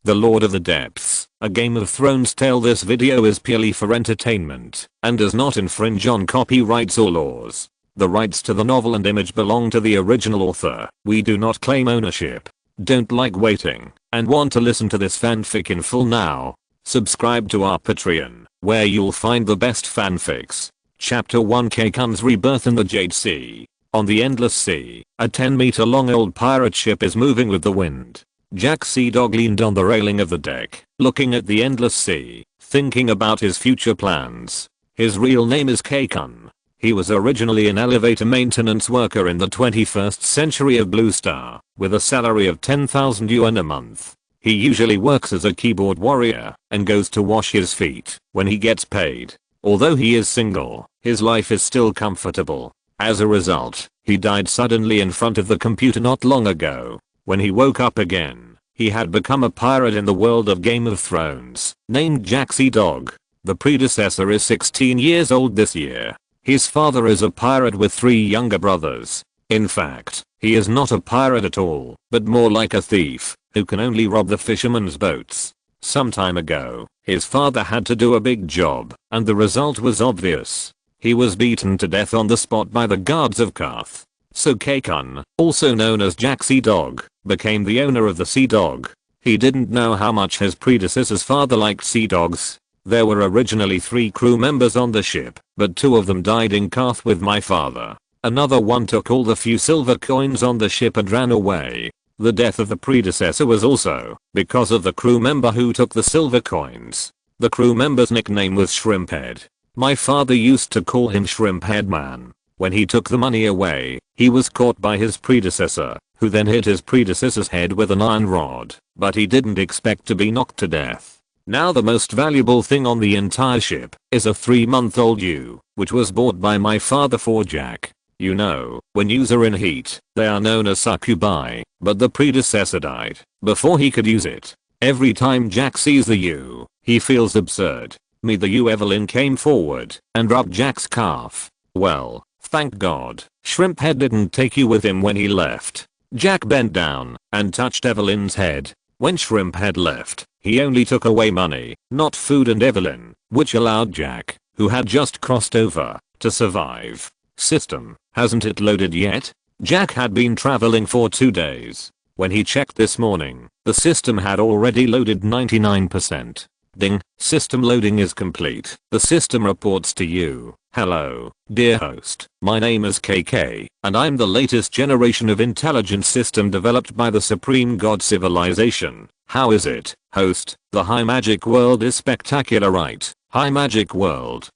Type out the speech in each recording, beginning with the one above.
The Lord of the Depths, a Game of Thrones tale. This video is purely for entertainment and does not infringe on copyrights or laws. The rights to the novel and image belong to the original author. We do not claim ownership. Don't like waiting and want to listen to this fanfic in full now? Subscribe to our Patreon, where you'll find the best fanfics. Chapter 1: Cai Kun's rebirth in the Jade Sea. On the endless sea, a 10-meter long old pirate ship is moving with the wind. Jack Sea Dog leaned on the railing of the deck, looking at the endless sea, thinking about his future plans. His real name is Cai Kun. He was originally an elevator maintenance worker in the 21st century of Blue Star, with a salary of 10,000 yuan a month. He usually works as a keyboard warrior and goes to wash his feet when he gets paid. Although he is single, his life is still comfortable. As a result, he died suddenly in front of the computer not long ago. When he woke up again, he had become a pirate in the world of Game of Thrones, named Jack Sea Dog. The predecessor is 16 years old this year. His father is a pirate with 3 younger brothers. In fact, he is not a pirate at all, but more like a thief, who can only rob the fishermen's boats. Some time ago, his father had to do a big job, and the result was obvious. He was beaten to death on the spot by the guards of Karth. So Cai Kun, also known as Jack Sea Dog, became the owner of the Sea Dog. He didn't know how much his predecessor's father liked sea dogs. There were originally 3 crew members on the ship, but 2 of them died in Karth with my father. Another one took all the few silver coins on the ship and ran away. The death of the predecessor was also because of the crew member who took the silver coins. The crew member's nickname was Shrimphead. My father used to call him Shrimphead Man. When he took the money away, he was caught by his predecessor, who then hit his predecessor's head with an iron rod, but he didn't expect to be knocked to death. Now the most valuable thing on the entire ship is a 3-month-old ewe, which was bought by my father for Jack. You know, when ewes are in heat, they are known as succubi, but the predecessor died before he could use it. Every time Jack sees the ewe, he feels absurd. The ewe Evelyn came forward and rubbed Jack's calf. Well, thank God, Shrimphead didn't take you with him when he left. Jack bent down and touched Evelyn's head. When Shrimphead left, he only took away money, not food and Evelyn, which allowed Jack, who had just crossed over, to survive. System, hasn't it loaded yet? Jack had been traveling for 2 days. When he checked this morning, the system had already loaded 99%. Ding, system loading is complete. The system reports to you. Hello, dear host. My name is KK, and I'm the latest generation of intelligence system developed by the Supreme God civilization. How is it, host? The high magic world is spectacular, right? High magic world.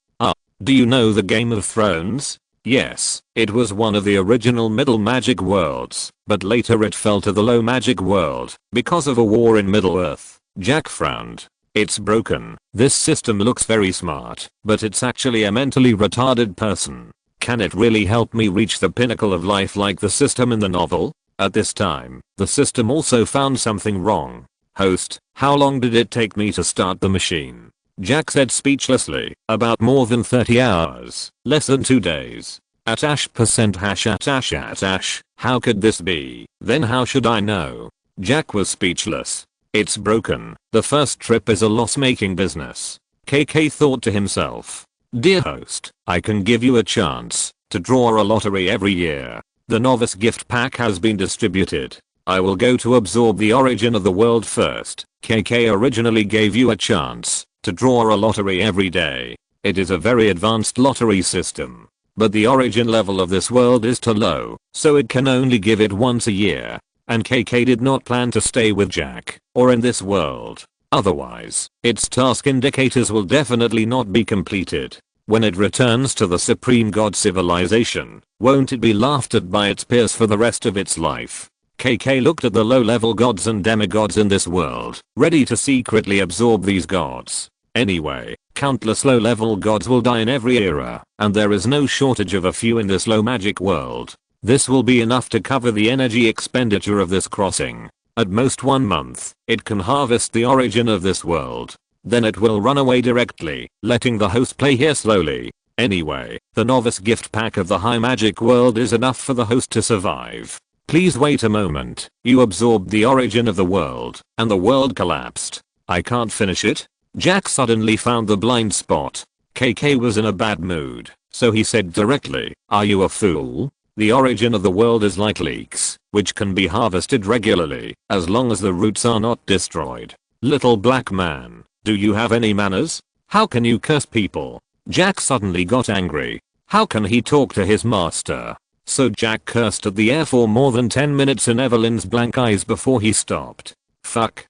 Do you know the Game of Thrones? Yes, it was one of the original middle magic worlds, but later it fell to the low magic world because of a war in Middle-earth. Jack frowned. It's broken. This system looks very smart, but it's actually a mentally retarded person. Can it really help me reach the pinnacle of life like the system in the novel? At this time, the system also found something wrong. Host, how long did it take me to start the machine? Jack said speechlessly. About more than 30 hours. Less than 2 days. At %. How could this be? Then how should I know? Jack was speechless. It's broken. The first trip is a loss-making business. KK thought to himself. Dear host, I can give you a chance to draw a lottery every year. The novice gift pack has been distributed. I will go to absorb the origin of the world first. KK originally gave you a chance to draw a lottery every day. It is a very advanced lottery system. But the origin level of this world is too low, so it can only give it once a year. And KK did not plan to stay with Jack, or in this world. Otherwise, its task indicators will definitely not be completed. When it returns to the Supreme God civilization, won't it be laughed at by its peers for the rest of its life? KK looked at the low-level gods and demigods in this world, ready to secretly absorb these gods. Anyway, countless low-level gods will die in every era, and there is no shortage of a few in this low magic world. This will be enough to cover the energy expenditure of this crossing. At most 1 month, it can harvest the origin of this world. Then it will run away directly, letting the host play here slowly. Anyway, the novice gift pack of the high magic world is enough for the host to survive. Please wait a moment. You absorbed the origin of the world, and the world collapsed. I can't finish it. Jack suddenly found the blind spot. KK was in a bad mood, so he said directly, "Are you a fool? The origin of the world is like leeks, which can be harvested regularly, as long as the roots are not destroyed. Little black man, do you have any manners? How can you curse people?" Jack suddenly got angry. How can he talk to his master? So Jack cursed at the air for more than 10 minutes in Evelyn's blank eyes before he stopped. Fuck.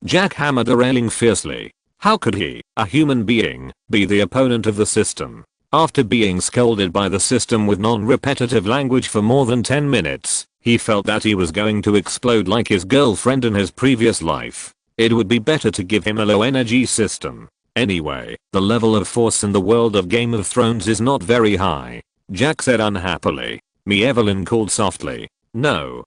Jack hammered a railing fiercely. How could he, a human being, be the opponent of the system? After being scolded by the system with non-repetitive language for more than 10 minutes, he felt that he was going to explode like his girlfriend in his previous life. It would be better to give him a low energy system. Anyway, the level of force in the world of Game of Thrones is not very high. Jack said unhappily. Evelyn called softly. No,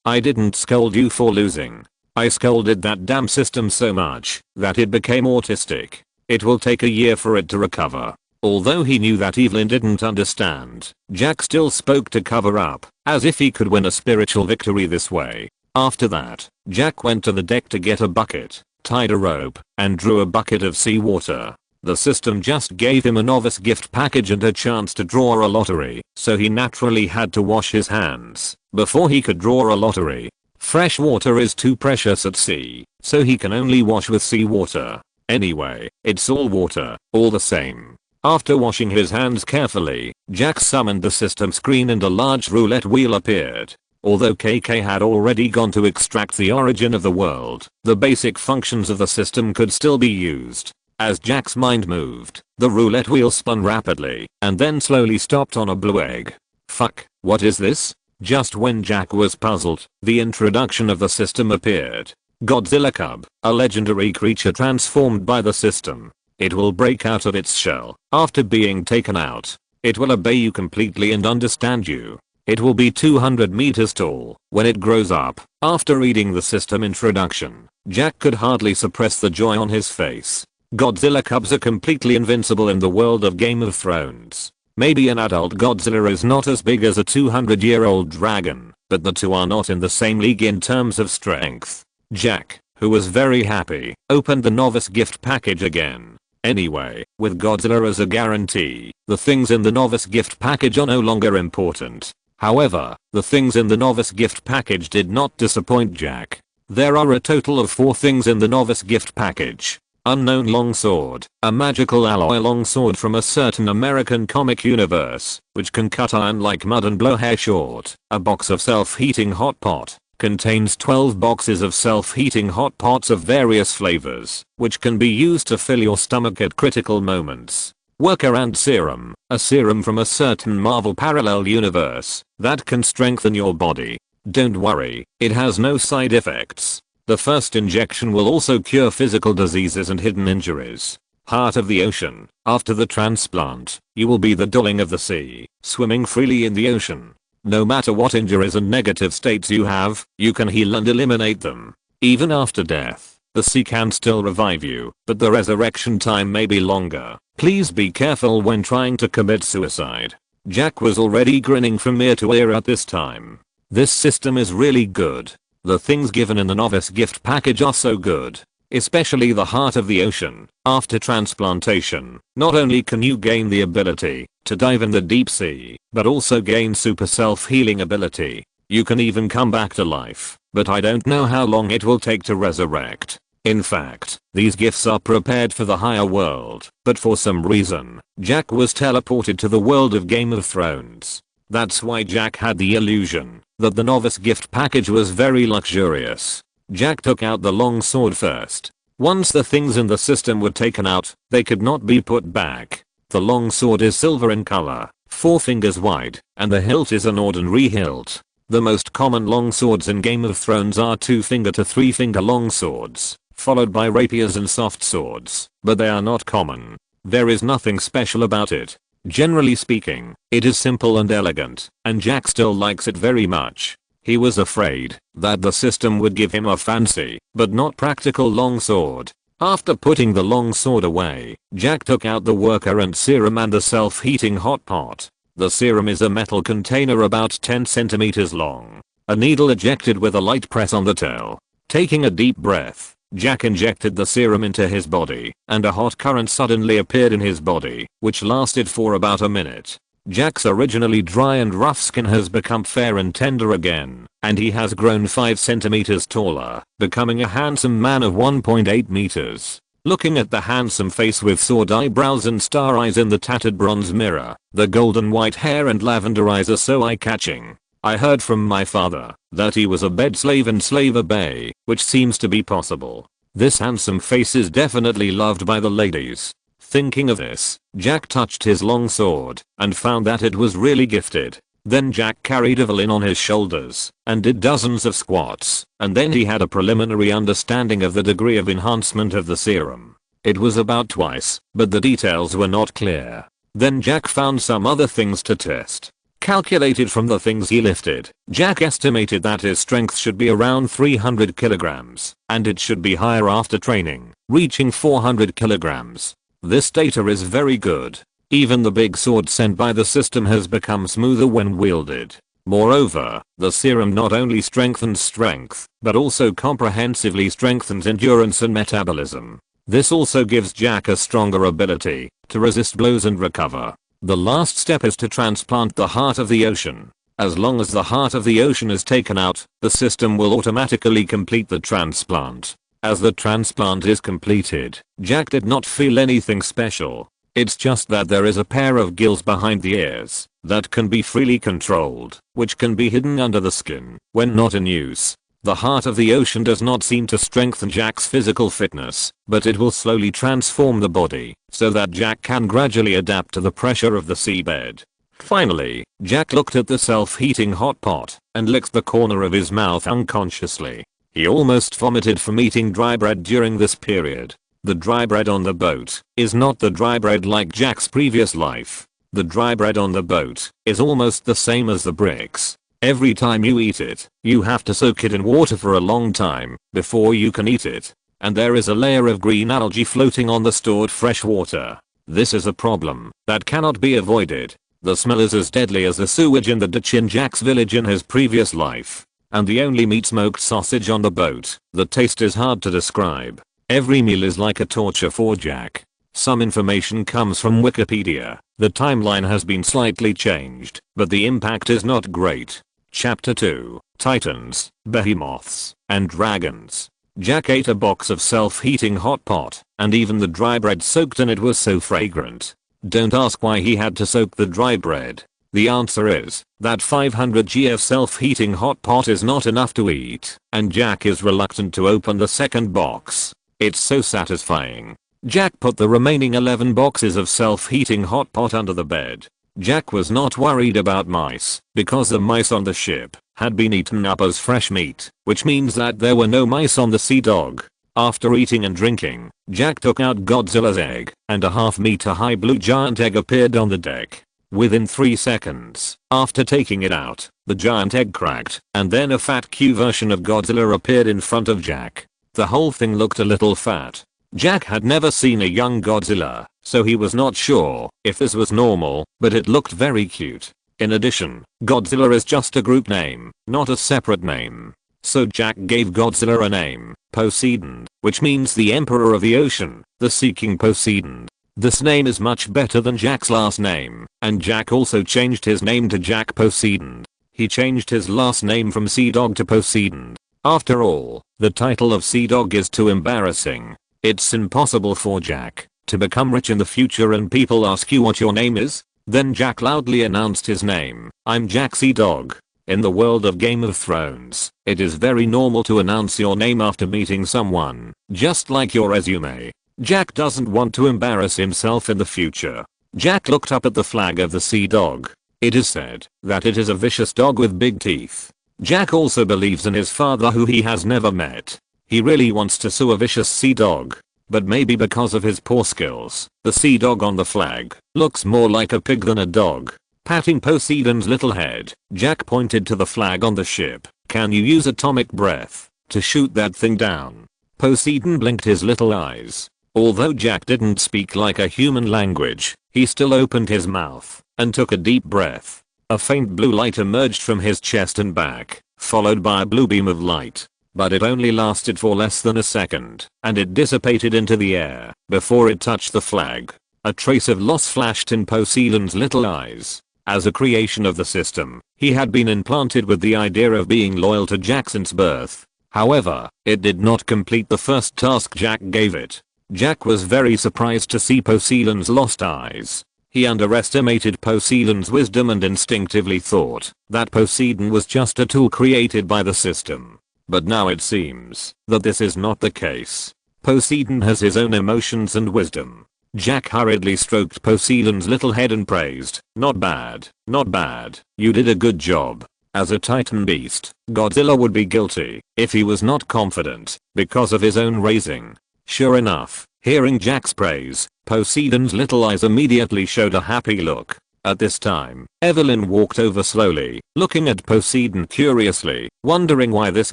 I didn't scold you for losing. I scolded that damn system so much that it became autistic. It will take a year for it to recover. Although he knew that Evelyn didn't understand, Jack still spoke to cover up, as if he could win a spiritual victory this way. After that, Jack went to the deck to get a bucket, tied a rope, and drew a bucket of seawater. The system just gave him a novice gift package and a chance to draw a lottery, so he naturally had to wash his hands before he could draw a lottery. Fresh water is too precious at sea, so he can only wash with seawater. Anyway, it's all water, all the same. After washing his hands carefully, Jack summoned the system screen and a large roulette wheel appeared. Although KK had already gone to extract the origin of the world, the basic functions of the system could still be used. As Jack's mind moved, the roulette wheel spun rapidly and then slowly stopped on a blue egg. Fuck, what is this? Just when Jack was puzzled, the introduction of the system appeared. Godzilla Cub, a legendary creature transformed by the system. It will break out of its shell after being taken out. It will obey you completely and understand you. It will be 200 meters tall when it grows up. After reading the system introduction, Jack could hardly suppress the joy on his face. Godzilla Cubs are completely invincible in the world of Game of Thrones. Maybe an adult Godzilla is not as big as a 200-year-old dragon, but the two are not in the same league in terms of strength. Jack, who was very happy, opened the novice gift package again. Anyway, with Godzilla as a guarantee, the things in the novice gift package are no longer important. However, the things in the novice gift package did not disappoint Jack. There are a total of 4 things in the novice gift package. Unknown longsword, a magical alloy longsword from a certain American comic universe, which can cut iron like mud and blow hair short. A box of self-heating hot pot, contains 12 boxes of self-heating hot pots of various flavors, which can be used to fill your stomach at critical moments. Worker ant serum, a serum from a certain Marvel parallel universe, that can strengthen your body. Don't worry, it has no side effects. The first injection will also cure physical diseases and hidden injuries. Heart of the ocean. After the transplant, you will be the darling of the sea, swimming freely in the ocean. No matter what injuries and negative states you have, you can heal and eliminate them. Even after death, the sea can still revive you, but the resurrection time may be longer. Please be careful when trying to commit suicide. Jack was already grinning from ear to ear at this time. This system is really good. The things given in the novice gift package are so good. Especially the heart of the ocean. After transplantation, not only can you gain the ability to dive in the deep sea, but also gain super self-healing ability. You can even come back to life, but I don't know how long it will take to resurrect. In fact, these gifts are prepared for the higher world, but for some reason, Jack was teleported to the world of Game of Thrones. That's why Jack had the illusion that the novice gift package was very luxurious. Jack took out the long sword first. Once the things in the system were taken out, they could not be put back. The long sword is silver in color, 4 fingers wide, and the hilt is an ordinary hilt. The most common long swords in Game of Thrones are 2-finger to 3-finger long swords, followed by rapiers and soft swords, but they are not common. There is nothing special about it. Generally speaking, it is simple and elegant, and Jack still likes it very much. He was afraid that the system would give him a fancy, but not practical long sword. After putting the long sword away, Jack took out the worker ant serum and the self-heating hot pot. The serum is a metal container about 10 centimeters long. A needle ejected with a light press on the tail. Taking a deep breath, Jack injected the serum into his body, and a hot current suddenly appeared in his body, which lasted for about a minute. Jack's originally dry and rough skin has become fair and tender again, and he has grown 5 centimeters taller, becoming a handsome man of 1.8 meters. Looking at the handsome face with sword eyebrows and star eyes in the tattered bronze mirror, the golden white hair and lavender eyes are so eye-catching. I heard from my father that he was a bed slave and slave obey, which seems to be possible. This handsome face is definitely loved by the ladies. Thinking of this, Jack touched his long sword and found that it was really gifted. Then Jack carried Evelyn on his shoulders and did dozens of squats, and then he had a preliminary understanding of the degree of enhancement of the serum. It was about twice, but the details were not clear. Then Jack found some other things to test. Calculated from the things he lifted, Jack estimated that his strength should be around 300 kilograms, and it should be higher after training, reaching 400 kilograms. This data is very good. Even the big sword sent by the system has become smoother when wielded. Moreover, the serum not only strengthens strength, but also comprehensively strengthens endurance and metabolism. This also gives Jack a stronger ability to resist blows and recover. The last step is to transplant the heart of the ocean. As long as the heart of the ocean is taken out, the system will automatically complete the transplant. As the transplant is completed, Jack did not feel anything special. It's just that there is a pair of gills behind the ears that can be freely controlled, which can be hidden under the skin when not in use. The heart of the ocean does not seem to strengthen Jack's physical fitness, but it will slowly transform the body so that Jack can gradually adapt to the pressure of the seabed. Finally, Jack looked at the self-heating hot pot and licked the corner of his mouth unconsciously. He almost vomited from eating dry bread during this period. The dry bread on the boat is not the dry bread like Jack's previous life. The dry bread on the boat is almost the same as the bricks. Every time you eat it, you have to soak it in water for a long time before you can eat it. And there is a layer of green algae floating on the stored fresh water. This is a problem that cannot be avoided. The smell is as deadly as the sewage in the ditch in Jack's village in his previous life. And the only meat smoked sausage on the boat. The taste is hard to describe. Every meal is like a torture for Jack. Some information comes from Wikipedia. The timeline has been slightly changed, but the impact is not great. Chapter 2, Titans, Behemoths, and Dragons. Jack ate a box of self-heating hot pot, and even the dry bread soaked in it was so fragrant. Don't ask why he had to soak the dry bread. The answer is that 500 g of self-heating hot pot is not enough to eat, and Jack is reluctant to open the second box. It's so satisfying. Jack put the remaining 11 boxes of self-heating hot pot under the bed. Jack was not worried about mice, because the mice on the ship had been eaten up as fresh meat, which means that there were no mice on the Sea Dog. After eating and drinking, Jack took out Godzilla's egg, and a half-meter high blue giant egg appeared on the deck. Within 3 seconds, after taking it out, the giant egg cracked, and then a fat Q version of Godzilla appeared in front of Jack. The whole thing looked a little fat. Jack had never seen a young Godzilla, so he was not sure if this was normal, but it looked very cute. In addition, Godzilla is just a group name, not a separate name. So Jack gave Godzilla a name, Poseidon, which means the Emperor of the Ocean, the Seeking Poseidon. This name is much better than Jack's last name, and Jack also changed his name to Jack Poseidon. He changed his last name from Sea Dog to Poseidon. After all, the title of Sea Dog is too embarrassing. It's impossible for Jack to become rich in the future and people ask you what your name is. Then Jack loudly announced his name. I'm Jack Sea Dog. In the world of Game of Thrones, it is very normal to announce your name after meeting someone, just like your resume. Jack doesn't want to embarrass himself in the future. Jack looked up at the flag of the Sea Dog. It is said that it is a vicious dog with big teeth. Jack also believes in his father who he has never met. He really wants to sue a vicious sea dog, but maybe because of his poor skills, the sea dog on the flag looks more like a pig than a dog. Patting Poseidon's little head, Jack pointed to the flag on the ship. Can you use atomic breath to shoot that thing down? Poseidon blinked his little eyes. Although Jack didn't speak like a human language, he still opened his mouth and took a deep breath. A faint blue light emerged from his chest and back, followed by a blue beam of light. But it only lasted for less than a second, and it dissipated into the air before it touched the flag. A trace of loss flashed in Poseidon's little eyes. As a creation of the system, he had been implanted with the idea of being loyal to Jack since birth. However, it did not complete the first task Jack gave it. Jack was very surprised to see Poseidon's lost eyes. He underestimated Poseidon's wisdom and instinctively thought that Poseidon was just a tool created by the system. But now it seems that this is not the case. Poseidon has his own emotions and wisdom. Jack hurriedly stroked Poseidon's little head and praised, "Not bad, not bad, you did a good job." As a titan beast, Godzilla would be guilty if he was not confident because of his own raising. Sure enough, hearing Jack's praise, Poseidon's little eyes immediately showed a happy look. At this time, Evelyn walked over slowly, looking at Poseidon curiously, wondering why this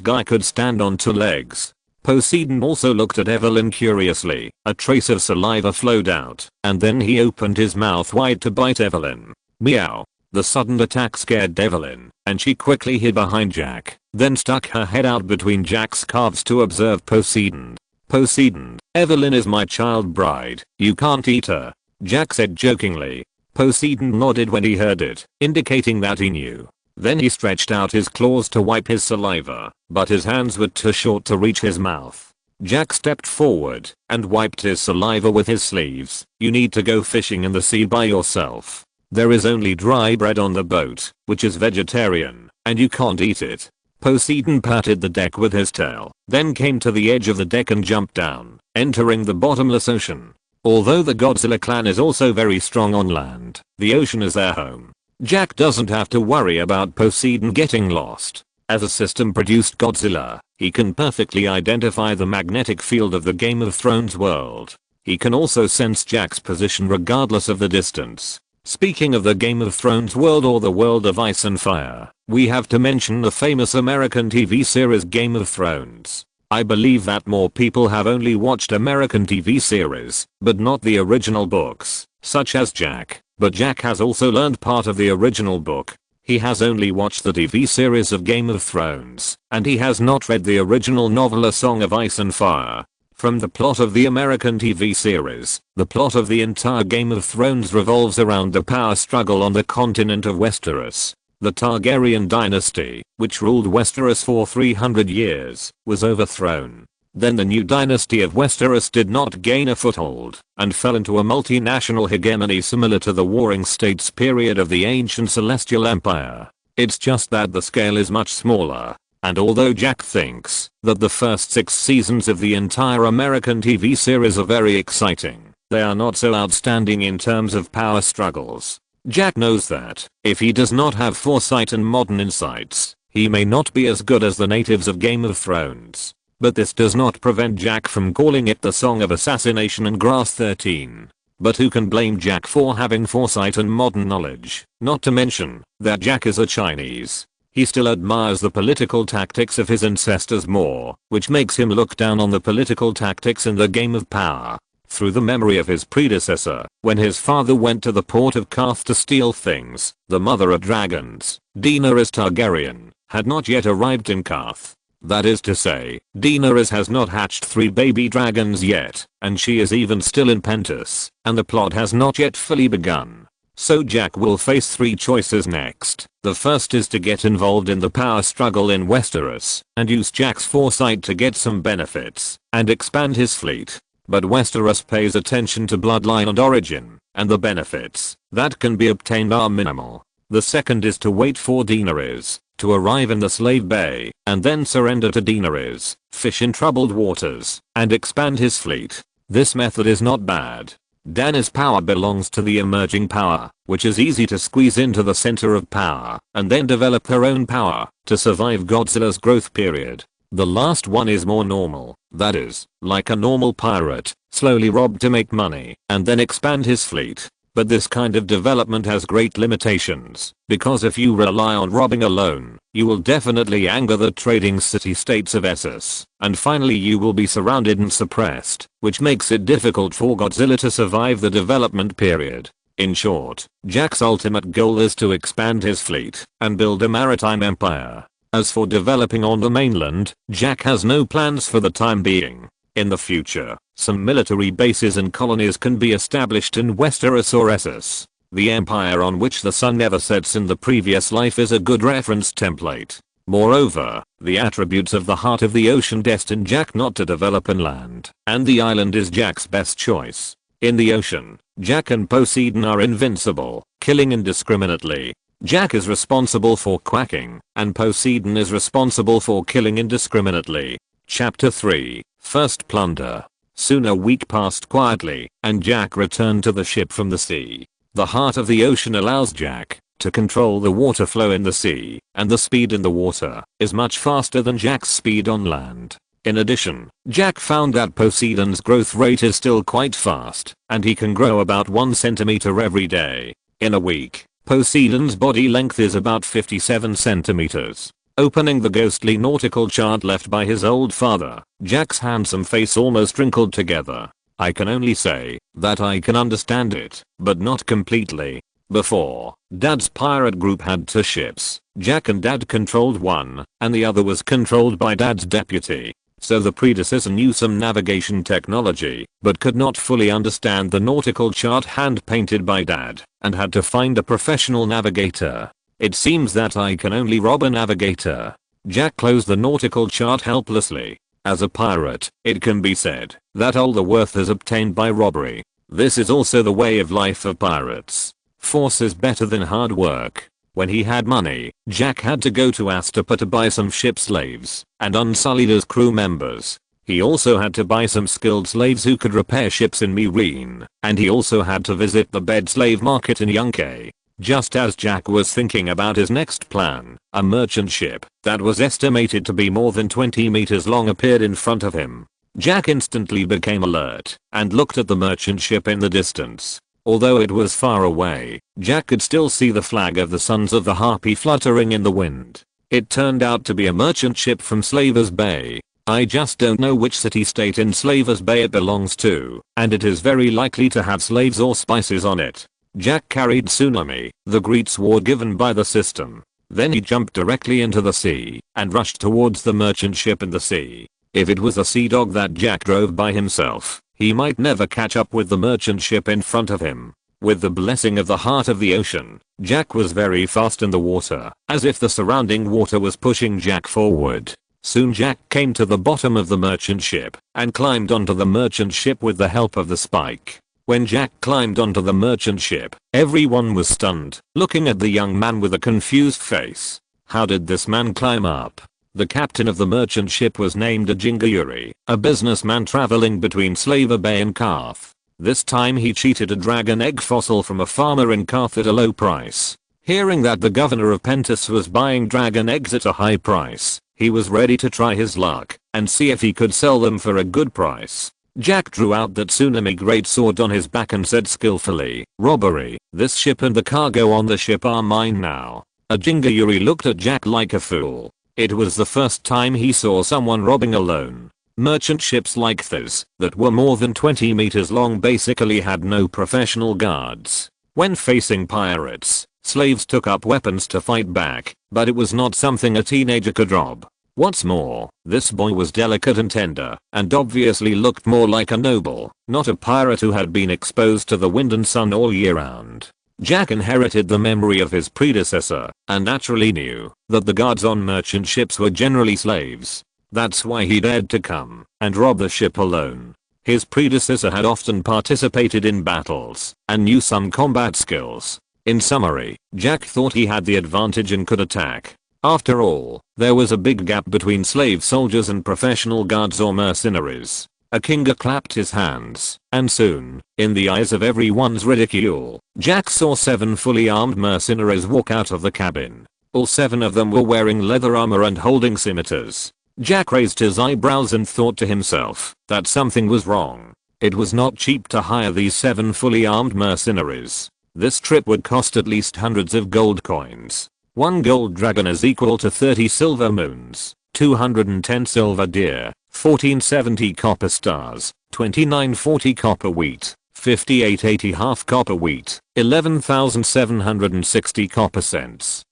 guy could stand on two legs. Poseidon also looked at Evelyn curiously. A trace of saliva flowed out, and then he opened his mouth wide to bite Evelyn. Meow. The sudden attack scared Evelyn, and she quickly hid behind Jack, then stuck her head out between Jack's calves to observe Poseidon. "Poseidon, Evelyn is my child bride, you can't eat her," Jack said jokingly. Poseidon nodded when he heard it, indicating that he knew. Then he stretched out his claws to wipe his saliva, but his hands were too short to reach his mouth. Jack stepped forward and wiped his saliva with his sleeves. "You need to go fishing in the sea by yourself. There is only dry bread on the boat, which is vegetarian, and you can't eat it." Poseidon patted the deck with his tail, then came to the edge of the deck and jumped down, entering the bottomless ocean. Although the Godzilla clan is also very strong on land, the ocean is their home. Jack doesn't have to worry about Poseidon getting lost. As a system-produced Godzilla, he can perfectly identify the magnetic field of the Game of Thrones world. He can also sense Jack's position regardless of the distance. Speaking of the Game of Thrones world or the world of ice and fire, we have to mention the famous American TV series Game of Thrones. I believe that more people have only watched American TV series, but not the original books, such as Jack. But Jack has also learned part of the original book. He has only watched the TV series of Game of Thrones, and he has not read the original novel A Song of Ice and Fire. From the plot of the American TV series, the plot of the entire Game of Thrones revolves around the power struggle on the continent of Westeros. The Targaryen dynasty, which ruled Westeros for 300 years, was overthrown. Then the new dynasty of Westeros did not gain a foothold, and fell into a multinational hegemony similar to the Warring States period of the ancient Celestial Empire. It's just that the scale is much smaller. And although Jack thinks that the first 6 seasons of the entire American TV series are very exciting, they are not so outstanding in terms of power struggles. Jack knows that if he does not have foresight and modern insights, he may not be as good as the natives of Game of Thrones. But this does not prevent Jack from calling it the Song of Assassination and Grass 13. But who can blame Jack for having foresight and modern knowledge? Not to mention that Jack is a Chinese. He still admires the political tactics of his ancestors more, which makes him look down on the political tactics in the game of power. Through the memory of his predecessor, when his father went to the port of Karth to steal things, the mother of dragons, Daenerys Targaryen, had not yet arrived in Karth. That is to say, Daenerys has not hatched 3 baby dragons yet, and she is even still in Pentus, and the plot has not yet fully begun. So Jack will face 3 choices next. The first is to get involved in the power struggle in Westeros, and use Jack's foresight to get some benefits, and expand his fleet. But Westeros pays attention to bloodline and origin, and the benefits that can be obtained are minimal. The second is to wait for Daenerys to arrive in the slave bay, and then surrender to Daenerys, fish in troubled waters, and expand his fleet. This method is not bad. Dany's power belongs to the emerging power, which is easy to squeeze into the center of power, and then develop her own power to survive Godzilla's growth period. The last one is more normal, that is, like a normal pirate, slowly rob to make money, and then expand his fleet. But this kind of development has great limitations, because if you rely on robbing alone, you will definitely anger the trading city-states of Essos, and finally you will be surrounded and suppressed, which makes it difficult for Godzilla to survive the development period. In short, Jack's ultimate goal is to expand his fleet and build a maritime empire. As for developing on the mainland, Jack has no plans for the time being. In the future, some military bases and colonies can be established in Westeros or Essos. The empire on which the sun never sets in the previous life is a good reference template. Moreover, the attributes of the heart of the ocean destine Jack not to develop inland, and the island is Jack's best choice. In the ocean, Jack and Poseidon are invincible, killing indiscriminately. Jack is responsible for quacking, and Poseidon is responsible for killing indiscriminately. Chapter 3, First Plunder. Soon a week passed quietly, and Jack returned to the ship from the sea. The heart of the ocean allows Jack to control the water flow in the sea, and the speed in the water is much faster than Jack's speed on land. In addition, Jack found that Poseidon's growth rate is still quite fast, and he can grow about 1 centimeter every day. In a week, Poseidon's body length is about 57 centimeters. Opening the ghostly nautical chart left by his old father, Jack's handsome face almost wrinkled together. I can only say that I can understand it, but not completely. Before, Dad's pirate group had 2 ships. Jack and Dad controlled one, and the other was controlled by Dad's deputy. So the predecessor knew some navigation technology, but could not fully understand the nautical chart hand painted by Dad, and had to find a professional navigator. It seems that I can only rob a navigator. Jack closed the nautical chart helplessly. As a pirate, it can be said that all the worth is obtained by robbery. This is also the way of life of pirates. Force is better than hard work. When he had money, Jack had to go to Astapa to buy some ship slaves and unsullied as crew members. He also had to buy some skilled slaves who could repair ships in Meereen, and he also had to visit the bed slave market in Yunque. Just as Jack was thinking about his next plan, a merchant ship that was estimated to be more than 20 meters long appeared in front of him. Jack instantly became alert and looked at the merchant ship in the distance. Although it was far away, Jack could still see the flag of the Sons of the Harpy fluttering in the wind. It turned out to be a merchant ship from Slavers Bay. I just don't know which city-state in Slavers Bay it belongs to, and it is very likely to have slaves or spices on it. Jack carried Tsunami, the great sword given by the system. Then he jumped directly into the sea and rushed towards the merchant ship in the sea. If it was a sea dog that Jack drove by himself, he might never catch up with the merchant ship in front of him. With the blessing of the heart of the ocean, Jack was very fast in the water, as if the surrounding water was pushing Jack forward. Soon Jack came to the bottom of the merchant ship and climbed onto the merchant ship with the help of the spike. When Jack climbed onto the merchant ship, everyone was stunned, looking at the young man with a confused face. How did this man climb up? The captain of the merchant ship was named ingenuity, a businessman traveling between Slaver Bay and Karth. This time he cheated a dragon egg fossil from a farmer in Karth at a low price. Hearing that the governor of Pentus was buying dragon eggs at a high price, he was ready to try his luck and see if he could sell them for a good price. Jack drew out that Tsunami greatsword on his back and said skillfully, "Robbery, this ship and the cargo on the ship are mine now." Ingenuity looked at Jack like a fool. It was the first time he saw someone robbing alone. Merchant ships like this, that were more than 20 meters long, basically had no professional guards. When facing pirates, slaves took up weapons to fight back, but it was not something a teenager could rob. What's more, this boy was delicate and tender, and obviously looked more like a noble, not a pirate who had been exposed to the wind and sun all year round. Jack inherited the memory of his predecessor, and naturally knew that the guards on merchant ships were generally slaves. That's why he dared to come and rob the ship alone. His predecessor had often participated in battles and knew some combat skills. In summary, Jack thought he had the advantage and could attack. After all, there was a big gap between slave soldiers and professional guards or mercenaries. A Kinga clapped his hands, and soon, in the eyes of everyone's ridicule, Jack saw 7 fully armed mercenaries walk out of the cabin. All 7 of them were wearing leather armor and holding scimitars. Jack raised his eyebrows and thought to himself that something was wrong. It was not cheap to hire these 7 fully armed mercenaries. This trip would cost at least hundreds of gold coins. 1 gold dragon is equal to 30 silver moons, 210 silver deer, 1470 copper stars, 2940 copper wheat, 5880 half copper wheat, 11,760 copper cents.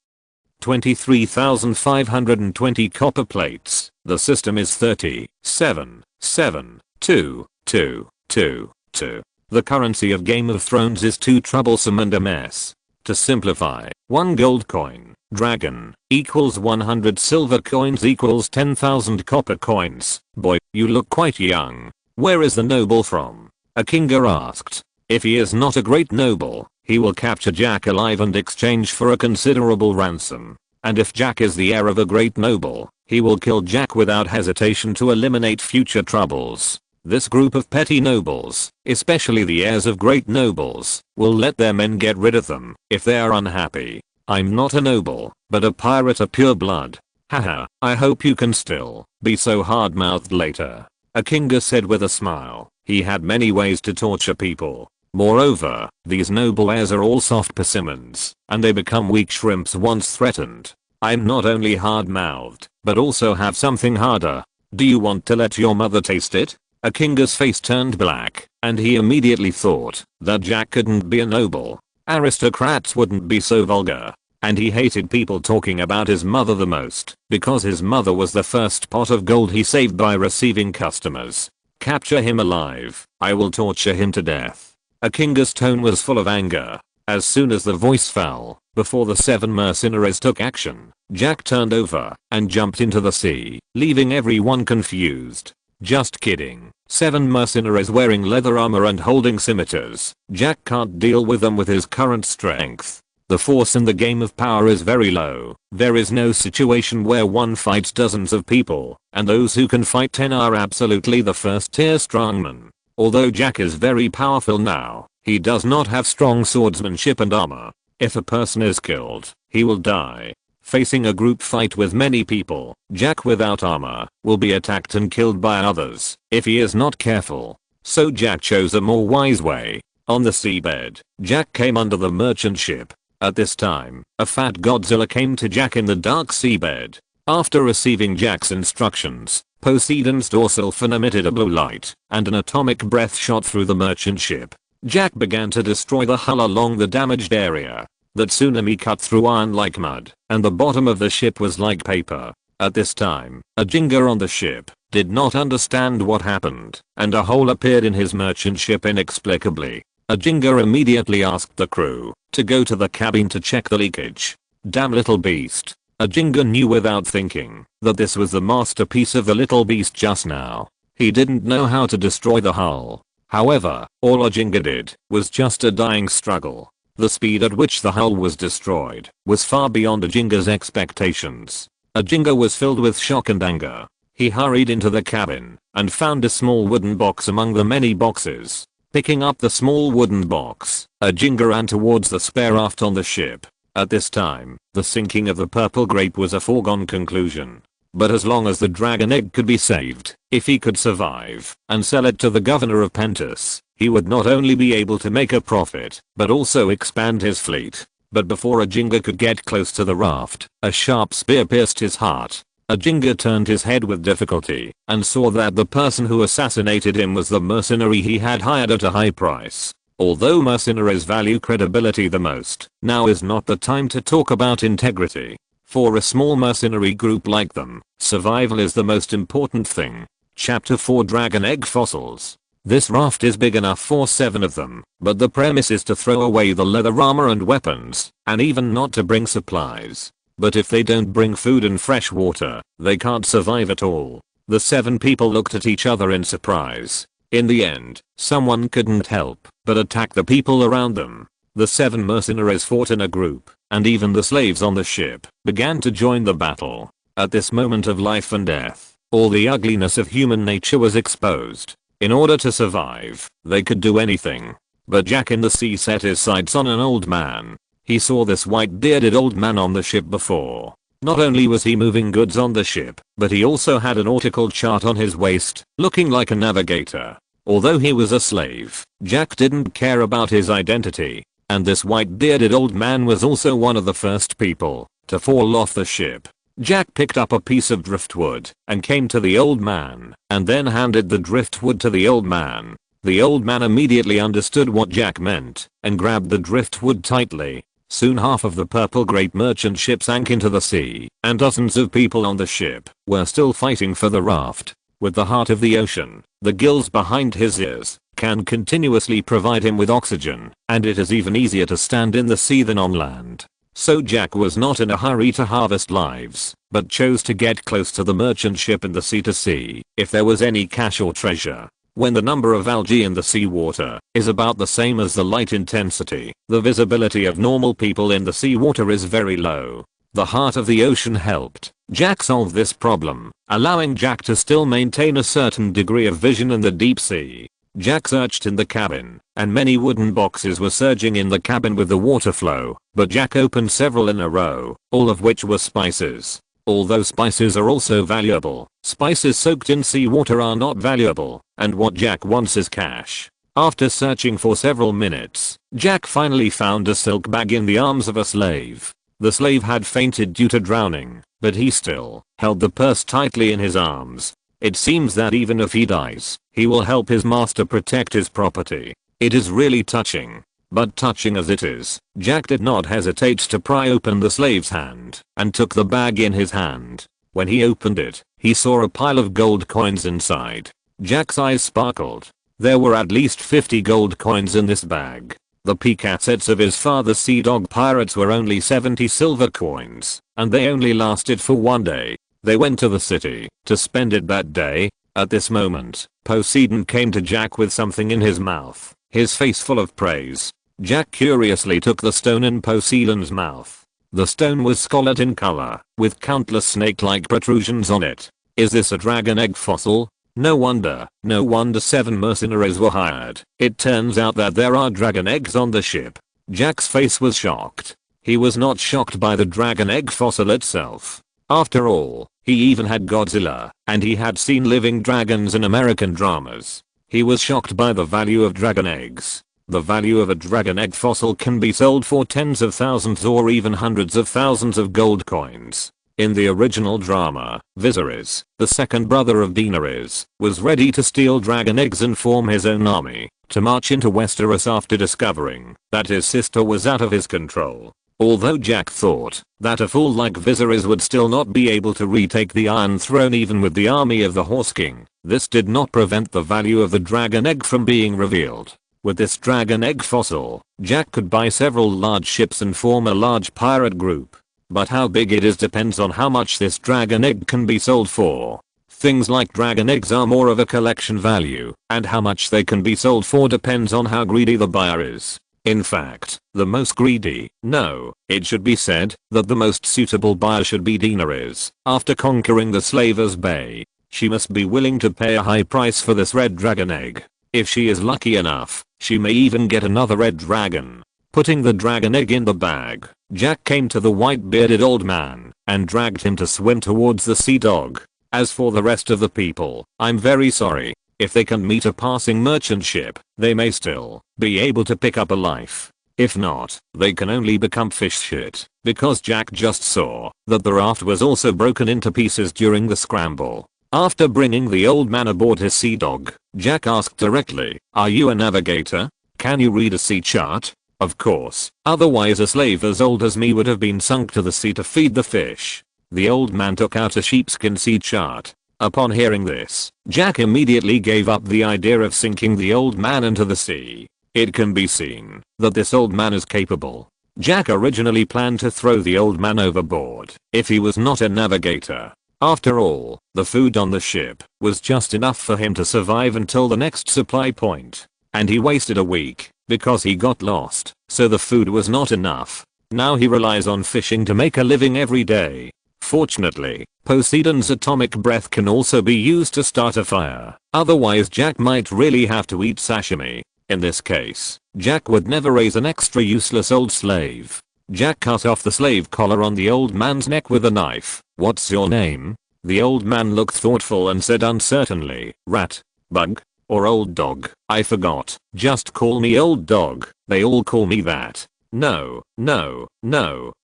23,520 copper plates. The system is 30, 7, 7, 2, 2, 2, 2. The currency of Game of Thrones is too troublesome and a mess. To simplify, 1 gold coin, dragon, equals 100 silver coins equals 10,000 copper coins. Boy, you look quite young. Where is the noble from? A Kinga asked. If he is not a great noble, he will capture Jack alive and exchange for a considerable ransom. And if Jack is the heir of a great noble, he will kill Jack without hesitation to eliminate future troubles. This group of petty nobles, especially the heirs of great nobles, will let their men get rid of them if they are unhappy. I'm not a noble, but a pirate of pure blood. Haha, I hope you can still be so hard-mouthed later. A Kinga said with a smile. He had many ways to torture people. Moreover, these noble heirs are all soft persimmons, and they become weak shrimps once threatened. I'm not only hard-mouthed, but also have something harder. Do you want to let your mother taste it? A Kinga's face turned black, and he immediately thought that Jack couldn't be a noble. Aristocrats wouldn't be so vulgar. And he hated people talking about his mother the most, because his mother was the first pot of gold he saved by receiving customers. Capture him alive. I will torture him to death. A Kinga's tone was full of anger. As soon as the voice fell, before the 7 mercenaries took action, Jack turned over and jumped into the sea, leaving everyone confused. Just kidding. 7 mercenaries wearing leather armor and holding scimitars. Jack can't deal with them with his current strength. The force in the game of power is very low. There is no situation where one fights dozens of people, and those who can fight 10 are absolutely the first tier strongmen. Although Jack is very powerful now, he does not have strong swordsmanship and armor. If a person is killed, he will die. Facing a group fight with many people, Jack without armor will be attacked and killed by others if he is not careful. So Jack chose a more wise way. On the seabed, Jack came under the merchant ship. At this time, a fat Godzilla came to Jack in the dark seabed. After receiving Jack's instructions, Poseidon's dorsal fin emitted a blue light, and an atomic breath shot through the merchant ship. Jack began to destroy the hull along the damaged area. The tsunami cut through iron like mud, and the bottom of the ship was like paper. At this time, a Jinga on the ship did not understand what happened, and a hole appeared in his merchant ship inexplicably. A Jinga immediately asked the crew to go to the cabin to check the leakage. Damn little beast. A Jinga knew without thinking that this was the masterpiece of the little beast just now. He didn't know how to destroy the hull. However, all a Jinga did was just a dying struggle. The speed at which the hull was destroyed was far beyond a Jinga's expectations. A Jinga was filled with shock and anger. He hurried into the cabin and found a small wooden box among the many boxes. Picking up the small wooden box, a Jinga ran towards the spare aft on the ship. At this time, the sinking of the purple grape was a foregone conclusion. But as long as the dragon egg could be saved, if he could survive and sell it to the governor of Pentus, he would not only be able to make a profit, but also expand his fleet. But before a Jinga could get close to the raft, a sharp spear pierced his heart. A Jinga turned his head with difficulty and saw that the person who assassinated him was the mercenary he had hired at a high price. Although mercenaries value credibility the most, now is not the time to talk about integrity. For a small mercenary group like them, survival is the most important thing. Chapter 4 Dragon Egg Fossils. This raft is big enough for 7 of them, but the premise is to throw away the leather armor and weapons, and even not to bring supplies. But if they don't bring food and fresh water, they can't survive at all. The 7 people looked at each other in surprise. In the end, someone couldn't help but attack the people around them. The 7 mercenaries fought in a group, and even the slaves on the ship began to join the battle. At this moment of life and death, all the ugliness of human nature was exposed. In order to survive, they could do anything. But Jack in the sea set his sights on an old man. He saw this white-bearded old man on the ship before. Not only was he moving goods on the ship, but he also had a nautical chart on his waist, looking like a navigator. Although he was a slave, Jack didn't care about his identity. And this white-bearded old man was also one of the first people to fall off the ship. Jack picked up a piece of driftwood and came to the old man, and then handed the driftwood to the old man. The old man immediately understood what Jack meant and grabbed the driftwood tightly. Soon half of the purple great merchant ship sank into the sea, and dozens of people on the ship were still fighting for the raft. With the heart of the ocean, the gills behind his ears, can continuously provide him with oxygen, and it is even easier to stand in the sea than on land. So Jack was not in a hurry to harvest lives, but chose to get close to the merchant ship in the sea to see if there was any cash or treasure. When the number of algae in the seawater is about the same as the light intensity, the visibility of normal people in the seawater is very low. The heart of the ocean helped Jack solve this problem, allowing Jack to still maintain a certain degree of vision in the deep sea. Jack searched in the cabin, and many wooden boxes were surging in the cabin with the water flow, but Jack opened several in a row, all of which were spices. Although spices are also valuable, spices soaked in seawater are not valuable, and what Jack wants is cash. After searching for several minutes, Jack finally found a silk bag in the arms of a slave. The slave had fainted due to drowning, but he still held the purse tightly in his arms. It seems that even if he dies, he will help his master protect his property. It is really touching. But touching as it is, Jack did not hesitate to pry open the slave's hand and took the bag in his hand. When he opened it, he saw a pile of gold coins inside. Jack's eyes sparkled. There were at least 50 gold coins in this bag. The peak assets of his father's sea dog pirates were only 70 silver coins, and they only lasted for one day. They went to the city to spend it that day. At this moment, Poseidon came to Jack with something in his mouth, his face full of praise. Jack curiously took the stone in Poseidon's mouth. The stone was scarlet in color, with countless snake-like protrusions on it. Is this a dragon egg fossil? No wonder 7 mercenaries were hired. It turns out that there are dragon eggs on the ship. Jack's face was shocked. He was not shocked by the dragon egg fossil itself. After all, he even had Godzilla, and he had seen living dragons in American dramas. He was shocked by the value of dragon eggs. The value of a dragon egg fossil can be sold for tens of thousands or even hundreds of thousands of gold coins. In the original drama, Viserys, the second brother of Daenerys, was ready to steal dragon eggs and form his own army to march into Westeros after discovering that his sister was out of his control. Although Jack thought that a fool like Viserys would still not be able to retake the Iron Throne even with the army of the Horse King, this did not prevent the value of the dragon egg from being revealed. With this dragon egg fossil, Jack could buy several large ships and form a large pirate group. But how big it is depends on how much this dragon egg can be sold for. Things like dragon eggs are more of a collection value, and how much they can be sold for depends on how greedy the buyer is. In fact, the most greedy, no, it should be said that the most suitable buyer should be Daenerys. After conquering the Slavers Bay, she must be willing to pay a high price for this red dragon egg. If she is lucky enough, she may even get another red dragon. Putting the dragon egg in the bag, Jack came to the white-bearded old man and dragged him to swim towards the sea dog. As for the rest of the people, I'm very sorry. If they can meet a passing merchant ship, they may still be able to pick up a life. If not, they can only become fish shit, because Jack just saw that the raft was also broken into pieces during the scramble. After bringing the old man aboard his sea dog, Jack asked directly, "Are you a navigator? Can you read a sea chart?" Of course, otherwise a slave as old as me would have been sunk to the sea to feed the fish. The old man took out a sheepskin sea chart. Upon hearing this, Jack immediately gave up the idea of sinking the old man into the sea. It can be seen that this old man is capable. Jack originally planned to throw the old man overboard if he was not a navigator. After all, the food on the ship was just enough for him to survive until the next supply point. And he wasted a week because he got lost, so the food was not enough. Now he relies on fishing to make a living every day. Fortunately, Poseidon's atomic breath can also be used to start a fire. Otherwise Jack might really have to eat sashimi. In this case, Jack would never raise an extra useless old slave. Jack cut off the slave collar on the old man's neck with a knife. "What's your name?" The old man looked thoughtful and said uncertainly, "Rat, bug, or old dog. I forgot. Just call me old dog. They all call me that." No,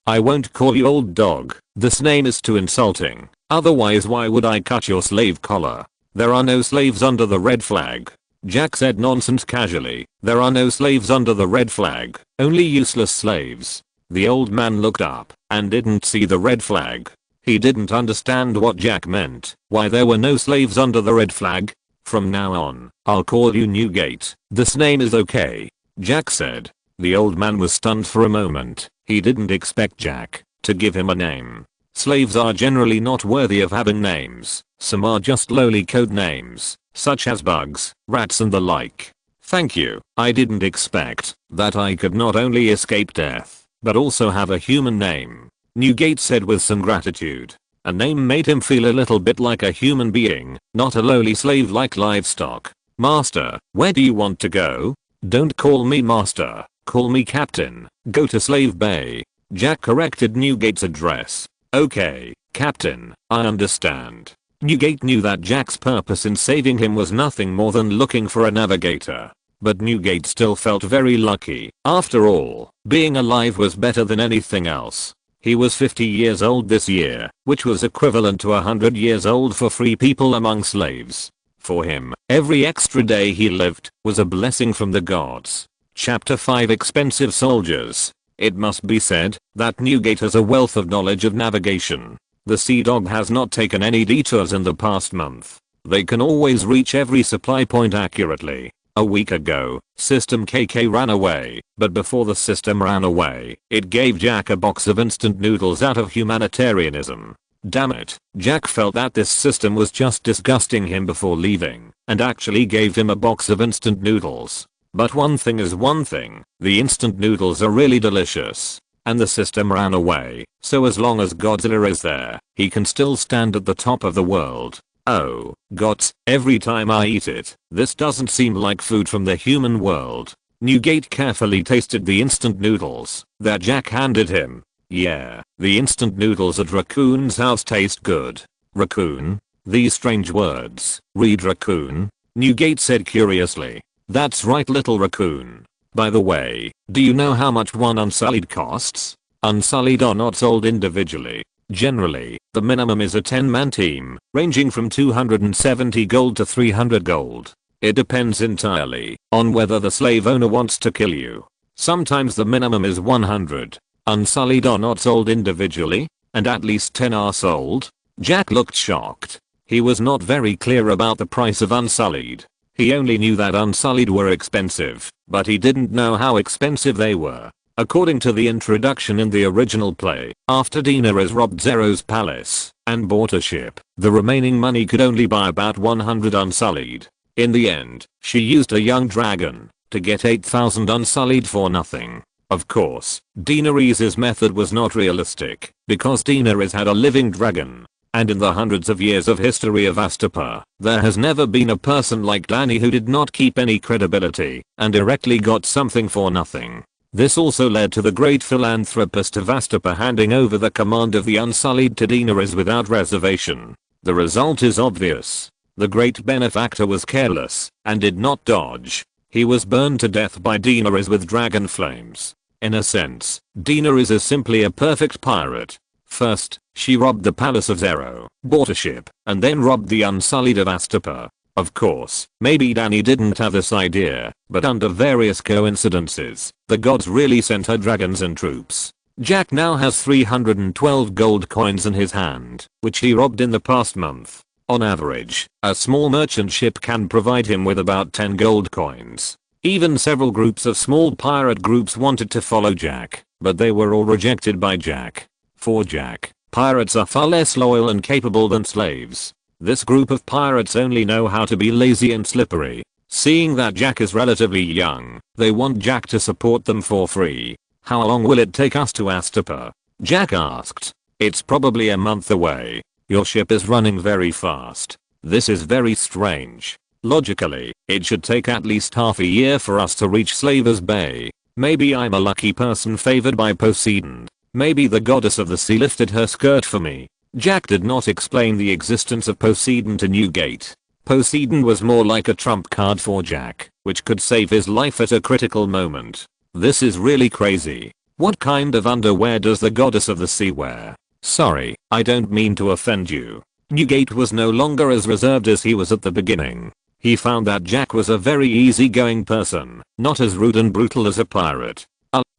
I won't call you old dog. This name is too insulting. Otherwise why would I cut your slave collar? There are no slaves under the red flag. Jack said nonsense casually. There are no slaves under the red flag, only useless slaves. The old man looked up and didn't see the red flag. He didn't understand what Jack meant, why there were no slaves under the red flag. From now on, I'll call you Newgate. This name is okay, Jack said. The old man was stunned for a moment. He didn't expect Jack to give him a name. Slaves are generally not worthy of having names. Some are just lowly code names, such as bugs, rats and the like. Thank you. I didn't expect that I could not only escape death, but also have a human name, Newgate said with some gratitude. A name made him feel a little bit like a human being, not a lowly slave like livestock. Master, where do you want to go? Don't call me master, call me captain. Go to Slave Bay. Jack corrected Newgate's address. Okay, Captain, I understand. Newgate knew that Jack's purpose in saving him was nothing more than looking for a navigator. But Newgate still felt very lucky. After all, being alive was better than anything else. He was 50 years old this year, which was equivalent to 100 years old for free people among slaves. For him, every extra day he lived was a blessing from the gods. Chapter 5 Expensive Soldiers. It must be said that Newgate has a wealth of knowledge of navigation. The Sea Dog has not taken any detours in the past month. They can always reach every supply point accurately. A week ago, System KK ran away, but before the system ran away, it gave Jack a box of instant noodles out of humanitarianism. Damn it, Jack felt that this system was just disgusting him before leaving, and actually gave him a box of instant noodles. But one thing is one thing, the instant noodles are really delicious. And the system ran away, so as long as Godzilla is there, he can still stand at the top of the world. Oh, gots, every time I eat it, this doesn't seem like food from the human world. Newgate carefully tasted the instant noodles that Jack handed him. Yeah, the instant noodles at Raccoon's house taste good. Raccoon? These strange words. Read Raccoon? Newgate said curiously. That's right, little raccoon. By the way, do you know how much one unsullied costs? Unsullied are not sold individually. Generally, the minimum is a 10-man team, ranging from 270 gold to 300 gold. It depends entirely on whether the slave owner wants to kill you. Sometimes the minimum is 100. Unsullied are not sold individually, and at least 10 are sold. Jack looked shocked. He was not very clear about the price of unsullied. He only knew that unsullied were expensive, but he didn't know how expensive they were. According to the introduction in the original play, after Daenerys robbed Zero's palace and bought a ship, the remaining money could only buy about 100 unsullied. In the end, she used a young dragon to get 8,000 unsullied for nothing. Of course, Daenerys' method was not realistic, because Daenerys had a living dragon. And in the hundreds of years of history of Astapor, there has never been a person like Dany who did not keep any credibility and directly got something for nothing. This also led to the great philanthropist of Astapor handing over the command of the Unsullied to Daenerys without reservation. The result is obvious. The great benefactor was careless and did not dodge. He was burned to death by Daenerys with dragon flames. In a sense, Daenerys is simply a perfect pirate. First, she robbed the palace of Zero, bought a ship, and then robbed the Unsullied of Astapor. Of course, maybe Dany didn't have this idea, but under various coincidences, the gods really sent her dragons and troops. Jack now has 312 gold coins in his hand, which he robbed in the past month. On average, a small merchant ship can provide him with about 10 gold coins. Even several groups of small pirate groups wanted to follow Jack, but they were all rejected by Jack. For Jack, pirates are far less loyal and capable than slaves. This group of pirates only know how to be lazy and slippery. Seeing that Jack is relatively young, they want Jack to support them for free. How long will it take us to Astapor? Jack asked. It's probably a month away. Your ship is running very fast. This is very strange. Logically, it should take at least half a year for us to reach Slaver's Bay. Maybe I'm a lucky person favored by Poseidon. Maybe the goddess of the sea lifted her skirt for me. Jack did not explain the existence of Poseidon to Newgate. Poseidon was more like a trump card for Jack, which could save his life at a critical moment. This is really crazy. What kind of underwear does the goddess of the sea wear? Sorry, I don't mean to offend you. Newgate was no longer as reserved as he was at the beginning. He found that Jack was a very easygoing person, not as rude and brutal as a pirate.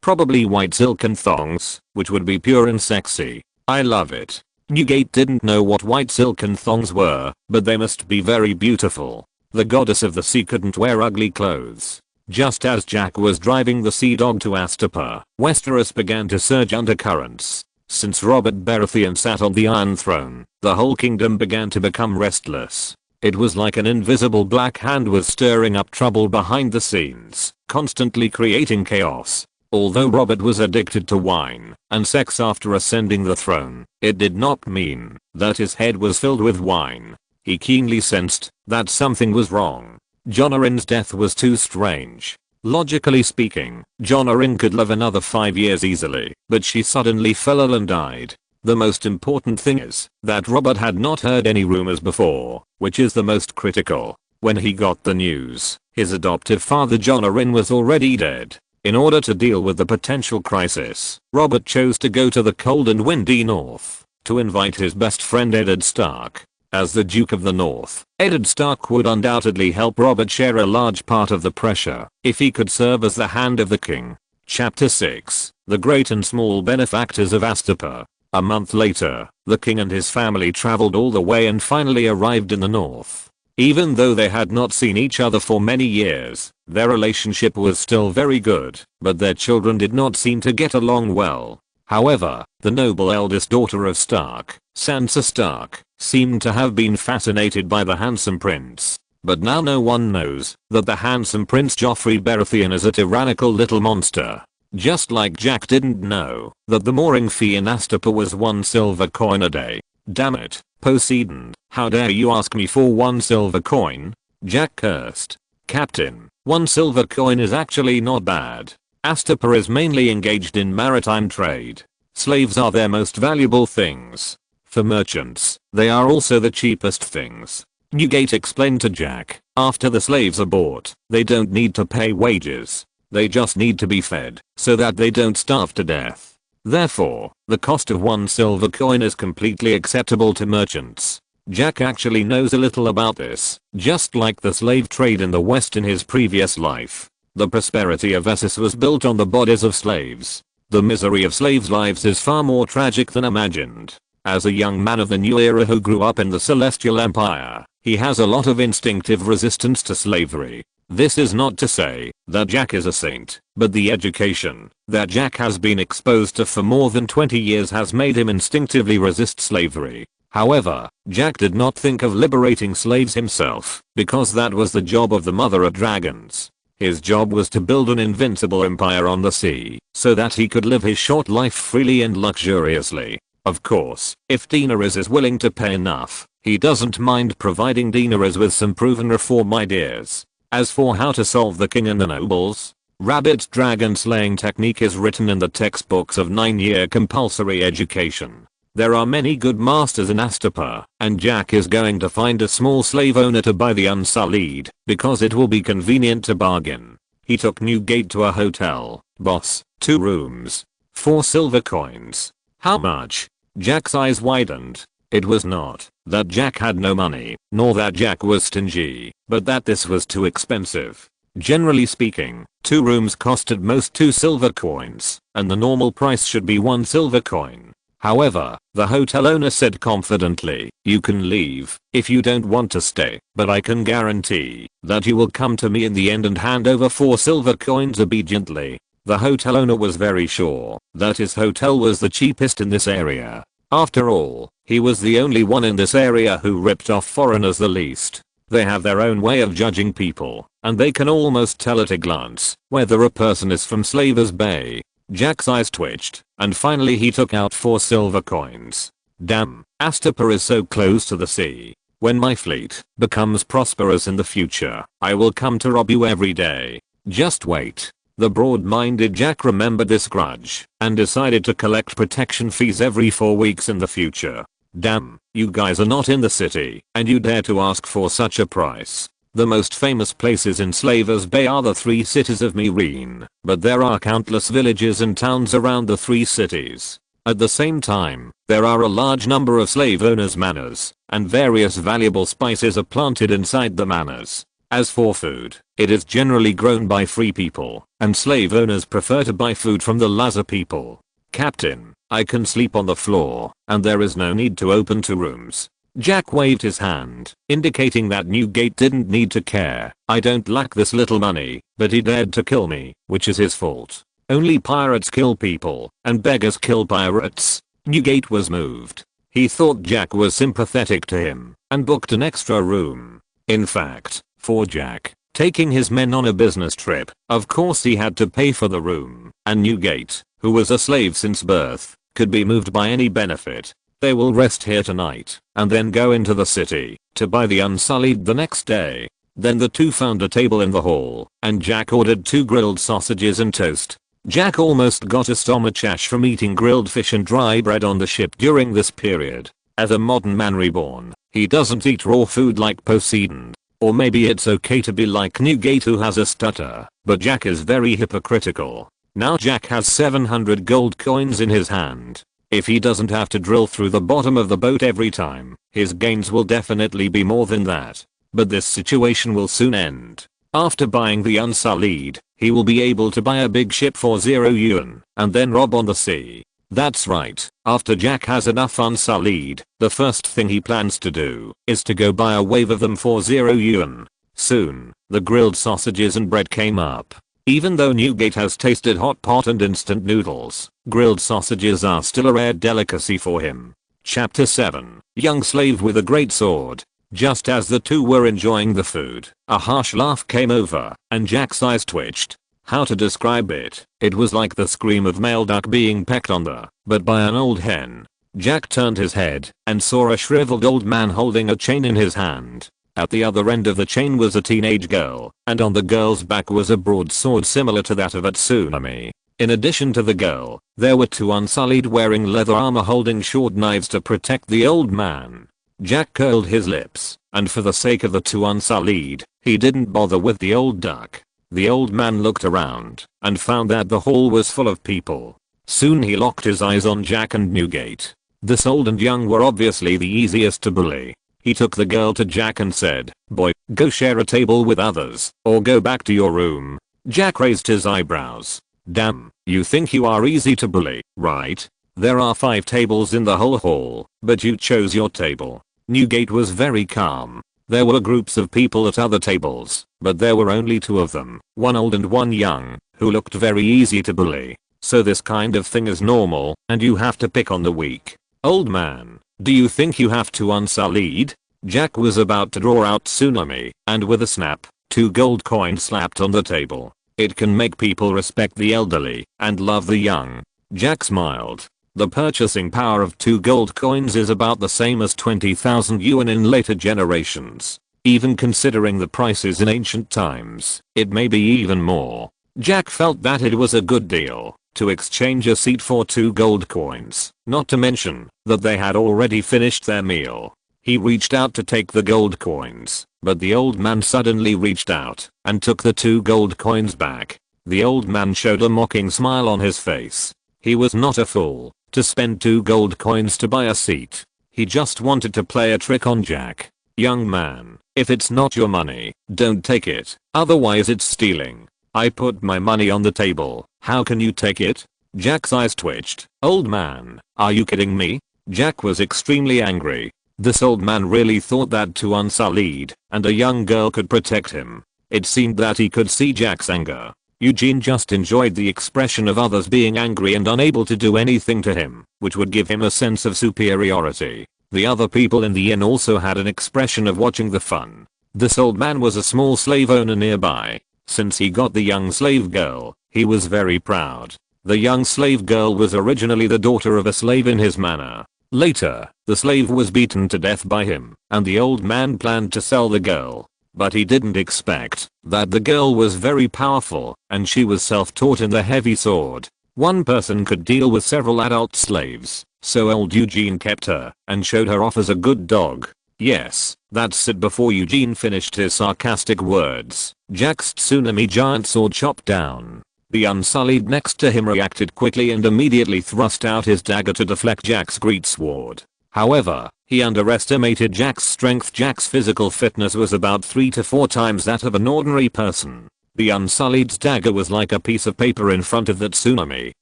Probably white silken thongs, which would be pure and sexy. I love it. Newgate didn't know what white silken thongs were, but they must be very beautiful. The goddess of the sea couldn't wear ugly clothes. Just as Jack was driving the Sea Dog to Astapor, Westeros began to surge under currents. Since Robert Baratheon sat on the Iron Throne, the whole kingdom began to become restless. It was like an invisible black hand was stirring up trouble behind the scenes, constantly creating chaos. Although Robert was addicted to wine and sex after ascending the throne, it did not mean that his head was filled with wine. He keenly sensed that something was wrong. Jon Arryn's death was too strange. Logically speaking, Jon Arryn could live another 5 years easily, but she suddenly fell ill and died. The most important thing is that Robert had not heard any rumors before, which is the most critical. When he got the news, his adoptive father Jon Arryn was already dead. In order to deal with the potential crisis, Robert chose to go to the cold and windy north to invite his best friend Eddard Stark. As the Duke of the North, Eddard Stark would undoubtedly help Robert share a large part of the pressure if he could serve as the hand of the king. Chapter 6: The Great and Small Benefactors of Astapor. A month later, the king and his family traveled all the way and finally arrived in the north. Even though they had not seen each other for many years, their relationship was still very good, but their children did not seem to get along well. However, the noble eldest daughter of Stark, Sansa Stark, seemed to have been fascinated by the handsome prince. But now no one knows that the handsome Prince Joffrey Baratheon is a tyrannical little monster. Just like Jack didn't know that the mooring fee in Astapor was 1 silver coin a day. Damn it, Poseidon, how dare you ask me for 1 silver coin? Jack cursed. Captain, 1 silver coin is actually not bad. Astapor is mainly engaged in maritime trade. Slaves are their most valuable things. For merchants, they are also the cheapest things. Newgate explained to Jack, after the slaves are bought, they don't need to pay wages. They just need to be fed, so that they don't starve to death. Therefore, the cost of 1 silver coin is completely acceptable to merchants. Jack actually knows a little about this, just like the slave trade in the West in his previous life. The prosperity of Essos was built on the bodies of slaves. The misery of slaves' lives is far more tragic than imagined. As a young man of the new era who grew up in the Celestial Empire, he has a lot of instinctive resistance to slavery. This is not to say that Jack is a saint, but the education that Jack has been exposed to for more than 20 years has made him instinctively resist slavery. However, Jack did not think of liberating slaves himself, because that was the job of the Mother of Dragons. His job was to build an invincible empire on the sea, so that he could live his short life freely and luxuriously. Of course, if Daenerys is willing to pay enough, he doesn't mind providing Daenerys with some proven reform ideas. As for how to solve the king and the nobles, Rabbit's dragon slaying technique is written in the textbooks of 9-year compulsory education. There are many good masters in Astapor, and Jack is going to find a small slave owner to buy the Unsullied, because it will be convenient to bargain. He took Newgate to a hotel. Boss, 2 rooms. 4 silver coins. How much? Jack's eyes widened. It was not that Jack had no money, nor that Jack was stingy, but that this was too expensive. Generally speaking, 2 rooms cost at most 2 silver coins, and the normal price should be 1 silver coin. However, the hotel owner said confidently, "You can leave if you don't want to stay, but I can guarantee that you will come to me in the end and hand over 4 silver coins obediently." The hotel owner was very sure that his hotel was the cheapest in this area. After all, he was the only one in this area who ripped off foreigners the least. They have their own way of judging people, and they can almost tell at a glance whether a person is from Slaver's Bay. Jack's eyes twitched, and finally he took out 4 silver coins. Damn, Astapor is so close to the sea. When my fleet becomes prosperous in the future, I will come to rob you every day. Just wait. The broad-minded Jack remembered this grudge, and decided to collect protection fees every 4 weeks in the future. Damn, you guys are not in the city, and you dare to ask for such a price. The most famous places in Slaver's Bay are the 3 cities of Meereen, but there are countless villages and towns around the 3 cities. At the same time, there are a large number of slave owners' manors, and various valuable spices are planted inside the manors. As for food, it is generally grown by free people, and slave owners prefer to buy food from the laser people. Captain, I can sleep on the floor, and there is no need to open 2 rooms. Jack waved his hand, indicating that Newgate didn't need to care. I don't lack this little money, but he dared to kill me, which is his fault. Only pirates kill people, and beggars kill pirates. Newgate was moved. He thought Jack was sympathetic to him, and booked an extra room. In fact, for Jack, taking his men on a business trip, of course he had to pay for the room, and Newgate, who was a slave since birth, could be moved by any benefit. They will rest here tonight, and then go into the city, to buy the Unsullied the next day. Then the two found a table in the hall, and Jack ordered 2 grilled sausages and toast. Jack almost got a stomachache from eating grilled fish and dry bread on the ship during this period. As a modern man reborn, he doesn't eat raw food like Poseidon. Or maybe it's okay to be like Newgate who has a stutter, but Jack is very hypocritical. Now Jack has 700 gold coins in his hand. If he doesn't have to drill through the bottom of the boat every time, his gains will definitely be more than that. But this situation will soon end. After buying the Unsullied, he will be able to buy a big ship for 0 yuan, and then rob on the sea. That's right, after Jack has enough Unsullied, the first thing he plans to do is to go buy a wave of them for 0 yuan. Soon, the grilled sausages and bread came up. Even though Newgate has tasted hot pot and instant noodles, grilled sausages are still a rare delicacy for him. Chapter 7, Young Slave with a Great Sword. Just as the two were enjoying the food, a harsh laugh came over, and Jack's eyes twitched. How to describe it? It was like the scream of male duck being pecked on the butt by an old hen. Jack turned his head, and saw a shriveled old man holding a chain in his hand. At the other end of the chain was a teenage girl, and on the girl's back was a broadsword similar to that of a tsunami. In addition to the girl, there were 2 Unsullied wearing leather armor holding short knives to protect the old man. Jack curled his lips, and for the sake of the 2 Unsullied, he didn't bother with the old duck. The old man looked around, and found that the hall was full of people. Soon he locked his eyes on Jack and Newgate. This old and young were obviously the easiest to bully. He took the girl to Jack and said, "Boy, go share a table with others, or go back to your room." Jack raised his eyebrows. "Damn, you think you are easy to bully, right? There are 5 tables in the whole hall, but you chose your table." Newgate was very calm. There were groups of people at other tables, but there were only 2 of them, one old and one young, who looked very easy to bully. So this kind of thing is normal, and you have to pick on the weak. "Old man, do you think you have 2 Unsullied?" Jack was about to draw out tsunami, and with a snap, 2 gold coins slapped on the table. It can make people respect the elderly and love the young. Jack smiled. The purchasing power of 2 gold coins is about the same as 20,000 yuan in later generations. Even considering the prices in ancient times, it may be even more. Jack felt that it was a good deal to exchange a seat for 2 gold coins, not to mention that they had already finished their meal. He reached out to take the gold coins, but the old man suddenly reached out and took the 2 gold coins back. The old man showed a mocking smile on his face. He was not a fool to spend 2 gold coins to buy a seat. He just wanted to play a trick on Jack. "Young man, if it's not your money, don't take it, otherwise it's stealing. I put my money on the table, how can you take it?" Jack's eyes twitched. "Old man, are you kidding me?" Jack was extremely angry. This old man really thought that 2 Unsullied and a young girl could protect him. It seemed that he could see Jack's anger. Eugene just enjoyed the expression of others being angry and unable to do anything to him, which would give him a sense of superiority. The other people in the inn also had an expression of watching the fun. This old man was a small slave owner nearby. Since he got the young slave girl, he was very proud. The young slave girl was originally the daughter of a slave in his manor. Later, the slave was beaten to death by him, and the old man planned to sell the girl. But he didn't expect that the girl was very powerful, and she was self-taught in the heavy sword. One person could deal with several adult slaves, so old Eugene kept her and showed her off as a good dog. Yes, that's it. Before Eugene finished his sarcastic words, Jack's tsunami giant sword chopped down. The Unsullied next to him reacted quickly and immediately thrust out his dagger to deflect Jack's great sword. However, He underestimated Jack's strength. Jack's physical fitness was about 3 to 4 times that of an ordinary person. The Unsullied's dagger was like a piece of paper in front of that tsunami.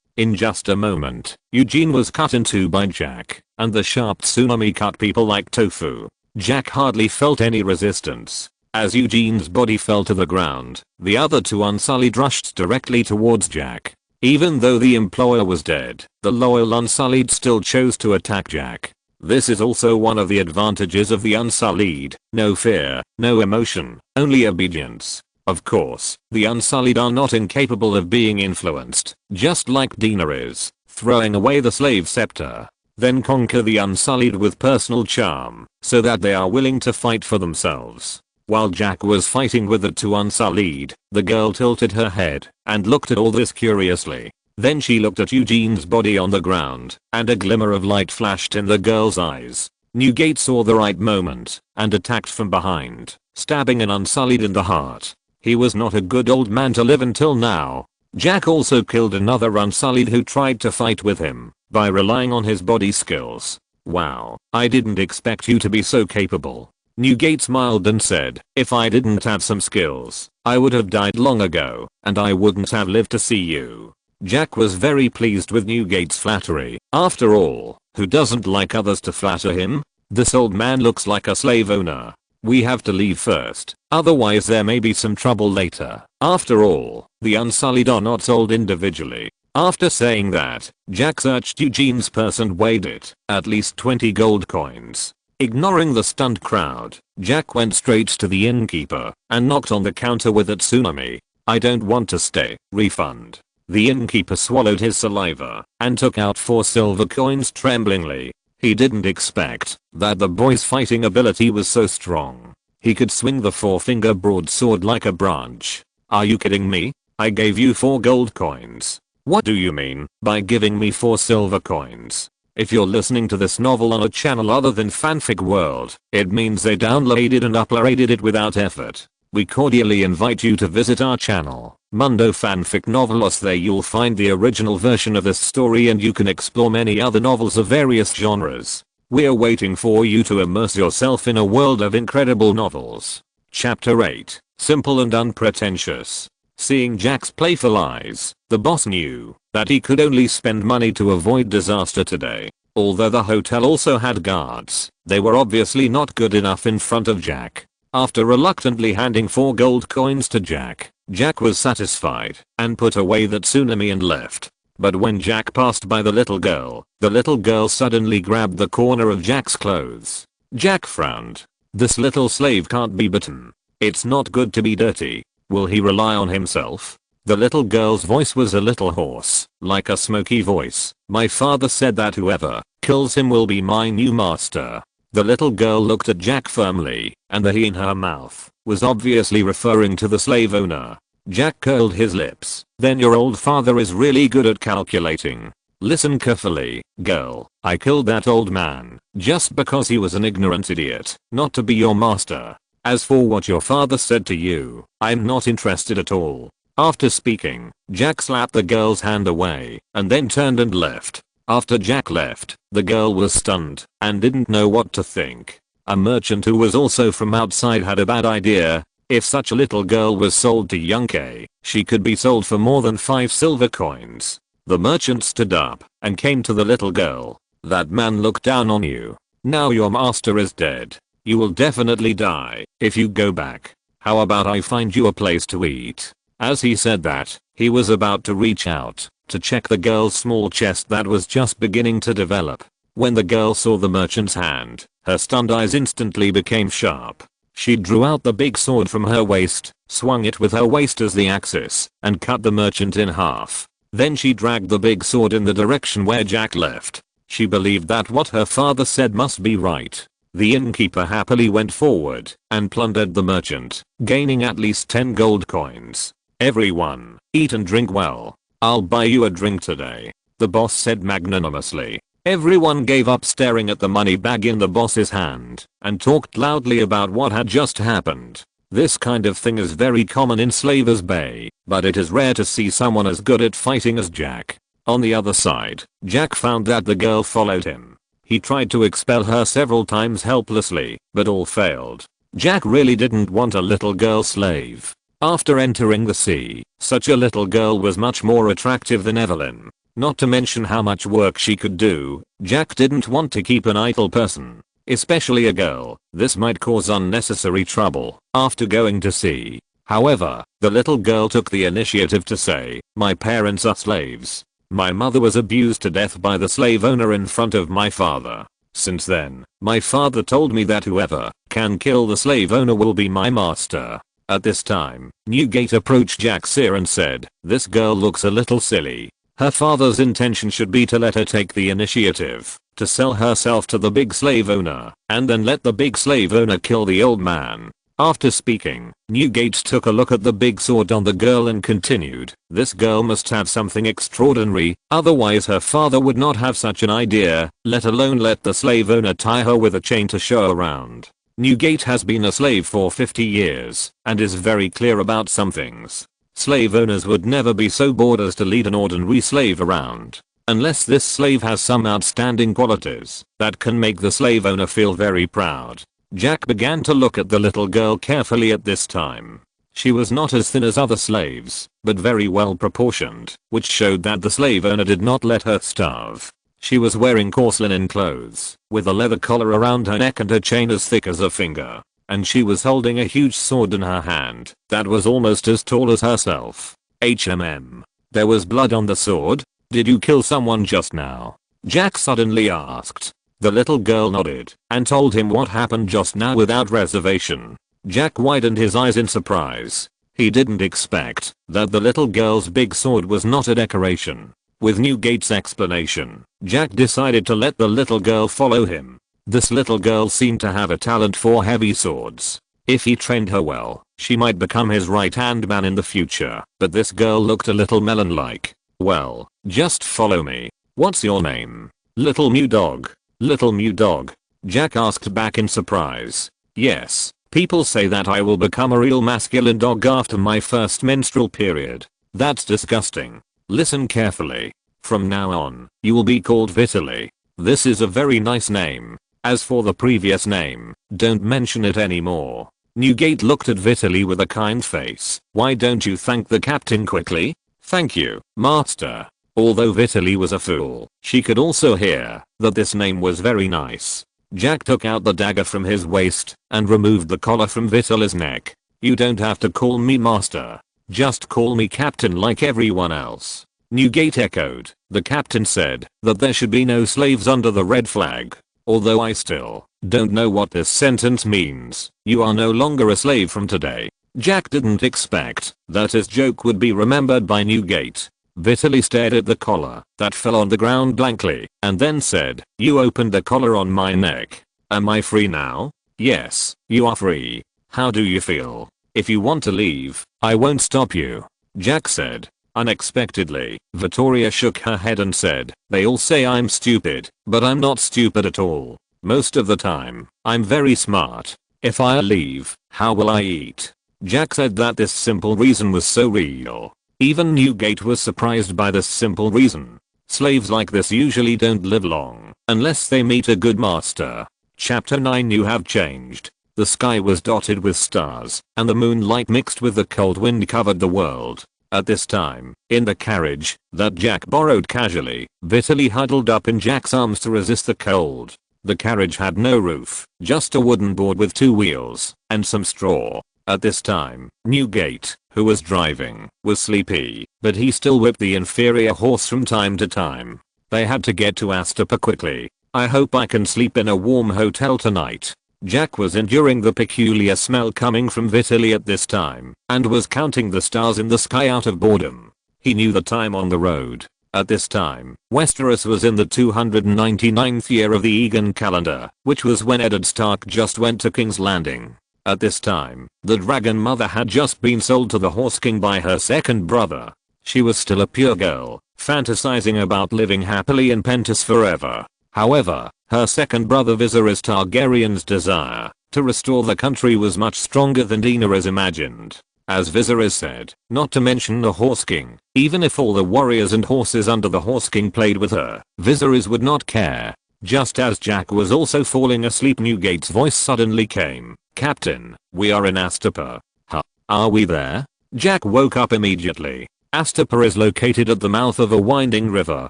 In just a moment, Eugene was cut in two by Jack, and the sharp tsunami cut people like tofu. Jack hardly felt any resistance. As Eugene's body fell to the ground, the other two Unsullied rushed directly towards Jack. Even though the employer was dead, the loyal Unsullied still chose to attack Jack. This is also one of the advantages of the Unsullied: no fear, no emotion, only obedience. Of course, the Unsullied are not incapable of being influenced, just like Dina is, throwing away the slave scepter. Then conquer the Unsullied with personal charm, so that they are willing to fight for themselves. While Jack was fighting with the two Unsullied, the girl tilted her head and looked at all this curiously. Then she looked at Eugene's body on the ground, and a glimmer of light flashed in the girl's eyes. Newgate saw the right moment and attacked from behind, stabbing an Unsullied in the heart. He was not a good old man to live until now. Jack also killed another Unsullied who tried to fight with him by relying on his body skills. Wow, I didn't expect you to be so capable. Newgate smiled and said, if I didn't have some skills, I would have died long ago, and I wouldn't have lived to see you. Jack was very pleased with Newgate's flattery. After all, who doesn't like others to flatter him? This old man looks like a slave owner. We have to leave first, otherwise there may be some trouble later. After all, the Unsullied are not sold individually. After saying that, Jack searched Eugene's purse and weighed it. At least 20 gold coins. Ignoring the stunned crowd, Jack went straight to the innkeeper and knocked on the counter with a tsunami. I don't want to stay. Refund. The innkeeper swallowed his saliva and took out 4 silver coins tremblingly. He didn't expect that the boy's fighting ability was so strong. He could swing the 4-finger broadsword like a branch. Are you kidding me? I gave you 4 gold coins. What do you mean by giving me 4 silver coins? If you're listening to this novel on a channel other than Fanfic World, it means they downloaded and uploaded it without effort. We cordially invite you to visit our channel, Mundo Fanfic Novelos. There you'll find the original version of this story and you can explore many other novels of various genres. We're waiting for you to immerse yourself in a world of incredible novels. Chapter 8, Simple and Unpretentious. Seeing Jack's playful eyes, the boss knew that he could only spend money to avoid disaster today. Although the hotel also had guards, they were obviously not good enough in front of Jack. After reluctantly handing 4 gold coins to Jack, Jack was satisfied and put away the tsunami and left. But when Jack passed by the little girl suddenly grabbed the corner of Jack's clothes. Jack frowned. This little slave can't be bitten. It's not good to be dirty. Will he rely on himself? The little girl's voice was a little hoarse, like a smoky voice. My father said that whoever kills him will be my new master. The little girl looked at Jack firmly, and the he in her mouth was obviously referring to the slave owner. Jack curled his lips. Then your old father is really good at calculating. Listen carefully, girl. I killed that old man just because he was an ignorant idiot, not to be your master. As for what your father said to you, I'm not interested at all. After speaking, Jack slapped the girl's hand away and then turned and left. After Jack left, the girl was stunned and didn't know what to think. A merchant who was also from outside had a bad idea. If such a little girl was sold to young Cai, she could be sold for more than 5 silver coins. The merchant stood up and came to the little girl. That man looked down on you. Now your master is dead. You will definitely die if you go back. How about I find you a place to eat? As he said that, he was about to reach out to check the girl's small chest that was just beginning to develop. When the girl saw the merchant's hand, her stunned eyes instantly became sharp. She drew out the big sword from her waist, swung it with her waist as the axis, and cut the merchant in half. Then she dragged the big sword in the direction where Jack left. She believed that what her father said must be right. The innkeeper happily went forward and plundered the merchant, gaining at least 10 gold coins. Everyone, eat and drink well. I'll buy you a drink today, the boss said magnanimously. Everyone gave up staring at the money bag in the boss's hand and talked loudly about what had just happened. This kind of thing is very common in Slaver's Bay, but it is rare to see someone as good at fighting as Jack. On the other side, Jack found that the girl followed him. He tried to expel her several times helplessly, but all failed. Jack really didn't want a little girl slave. After entering the sea, such a little girl was much more attractive than Evelyn. Not to mention how much work she could do, Jack didn't want to keep an idle person. Especially a girl, this might cause unnecessary trouble after going to sea. However, the little girl took the initiative to say, "My parents are slaves. My mother was abused to death by the slave owner in front of my father. Since then, my father told me that whoever can kill the slave owner will be my master." At this time, Newgate approached Jack's ear and said, "This girl looks a little silly. Her father's intention should be to let her take the initiative, to sell herself to the big slave owner, and then let the big slave owner kill the old man." After speaking, Newgate took a look at the big sword on the girl and continued, "This girl must have something extraordinary, otherwise her father would not have such an idea, let alone let the slave owner tie her with a chain to show around." Newgate has been a slave for 50 years, and is very clear about some things. Slave owners would never be so bored as to lead an ordinary slave around, unless this slave has some outstanding qualities that can make the slave owner feel very proud. Jack began to look at the little girl carefully at this time. She was not as thin as other slaves, but very well proportioned, which showed that the slave owner did not let her starve. She was wearing coarse linen clothes, with a leather collar around her neck and a chain as thick as a finger. And she was holding a huge sword in her hand that was almost as tall as herself. There was blood on the sword? Did you kill someone just now? Jack suddenly asked. The little girl nodded and told him what happened just now without reservation. Jack widened his eyes in surprise. He didn't expect that the little girl's big sword was not a decoration. With Newgate's explanation, Jack decided to let the little girl follow him. This little girl seemed to have a talent for heavy swords. If he trained her well, she might become his right-hand man in the future, but this girl looked a little melon-like. "Well, just follow me. What's your name?" "Little Mew Dog." "Little Mew Dog?" Jack asked back in surprise. "Yes, people say that I will become a real masculine dog after my first menstrual period. That's disgusting. Listen carefully. From now on, you will be called Vitaly. This is a very nice name. As for the previous name, don't mention it anymore." Newgate looked at Vitaly with a kind face. "Why don't you thank the captain quickly?" "Thank you, master." Although Vitaly was a fool, she could also hear that this name was very nice. Jack took out the dagger from his waist and removed the collar from Vitaly's neck. "You don't have to call me master. Just call me captain like everyone else." Newgate echoed. The captain said that there should be no slaves under the red flag. "Although I still don't know what this sentence means. You are no longer a slave from today." Jack didn't expect that his joke would be remembered by Newgate. Vitaly stared at the collar that fell on the ground blankly and then said, "You opened the collar on my neck. Am I free now?" "Yes, you are free. How do you feel? If you want to leave, I won't stop you," Jack said. Unexpectedly, Victoria shook her head and said, "They all say I'm stupid, but I'm not stupid at all. Most of the time, I'm very smart. If I leave, how will I eat?" Jack said that this simple reason was so real. Even Newgate was surprised by this simple reason. Slaves like this usually don't live long, unless they meet a good master. Chapter 9. You have changed. The sky was dotted with stars, and the moonlight mixed with the cold wind covered the world. At this time, in the carriage that Jack borrowed casually, Vitaly huddled up in Jack's arms to resist the cold. The carriage had no roof, just a wooden board with 2 wheels, and some straw. At this time, Newgate, who was driving, was sleepy, but he still whipped the inferior horse from time to time. They had to get to Astapa quickly. "I hope I can sleep in a warm hotel tonight." Jack was enduring the peculiar smell coming from Vitaly at this time, and was counting the stars in the sky out of boredom. He knew the time on the road. At this time, Westeros was in the 299th year of the Egan calendar, which was when Eddard Stark just went to King's Landing. At this time, the Dragon Mother had just been sold to the Horse King by her second brother. She was still a pure girl, fantasizing about living happily in Pentos forever. However, her second brother Viserys Targaryen's desire to restore the country was much stronger than Daenerys imagined. As Viserys said, not to mention the Horse King, even if all the warriors and horses under the Horse King played with her, Viserys would not care. Just as Jack was also falling asleep, Newgate's voice suddenly came. "Captain, we are in Astapa." "Huh? Are we there?" Jack woke up immediately. Astapa is located at the mouth of a winding river,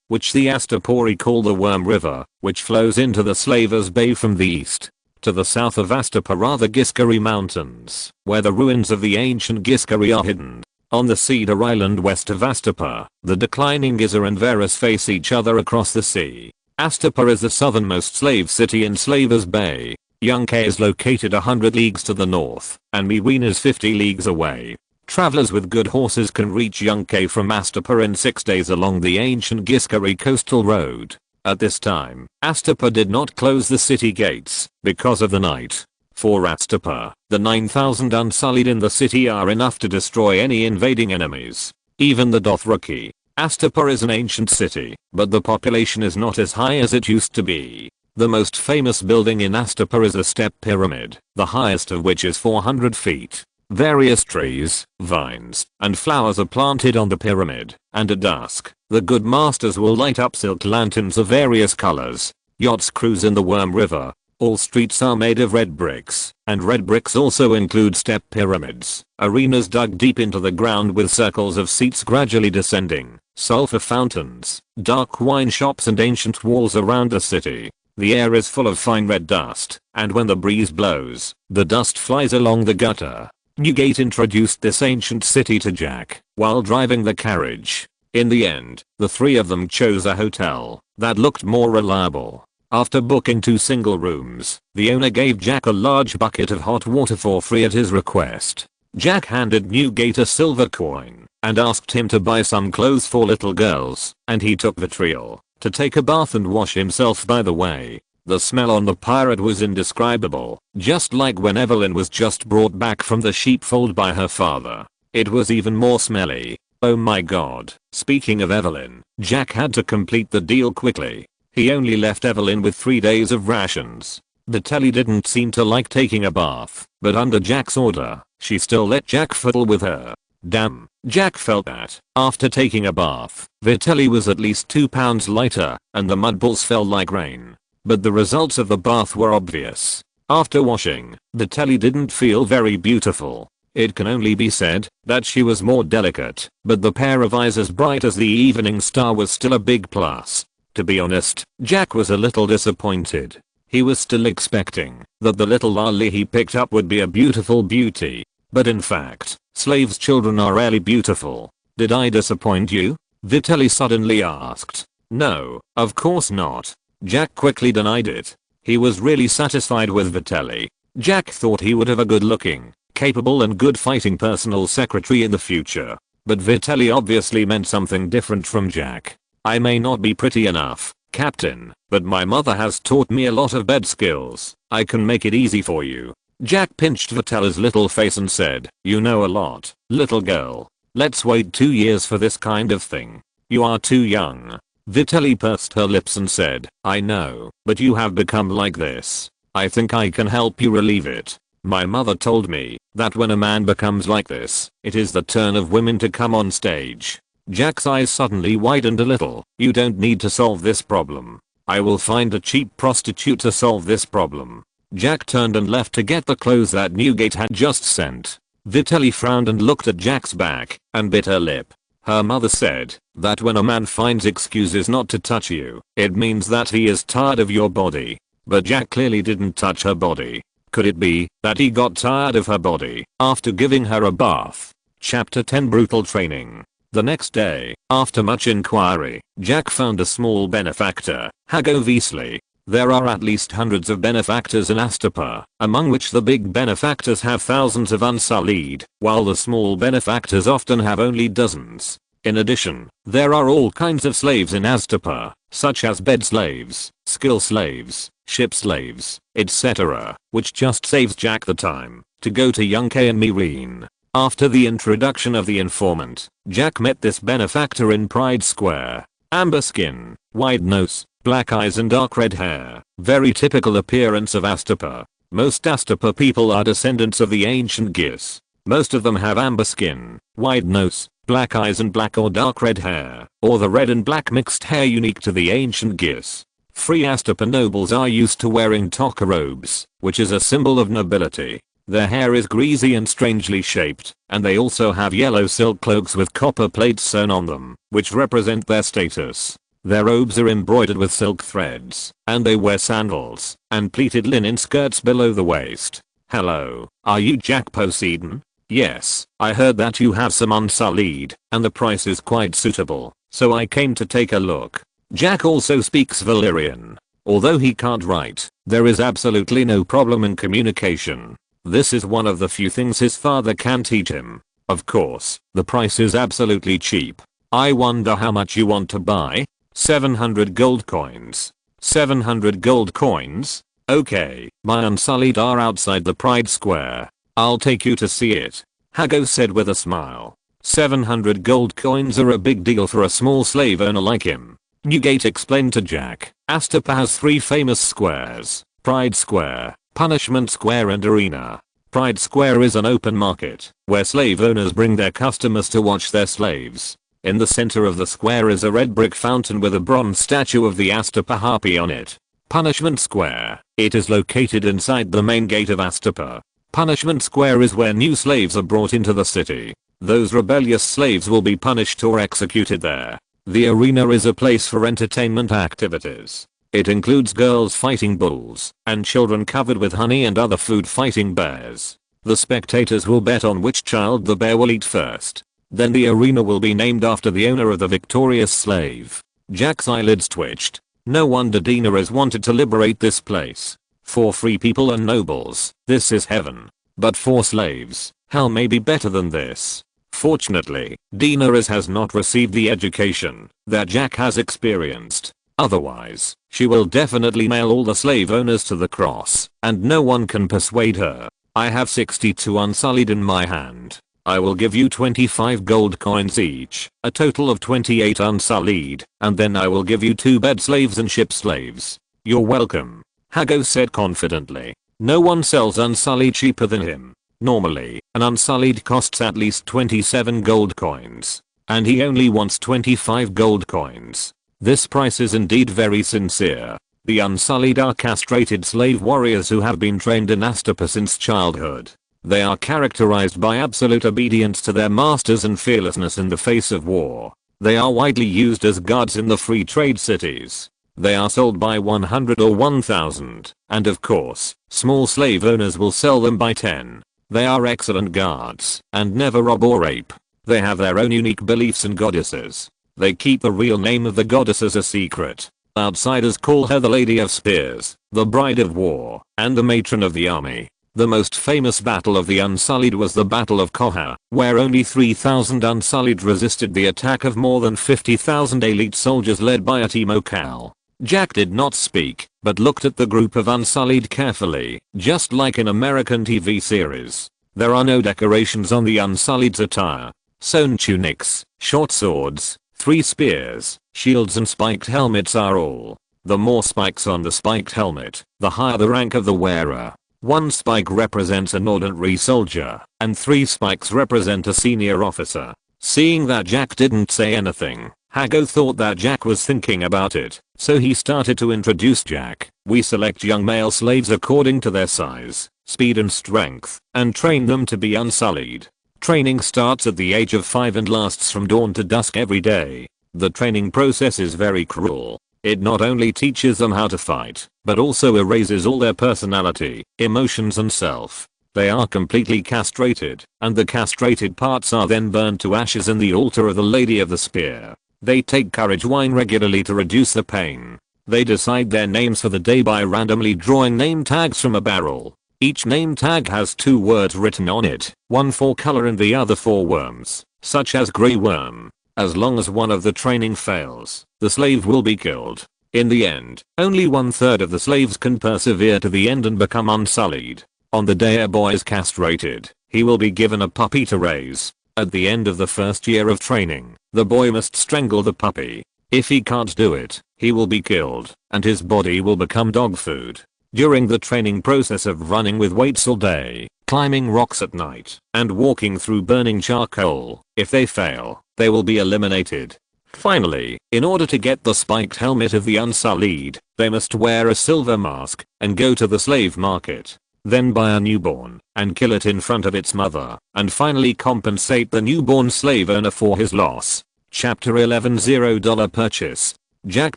which the Astapori call the Worm River, which flows into the Slavers Bay from the east. To the south of Astapa are the Giskari Mountains, where the ruins of the ancient Giskari are hidden. On the Cedar Island west of Astapa, the declining Giza and Verus face each other across the sea. Astapa is the southernmost slave city in Slavers Bay. Yunque is located 100 leagues to the north, and Miwin is 50 leagues away. Travelers with good horses can reach Yunque from Astapa in 6 days along the ancient Giskari coastal road. At this time, Astapa did not close the city gates because of the night. For Astapa, the 9,000 unsullied in the city are enough to destroy any invading enemies. Even the Dothraki. Astapa is an ancient city, but the population is not as high as it used to be. The most famous building in Astapa is a step pyramid, the highest of which is 400 feet. Various trees, vines, and flowers are planted on the pyramid, and at dusk, the good masters will light up silk lanterns of various colors. Yachts cruise in the Worm River. All streets are made of red bricks, and red bricks also include step pyramids, arenas dug deep into the ground with circles of seats gradually descending, sulfur fountains, dark wine shops and ancient walls around the city. The air is full of fine red dust, and when the breeze blows, the dust flies along the gutter. Newgate introduced this ancient city to Jack while driving the carriage. In the end, the three of them chose a hotel that looked more reliable. After booking 2 single rooms, the owner gave Jack a large bucket of hot water for free at his request. Jack handed Newgate a silver coin and asked him to buy some clothes for little girls, and he took vitriol to take a bath and wash himself. By the way, the smell on the pirate was indescribable, just like when Evelyn was just brought back from the sheepfold by her father. It was even more smelly. Oh my god. Speaking of Evelyn, Jack had to complete the deal quickly. He only left Evelyn with 3 days of rations. Vitelli didn't seem to like taking a bath, but under Jack's order, she still let Jack fiddle with her. Damn, Jack felt that, after taking a bath, Vitelli was at least 2 pounds lighter, and the mud balls fell like rain. But the results of the bath were obvious. After washing, Vitelli didn't feel very beautiful. It can only be said that she was more delicate, but the pair of eyes as bright as the evening star was still a big plus. To be honest, Jack was a little disappointed. He was still expecting that the little lolly he picked up would be a beautiful beauty. But in fact, slaves' children are rarely beautiful. Did I disappoint you? Vitelli suddenly asked. No, of course not. Jack quickly denied it. He was really satisfied with Vitelli. Jack thought he would have a good-looking, capable and good fighting personal secretary in the future. But Vitelli obviously meant something different from Jack. I may not be pretty enough, Captain, but my mother has taught me a lot of bed skills. I can make it easy for you. Jack pinched Vitelli's little face and said, you know a lot, little girl. Let's wait 2 years for this kind of thing. You are too young. Vitelli pursed her lips and said, I know, but you have become like this. I think I can help you relieve it. My mother told me that when a man becomes like this, it is the turn of women to come on stage. Jack's eyes suddenly widened a little. You don't need to solve this problem. I will find a cheap prostitute to solve this problem. Jack turned and left to get the clothes that Newgate had just sent. Vitelli frowned and looked at Jack's back and bit her lip. Her mother said that when a man finds excuses not to touch you, it means that he is tired of your body. But Jack clearly didn't touch her body. Could it be that he got tired of her body after giving her a bath? Chapter 10 Brutal Training. The next day, after much inquiry, Jack found a small benefactor, Hago Veasley. There are at least hundreds of benefactors in Astapa, among which the big benefactors have thousands of unsullied, while the small benefactors often have only dozens. In addition, there are all kinds of slaves in Astapa, such as bed slaves, skill slaves, ship slaves, etc., which just saves Jack the time to go to Yunque and Miwin. After the introduction of the informant, Jack met this benefactor in Pride Square. Amber skin, wide nose, black eyes and dark red hair. Very typical appearance of Astapa. Most Astapa people are descendants of the ancient Gis. Most of them have amber skin, wide nose, black eyes and black or dark red hair, or the red and black mixed hair unique to the ancient Gis. Free Astapa nobles are used to wearing toka robes, which is a symbol of nobility. Their hair is greasy and strangely shaped, and they also have yellow silk cloaks with copper plates sewn on them, which represent their status. Their robes are embroidered with silk threads, and they wear sandals and pleated linen skirts below the waist. Hello, are you Jack Poseidon? Yes, I heard that you have some unsullied, and the price is quite suitable, so I came to take a look. Jack also speaks Valyrian. Although he can't write, there is absolutely no problem in communication. This is one of the few things his father can teach him. Of course, the price is absolutely cheap. I wonder how much you want to buy? 700 gold coins. 700 gold coins? Okay, my unsullied are outside the Pride Square. I'll take you to see it. Hago said with a smile. 700 gold coins are a big deal for a small slave owner like him. Newgate explained to Jack. Astapa has 3 famous squares. Pride Square, Punishment Square and Arena. Pride Square is an open market, where slave owners bring their customers to watch their slaves. In the center of the square is a red brick fountain with a bronze statue of the Astapa harpy on it. Punishment Square. It is located inside the main gate of Astapa. Punishment Square is where new slaves are brought into the city. Those rebellious slaves will be punished or executed there. The arena is a place for entertainment activities. It includes girls fighting bulls, and children covered with honey and other food fighting bears. The spectators will bet on which child the bear will eat first. Then the arena will be named after the owner of the victorious slave. Jack's eyelids twitched. No wonder Dina has wanted to liberate this place. For free people and nobles, this is heaven. But for slaves, hell may be better than this. Fortunately, Dina has not received the education that Jack has experienced. Otherwise, she will definitely nail all the slave owners to the cross, and no one can persuade her. I have 62 unsullied in my hand. I will give you 25 gold coins each, a total of 28 unsullied, and then I will give you 2 bed slaves and ship slaves. You're welcome. Hago said confidently. No one sells unsullied cheaper than him. Normally, an unsullied costs at least 27 gold coins. And he only wants 25 gold coins. This price is indeed very sincere. The unsullied are castrated slave warriors who have been trained in Astapa since childhood. They are characterized by absolute obedience to their masters and fearlessness in the face of war. They are widely used as guards in the free trade cities. They are sold by 100 or 1000, and of course, small slave owners will sell them by 10. They are excellent guards, and never rob or rape. They have their own unique beliefs and goddesses. They keep the real name of the goddesses a secret. Outsiders call her the Lady of Spears, the Bride of War, and the Matron of the Army. The most famous battle of the Unsullied was the Battle of Koha, where only 3,000 Unsullied resisted the attack of more than 50,000 elite soldiers led by Atimo Cal. Jack did not speak, but looked at the group of Unsullied carefully, just like in American TV series. There are no decorations on the Unsullied's attire. Sewn tunics, short swords, 3 spears, shields and spiked helmets are all. The more spikes on the spiked helmet, the higher the rank of the wearer. 1 spike represents an ordinary soldier, and 3 spikes represent a senior officer. Seeing that Jack didn't say anything, Hago thought that Jack was thinking about it, so he started to introduce Jack. We select young male slaves according to their size, speed and strength, and train them to be unsullied. Training starts at the age of 5 and lasts from dawn to dusk every day. The training process is very cruel. It not only teaches them how to fight, but also erases all their personality, emotions and self. They are completely castrated, and the castrated parts are then burned to ashes in the altar of the Lady of the Spear. They take courage wine regularly to reduce the pain. They decide their names for the day by randomly drawing name tags from a barrel. Each name tag has 2 words written on it, one for color and the other for worms, such as grey worm. As long as one of the training fails, the slave will be killed. In the end, only 1/3 of the slaves can persevere to the end and become unsullied. On the day a boy is castrated, he will be given a puppy to raise. At the end of the first year of training, the boy must strangle the puppy. If he can't do it, he will be killed, and his body will become dog food. During the training process of running with weights all day, climbing rocks at night, and walking through burning charcoal, if they fail, they will be eliminated. Finally, in order to get the spiked helmet of the Unsullied, they must wear a silver mask and go to the slave market. Then buy a newborn and kill it in front of its mother, and finally compensate the newborn slave owner for his loss. Chapter 11 $0 purchase. Jack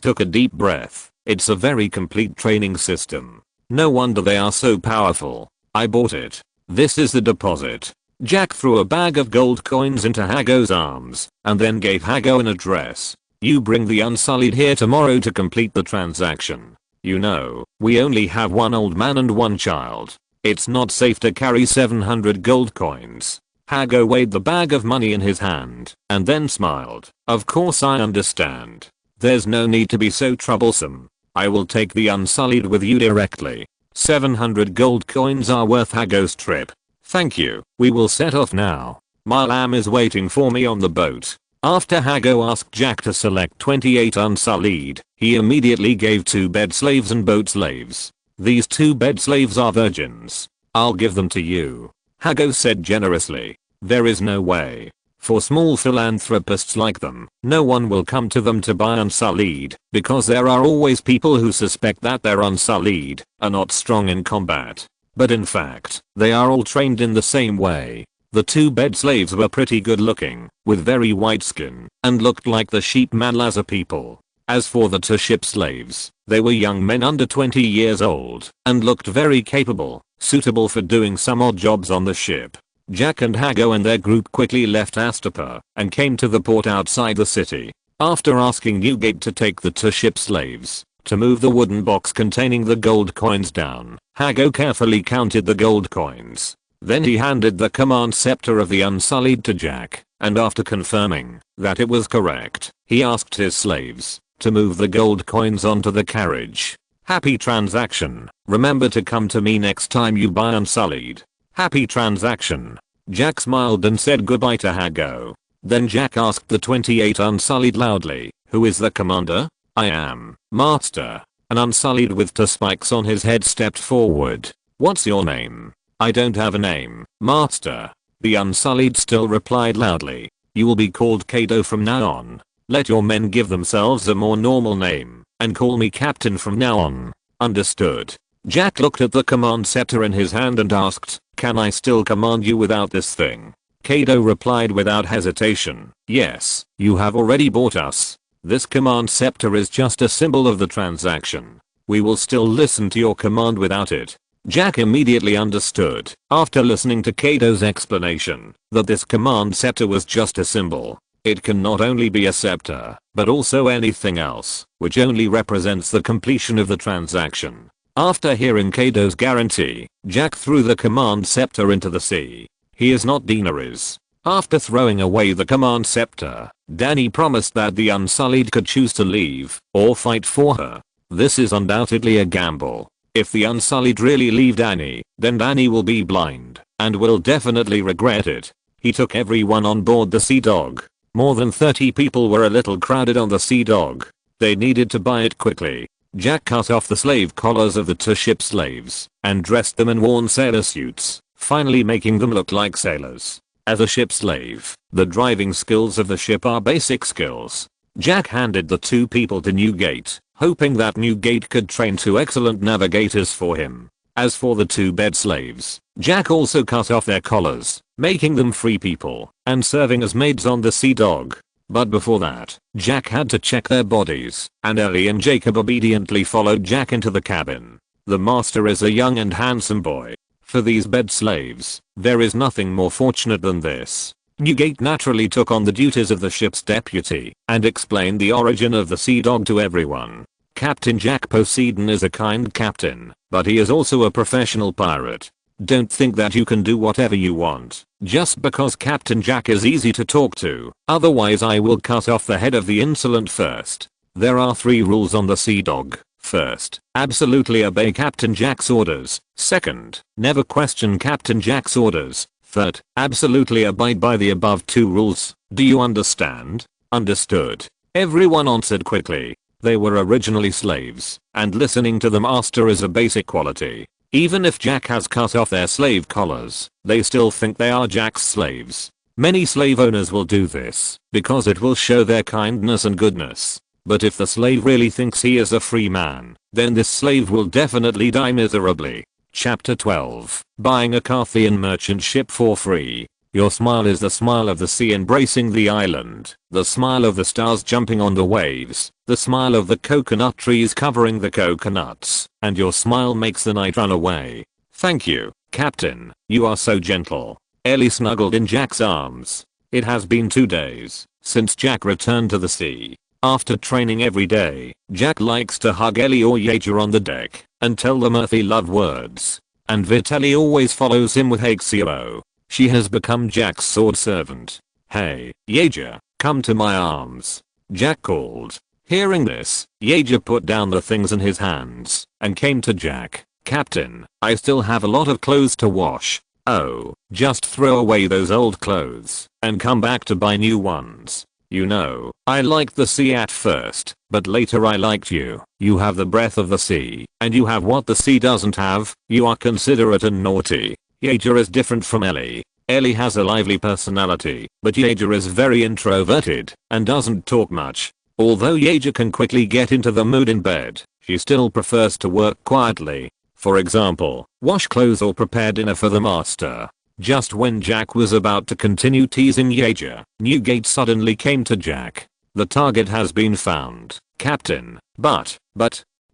took a deep breath. It's a very complete training system. No wonder they are so powerful. I bought it. This is the deposit. Jack threw a bag of gold coins into Hago's arms and then gave Hago an address. You bring the Unsullied here tomorrow to complete the transaction. You know, we only have one old man and one child. It's not safe to carry 700 gold coins. Hago weighed the bag of money in his hand and then smiled. Of course I understand. There's no need to be so troublesome. I will take the Unsullied with you directly. 700 gold coins are worth Hago's trip. Thank you. We will set off now. My lamb is waiting for me on the boat. After Hago asked Jack to select 28 Unsullied, he immediately gave 2 bed slaves and boat slaves. These 2 bed slaves are virgins. I'll give them to you. Hago said generously. There is no way. For small philanthropists like them, no one will come to them to buy Unsullied, because there are always people who suspect that their Unsullied are not strong in combat. But in fact, they are all trained in the same way. The 2 bed slaves were pretty good looking, with very white skin, and looked like the sheep Malaza people. As for the 2 ship slaves, they were young men under 20 years old, and looked very capable, suitable for doing some odd jobs on the ship. Jack and Hago and their group quickly left Astapa and came to the port outside the city. After asking Newgate to take the 2 ship slaves to move the wooden box containing the gold coins down, Hago carefully counted the gold coins. Then he handed the command scepter of the Unsullied to Jack, and after confirming that it was correct, he asked his slaves to move the gold coins onto the carriage. Happy transaction. Remember to come to me next time you buy Unsullied. Happy transaction. Jack smiled and said goodbye to Hago. Then Jack asked the 28 Unsullied loudly, who is the commander? I am, Master. An Unsullied with 2 spikes on his head stepped forward. What's your name? I don't have a name, Master. The Unsullied still replied loudly. You will be called Kado from now on. Let your men give themselves a more normal name, and call me Captain from now on. Understood. Jack looked at the command scepter in his hand and asked, can I still command you without this thing? Kado replied without hesitation, yes, you have already bought us. This command scepter is just a symbol of the transaction. We will still listen to your command without it. Jack immediately understood, after listening to Kado's explanation, that this command scepter was just a symbol. It can not only be a scepter, but also anything else, which only represents the completion of the transaction. After hearing Kado's guarantee, Jack threw the command scepter into the sea. He is not Daenerys. After throwing away the command scepter, Dany promised that the Unsullied could choose to leave or fight for her. This is undoubtedly a gamble. If the Unsullied really leave Dany, then Dany will be blind and will definitely regret it. He took everyone on board the Sea Dog. More than 30 people were a little crowded on the Sea Dog. They needed to buy it quickly. Jack cut off the slave collars of the 2 ship slaves and dressed them in worn sailor suits, finally making them look like sailors. As a ship slave, the driving skills of the ship are basic skills. Jack handed the 2 people to Newgate, hoping that Newgate could train 2 excellent navigators for him. As for the 2 bed slaves, Jack also cut off their collars, making them free people and serving as maids on the Sea Dog. But before that, Jack had to check their bodies, and Ellie and Jacob obediently followed Jack into the cabin. The master is a young and handsome boy. For these bed slaves, there is nothing more fortunate than this. Newgate naturally took on the duties of the ship's deputy and explained the origin of the Sea Dog to everyone. Captain Jack Poseidon is a kind captain, but he is also a professional pirate. Don't think that you can do whatever you want just because Captain Jack is easy to talk to, otherwise I will cut off the head of the insolent first. There are 3 rules on the Sea Dog. First, absolutely obey Captain Jack's orders. Second, never question Captain Jack's orders. Third, absolutely abide by the above 2 rules. Do you understand? Understood. Everyone answered quickly. They were originally slaves, and listening to the master is a basic quality. Even if Jack has cut off their slave collars, they still think they are Jack's slaves. Many slave owners will do this because it will show their kindness and goodness. But if the slave really thinks he is a free man, then this slave will definitely die miserably. Chapter 12. Buying a Carthian merchant ship for free. Your smile is the smile of the sea embracing the island, the smile of the stars jumping on the waves, the smile of the coconut trees covering the coconuts, and your smile makes the night run away. Thank you, Captain, you are so gentle. Ellie snuggled in Jack's arms. It has been 2 days since Jack returned to the sea. After training every day, Jack likes to hug Ellie or Yager on the deck and tell them earthy love words. And Vitelli always follows him with Haxio. She has become Jack's sword servant. Hey, Yager, come to my arms, Jack called. Hearing this, Yager put down the things in his hands and came to Jack. Captain, I still have a lot of clothes to wash. Oh, just throw away those old clothes and come back to buy new ones. You know, I liked the sea at first, but later I liked you. You have the breath of the sea, and you have what the sea doesn't have. You are considerate and naughty. Yager is different from Ellie. Ellie has a lively personality, but Yager is very introverted and doesn't talk much. Although Yager can quickly get into the mood in bed, she still prefers to work quietly. For example, wash clothes or prepare dinner for the master. Just when Jack was about to continue teasing Yager, Newgate suddenly came to Jack. The target has been found, Captain, but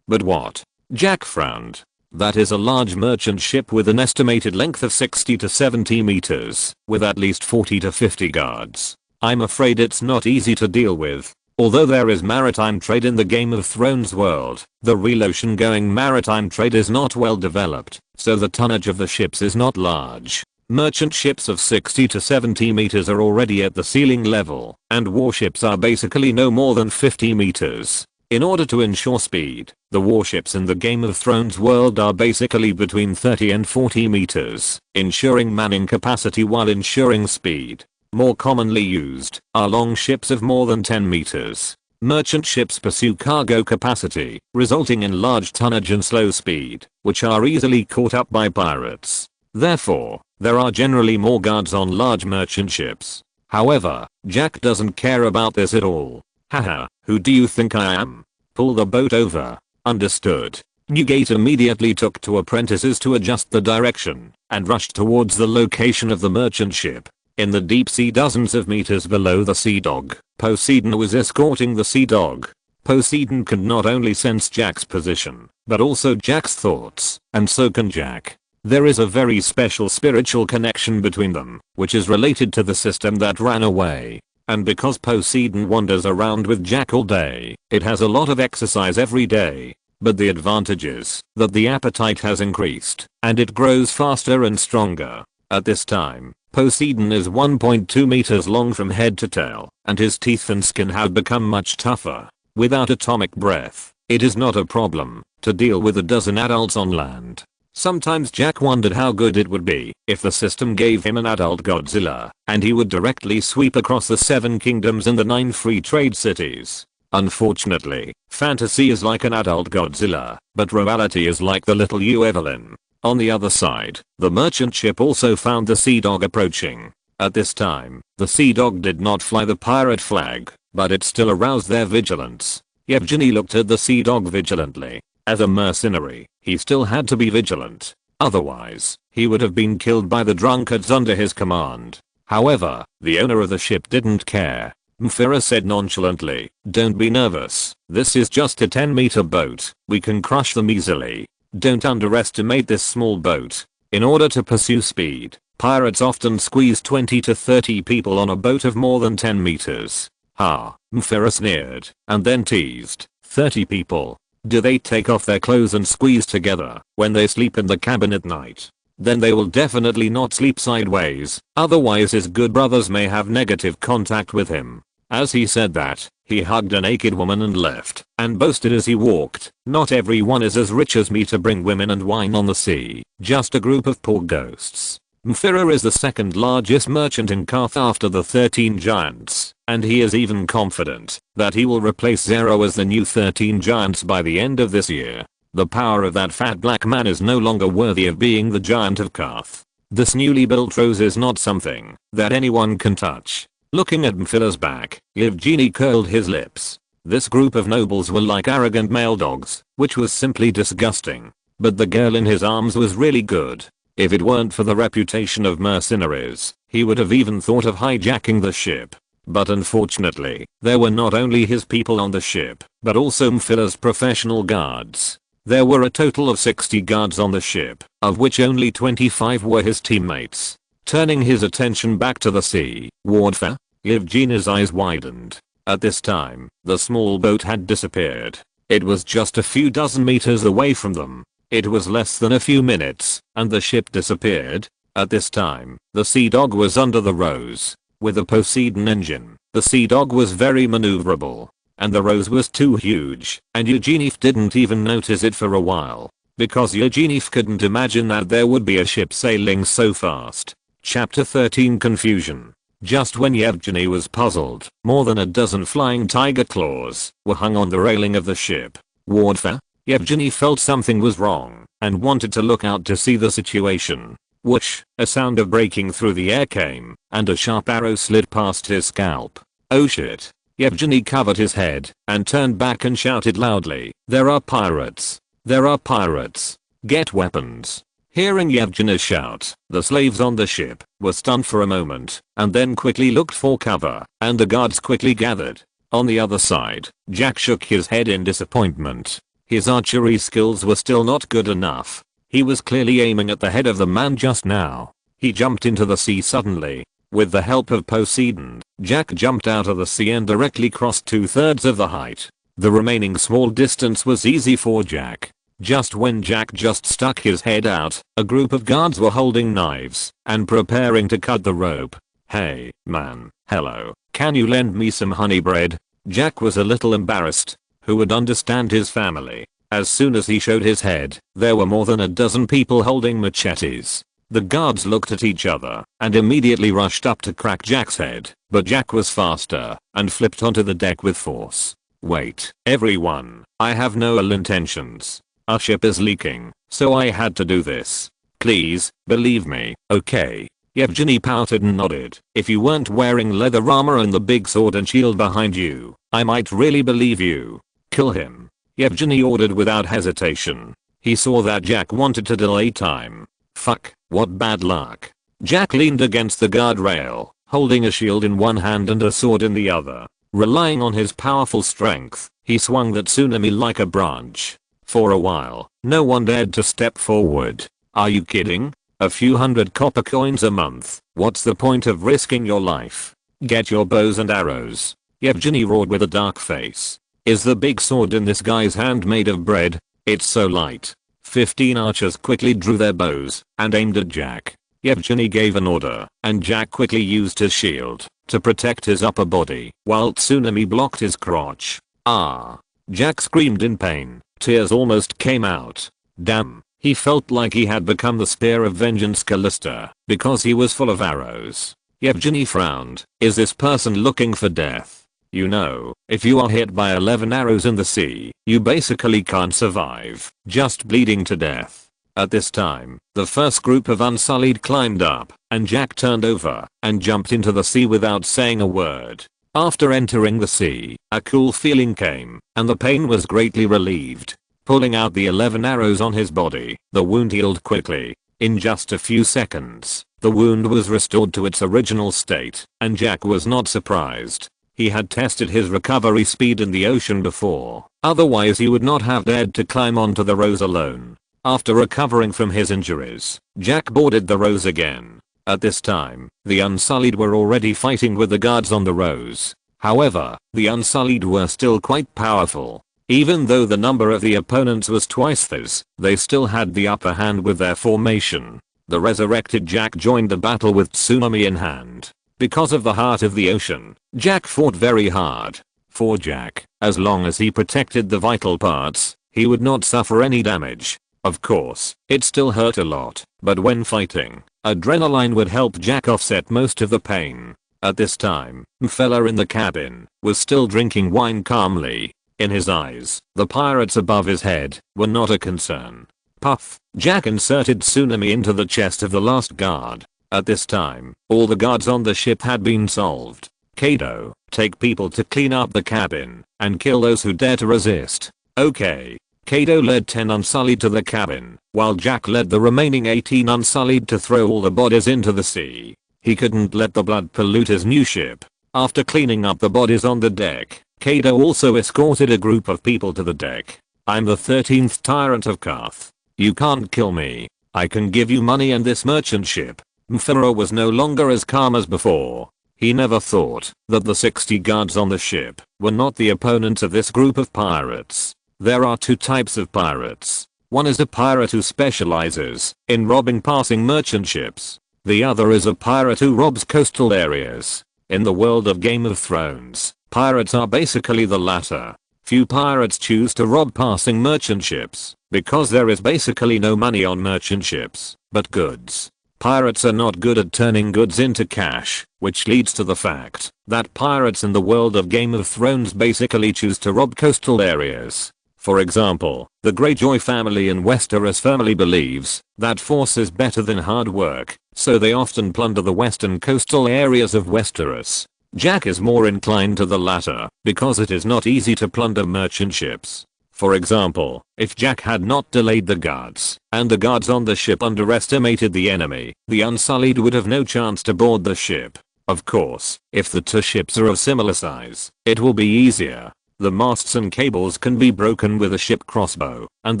what? Jack frowned. That is a large merchant ship with an estimated length of 60 to 70 meters, with at least 40 to 50 guards. I'm afraid it's not easy to deal with. Although there is maritime trade in the Game of Thrones world, the real ocean-going maritime trade is not well developed, so the tonnage of the ships is not large. Merchant ships of 60 to 70 meters are already at the ceiling level, and warships are basically no more than 50 meters. In order to ensure speed, the warships in the Game of Thrones world are basically between 30 and 40 meters, ensuring manning capacity while ensuring speed. More commonly used are long ships of more than 10 meters. Merchant ships pursue cargo capacity, resulting in large tonnage and slow speed, which are easily caught up by pirates. Therefore, there are generally more guards on large merchant ships. However, Jack doesn't care about this at all. Haha, who do you think I am? Pull the boat over. Understood. Newgate immediately took 2 apprentices to adjust the direction and rushed towards the location of the merchant ship. In the deep sea dozens of meters below the Sea Dog, Poseidon was escorting the Sea Dog. Poseidon can not only sense Jack's position, but also Jack's thoughts, and so can Jack. There is a very special spiritual connection between them, which is related to the system that ran away. And because Poseidon wanders around with Jack all day, it has a lot of exercise every day. But the advantage is that the appetite has increased, and it grows faster and stronger. At this time, Poseidon is 1.2 meters long from head to tail, and his teeth and skin have become much tougher. Without atomic breath, it is not a problem to deal with a dozen adults on land. Sometimes Jack wondered how good it would be if the system gave him an adult Godzilla, and he would directly sweep across the 7 kingdoms and the 9 free trade cities. Unfortunately, fantasy is like an adult Godzilla, but reality is like the little you Evelyn. On the other side, the merchant ship also found the Sea Dog approaching. At this time, the Sea Dog did not fly the pirate flag, but it still aroused their vigilance. Yevgeny looked at the Sea Dog vigilantly. As a mercenary, he still had to be vigilant. Otherwise, he would have been killed by the drunkards under his command. However, the owner of the ship didn't care. Mphira said nonchalantly, "Don't be nervous. This is just a 10-meter boat. We can crush them easily. Don't underestimate this small boat." In order to pursue speed, pirates often squeeze 20 to 30 people on a boat of more than 10 meters. Ha, Mphira sneered, and then teased, 30 people. Do they take off their clothes and squeeze together when they sleep in the cabin at night? Then they will definitely not sleep sideways, otherwise his good brothers may have negative contact with him. As he said that, he hugged a naked woman and left, and boasted as he walked, "Not everyone is as rich as me to bring women and wine on the sea, just a group of poor ghosts." Mphira is the 2nd largest merchant in Karth after the 13 giants, and he is even confident that he will replace Zero as the new 13 giants by the end of this year. The power of that fat black man is no longer worthy of being the giant of Karth. This newly built rose is not something that anyone can touch. Looking at Mfilla's back, Yevgeny curled his lips. This group of nobles were like arrogant male dogs, which was simply disgusting. But the girl in his arms was really good. If it weren't for the reputation of mercenaries, he would have even thought of hijacking the ship. But unfortunately, there were not only his people on the ship, but also Mfilla's professional guards. There were a total of 60 guards on the ship, of which only 25 were his teammates. Turning his attention back to the sea, warfare, Yevgeny's eyes widened. At this time, the small boat had disappeared. It was just a few dozen meters away from them. It was less than a few minutes, and the ship disappeared. At this time, the Sea Dog was under the Rose. With a Poseidon engine, the Sea Dog was very maneuverable. And the Rose was too huge, and Yevgeny didn't even notice it for a while. Because Yevgeny couldn't imagine that there would be a ship sailing so fast. Chapter 13 Confusion. Just when Yevgeny was puzzled, more than a dozen flying tiger claws were hung on the railing of the ship. Warfare? Yevgeny felt something was wrong, and wanted to look out to see the situation. Whoosh, a sound of breaking through the air came, and a sharp arrow slid past his scalp. Oh shit. Yevgeny covered his head, and turned back and shouted loudly, "There are pirates! There are pirates! Get weapons!" Hearing Yevgeny's shout, the slaves on the ship were stunned for a moment, and then quickly looked for cover, and the guards quickly gathered. On the other side, Jack shook his head in disappointment. His archery skills were still not good enough. He was clearly aiming at the head of the man just now. He jumped into the sea suddenly. With the help of Poseidon, Jack jumped out of the sea and directly crossed 2/3 of the height. The remaining small distance was easy for Jack. Just when Jack just stuck his head out, a group of guards were holding knives and preparing to cut the rope. "Hey, man, hello, can you lend me some honey bread?" Jack was a little embarrassed. Who would understand his family? As soon as he showed his head, there were more than a dozen people holding machetes. The guards looked at each other and immediately rushed up to crack Jack's head, but Jack was faster and flipped onto the deck with force. "Wait, everyone, I have no ill intentions. Our ship is leaking, so I had to do this. Please, believe me, okay?" Yevgeny pouted and nodded. "If you weren't wearing leather armor and the big sword and shield behind you, I might really believe you. Kill him," Yevgeny ordered without hesitation. He saw that Jack wanted to delay time. Fuck, what bad luck. Jack leaned against the guardrail, holding a shield in one hand and a sword in the other. Relying on his powerful strength, he swung that tsunami like a branch. For a while, no one dared to step forward. Are you kidding? A few hundred copper coins a month. What's the point of risking your life? Get your bows and arrows. Yevgeny roared with a dark face. Is the big sword in this guy's hand made of bread? It's so light. 15 archers quickly drew their bows and aimed at Jack. Yevgeny gave an order, and Jack quickly used his shield to protect his upper body, while Tsunami blocked his crotch. Ah! Jack screamed in pain. Tears almost came out. Damn, he felt like he had become the spear of vengeance Callista, because he was full of arrows. Yevgeny frowned. Is this person looking for death? You know, if you are hit by 11 arrows in the sea, you basically can't survive, just bleeding to death. At this time, the first group of Unsullied climbed up, and Jack turned over and jumped into the sea without saying a word. After entering the sea, a cool feeling came, and the pain was greatly relieved. Pulling out the 11 arrows on his body, the wound healed quickly. In just a few seconds, the wound was restored to its original state, and Jack was not surprised. He had tested his recovery speed in the ocean before, otherwise he would not have dared to climb onto the Rose alone. After recovering from his injuries, Jack boarded the Rose again. At this time, the Unsullied were already fighting with the guards on the Rose. However, the Unsullied were still quite powerful. Even though the number of the opponents was twice this, they still had the upper hand with their formation. The resurrected Jack joined the battle with tsunami in hand. Because of the heart of the ocean, Jack fought very hard. For Jack, as long as he protected the vital parts, he would not suffer any damage. Of course, it still hurt a lot, but when fighting, adrenaline would help Jack offset most of the pain. At this time, Mfella in the cabin was still drinking wine calmly. In his eyes, the pirates above his head were not a concern. Puff. Jack inserted tsunami into the chest of the last guard. At this time, all the guards on the ship had been solved. Kaido, take people to clean up the cabin and kill those who dare to resist. Okay. Kaido led 10 Unsullied to the cabin, while Jack led the remaining 18 Unsullied to throw all the bodies into the sea. He couldn't let the blood pollute his new ship. After cleaning up the bodies on the deck, Kaido also escorted a group of people to the deck. I'm the 13th tyrant of Karth. You can't kill me. I can give you money and this merchant ship. Mfero was no longer as calm as before. He never thought that the 60 guards on the ship were not the opponents of this group of pirates. There are two types of pirates. One is a pirate who specializes in robbing passing merchant ships. The other is a pirate who robs coastal areas. In the world of Game of Thrones, pirates are basically the latter. Few pirates choose to rob passing merchant ships because there is basically no money on merchant ships, but goods. Pirates are not good at turning goods into cash, which leads to the fact that pirates in the world of Game of Thrones basically choose to rob coastal areas. For example, the Greyjoy family in Westeros firmly believes that force is better than hard work, so they often plunder the western coastal areas of Westeros. Jack is more inclined to the latter because it is not easy to plunder merchant ships. For example, if Jack had not delayed the guards, and the guards on the ship underestimated the enemy, the Unsullied would have no chance to board the ship. Of course, if the two ships are of similar size, it will be easier. The masts and cables can be broken with a ship crossbow, and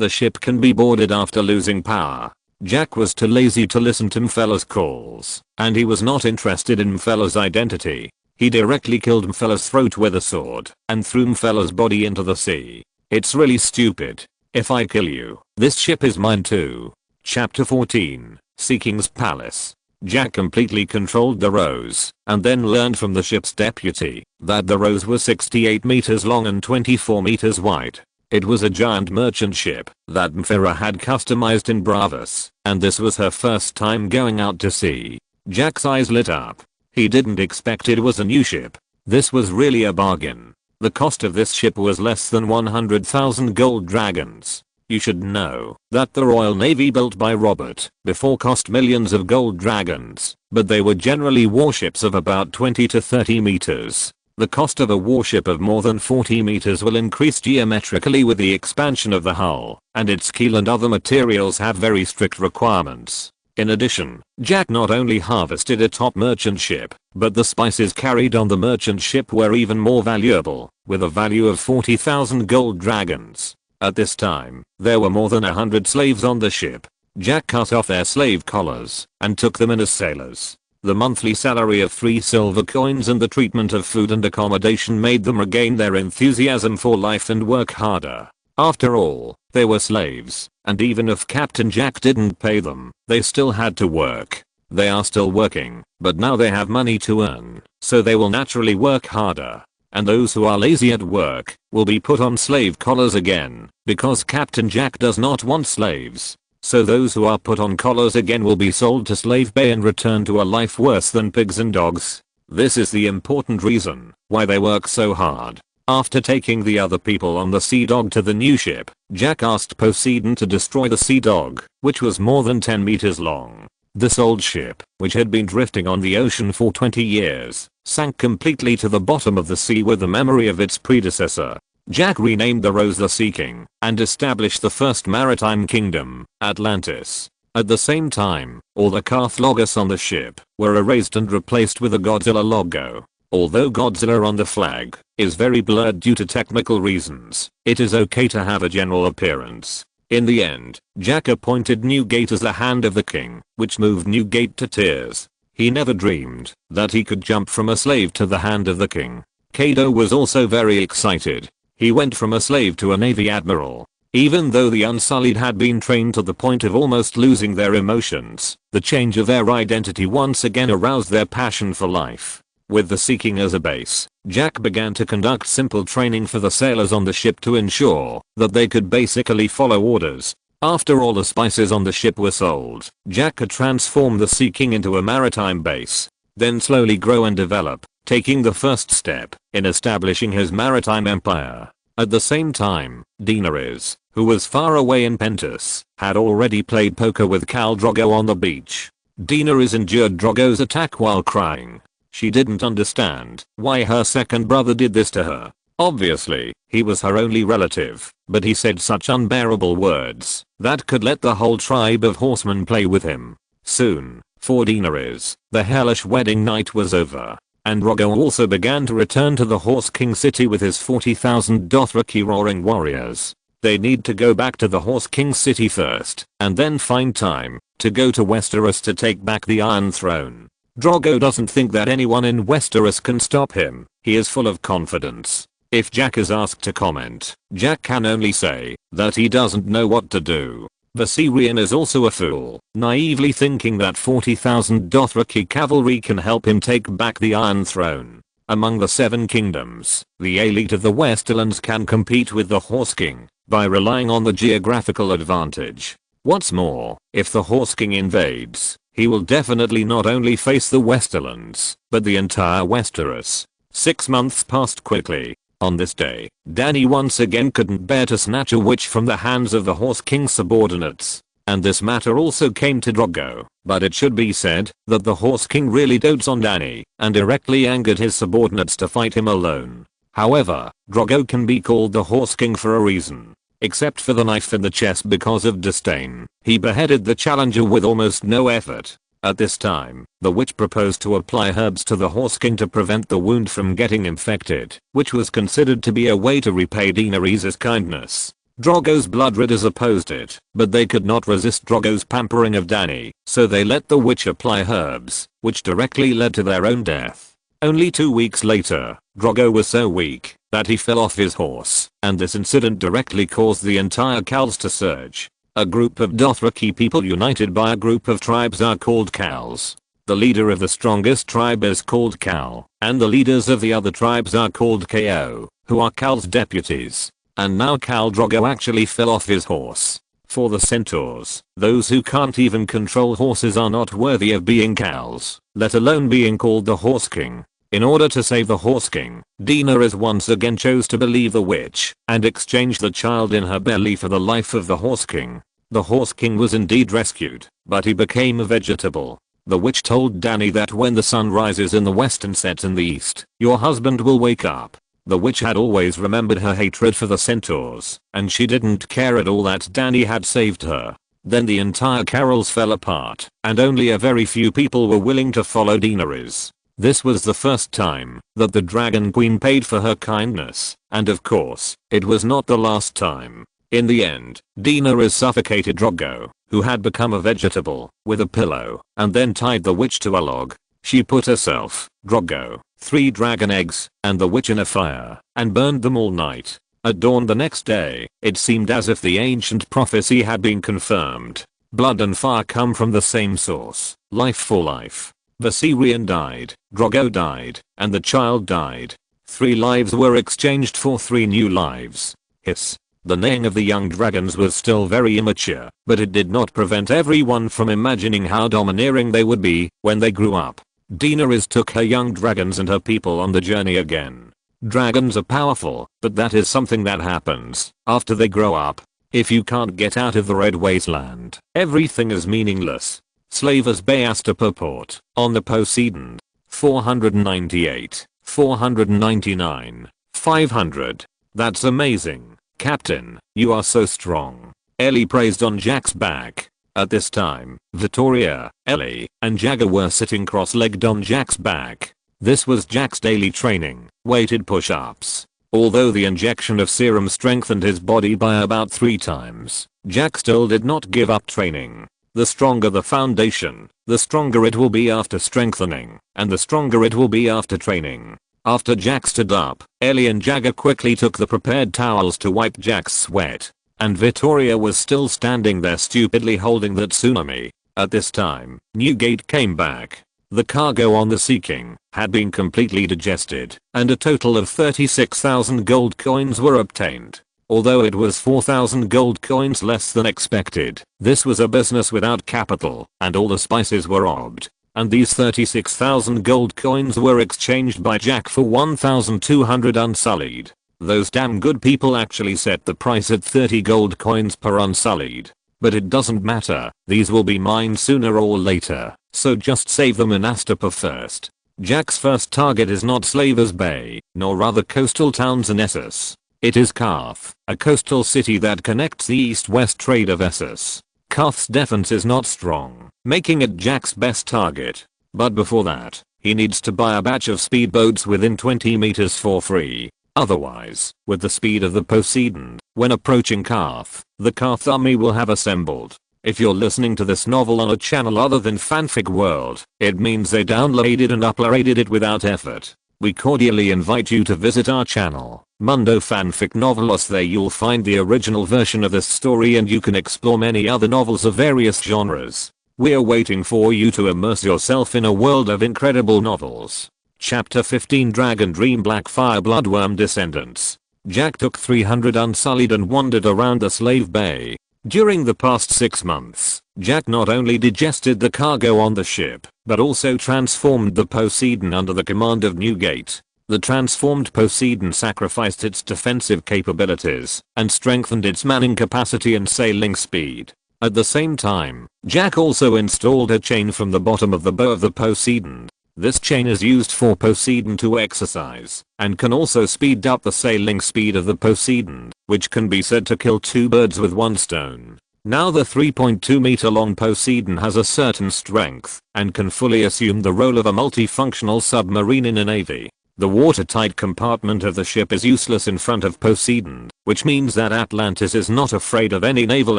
the ship can be boarded after losing power. Jack was too lazy to listen to Mfela's calls, and he was not interested in Mfela's identity. He directly killed Mfela's throat with a sword, and threw Mfela's body into the sea. It's really stupid. If I kill you, this ship is mine too. Chapter 14, Seeking's Palace. Jack completely controlled the Rose, and then learned from the ship's deputy that the Rose was 68 meters long and 24 meters wide. It was a giant merchant ship that Mfera had customized in Bravos, and this was her first time going out to sea. Jack's eyes lit up. He didn't expect it was a new ship. This was really a bargain. The cost of this ship was less than 100,000 gold dragons. You should know that the Royal Navy built by Robert before cost millions of gold dragons, but they were generally warships of about 20 to 30 meters. The cost of a warship of more than 40 meters will increase geometrically with the expansion of the hull, and its keel and other materials have very strict requirements. In addition, Jack not only harvested a top merchant ship, but the spices carried on the merchant ship were even more valuable, with a value of 40,000 gold dragons. At this time, there were more than 100 slaves on the ship. Jack cut off their slave collars and took them in as sailors. The monthly salary of 3 silver coins and the treatment of food and accommodation made them regain their enthusiasm for life and work harder. After all, they were slaves, and even if Captain Jack didn't pay them, they still had to work. They are still working, but now they have money to earn, so they will naturally work harder. And those who are lazy at work will be put on slave collars again, because Captain Jack does not want slaves. So those who are put on collars again will be sold to slave bay and return to a life worse than pigs and dogs. This is the important reason why they work so hard. After taking the other people on the Sea Dog to the new ship, Jack asked Poseidon to destroy the Sea Dog, which was more than 10 meters long. This old ship, which had been drifting on the ocean for 20 years, sank completely to the bottom of the sea with the memory of its predecessor. Jack renamed the Rose the Sea King and established the first maritime kingdom, Atlantis. At the same time, all the Karth logos on the ship were erased and replaced with a Godzilla logo. Although Godzilla on the flag is very blurred due to technical reasons, it is okay to have a general appearance. In the end, Jack appointed Newgate as the hand of the king, which moved Newgate to tears. He never dreamed that he could jump from a slave to the hand of the king. Kaido was also very excited. He went from a slave to a navy admiral. Even though the Unsullied had been trained to the point of almost losing their emotions, the change of their identity once again aroused their passion for life. With the Sea King as a base, Jack began to conduct simple training for the sailors on the ship to ensure that they could basically follow orders. After all the spices on the ship were sold, Jack could transform the Sea King into a maritime base, then slowly grow and develop, taking the first step in establishing his maritime empire. At the same time, Daenerys, who was far away in Pentus, had already played poker with Khal Drogo on the beach. Daenerys endured Drogo's attack while crying. She didn't understand why her second brother did this to her. Obviously, he was her only relative, but he said such unbearable words that could let the whole tribe of horsemen play with him. Soon, for Daenerys, the hellish wedding night was over, and Drogo also began to return to the Horse King city with his 40,000 Dothraki roaring warriors. They need to go back to the Horse King city first, and then find time to go to Westeros to take back the Iron Throne. Drogo doesn't think that anyone in Westeros can stop him. He is full of confidence. If Jack is asked to comment, Jack can only say that he doesn't know what to do. Viserion is also a fool, naively thinking that 40,000 Dothraki cavalry can help him take back the Iron Throne. Among the 7 kingdoms, the elite of the Westerlands can compete with the Horse King by relying on the geographical advantage. What's more, if the Horse King invades, he will definitely not only face the Westerlands, but the entire Westeros. 6 months passed quickly. On this day, Dany once again couldn't bear to snatch a witch from the hands of the Horse King's subordinates. And this matter also came to Drogo, but it should be said that the Horse King really dotes on Dany and directly angered his subordinates to fight him alone. However, Drogo can be called the Horse King for a reason. Except for the knife in the chest because of disdain, he beheaded the challenger with almost no effort. At this time, the witch proposed to apply herbs to the Horse King to prevent the wound from getting infected, which was considered to be a way to repay Daenerys' kindness. Drogo's bloodridders opposed it, but they could not resist Drogo's pampering of Dany, so they let the witch apply herbs, which directly led to their own death. Only 2 weeks later, Drogo was so weak that he fell off his horse, and this incident directly caused the entire Khals to surge. A group of Dothraki people united by a group of tribes are called Khals. The leader of the strongest tribe is called Khal, and the leaders of the other tribes are called Ko, who are Khal's deputies. And now Khal Drogo actually fell off his horse. For the centaurs, those who can't even control horses are not worthy of being Khals, let alone being called the Horse King. In order to save the Horse King, Daenerys once again chose to believe the witch and exchanged the child in her belly for the life of the Horse King. The Horse King was indeed rescued, but he became a vegetable. The witch told Dany that when the sun rises in the west and sets in the east, your husband will wake up. The witch had always remembered her hatred for the centaurs, and she didn't care at all that Dany had saved her. Then the entire Carrolls fell apart, and only a very few people were willing to follow Daenerys. This was the first time that the Dragon Queen paid for her kindness, and of course, it was not the last time. In the end, Daenerys suffocated Drogo, who had become a vegetable, with a pillow, and then tied the witch to a log. She put herself, Drogo, 3 dragon eggs, and the witch in a fire, and burned them all night. At dawn the next day, it seemed as if the ancient prophecy had been confirmed. Blood and fire come from the same source, life for life. Viserion died, Drogo died, and the child died. 3 lives were exchanged for 3 new lives. Hiss. The neighing of the young dragons was still very immature, but it did not prevent everyone from imagining how domineering they would be when they grew up. Daenerys took her young dragons and her people on the journey again. Dragons are powerful, but that is something that happens after they grow up. If you can't get out of the Red Wasteland, everything is meaningless. Slavers Bayasta purport on the Poseidon. 498, 499, 500. That's amazing, Captain, you are so strong. Ellie praised on Jack's back. At this time, Vittoria, Ellie, and Jagger were sitting cross-legged on Jack's back. This was Jack's daily training, weighted push-ups. Although the injection of serum strengthened his body by about 3 times, Jack still did not give up training. The stronger the foundation, the stronger it will be after strengthening, and the stronger it will be after training. After Jack stood up, Ellie and Jagger quickly took the prepared towels to wipe Jack's sweat. And Vittoria was still standing there stupidly holding that tsunami. At this time, Newgate came back. The cargo on the Sea King had been completely digested, and a total of 36,000 gold coins were obtained. Although it was 4,000 gold coins less than expected, this was a business without capital, and all the spices were robbed. And these 36,000 gold coins were exchanged by Jack for 1,200 unsullied. Those damn good people actually set the price at 30 gold coins per unsullied. But it doesn't matter, these will be mine sooner or later, so just save them in Astapa first. Jack's first target is not Slavers Bay, nor other coastal towns in Essos. It is Carth, a coastal city that connects the east-west trade of Essos. Carth's defense is not strong, making it Jack's best target. But before that, he needs to buy a batch of speedboats within 20 meters for free. Otherwise, with the speed of the Poseidon, when approaching Carth, the Carth army will have assembled. If you're listening to this novel on a channel other than Fanfic World, it means they downloaded and uploaded it without effort. We cordially invite you to visit our channel, Mundo Fanfic Novelos. There you'll find the original version of this story and you can explore many other novels of various genres. We're waiting for you to immerse yourself in a world of incredible novels. Chapter 15 Dragon Dream Blackfire Bloodworm Descendants. Jack took 300 unsullied and wandered around the slave bay. During the past 6 months, Jack not only digested the cargo on the ship, but also transformed the Poseidon under the command of Newgate. The transformed Poseidon sacrificed its defensive capabilities and strengthened its manning capacity and sailing speed. At the same time, Jack also installed a chain from the bottom of the bow of the Poseidon. This chain is used for Poseidon to exercise, and can also speed up the sailing speed of the Poseidon, which can be said to kill 2 birds with 1 stone. Now the 3.2 meter long Poseidon has a certain strength, and can fully assume the role of a multifunctional submarine in a navy. The watertight compartment of the ship is useless in front of Poseidon, which means that Atlantis is not afraid of any naval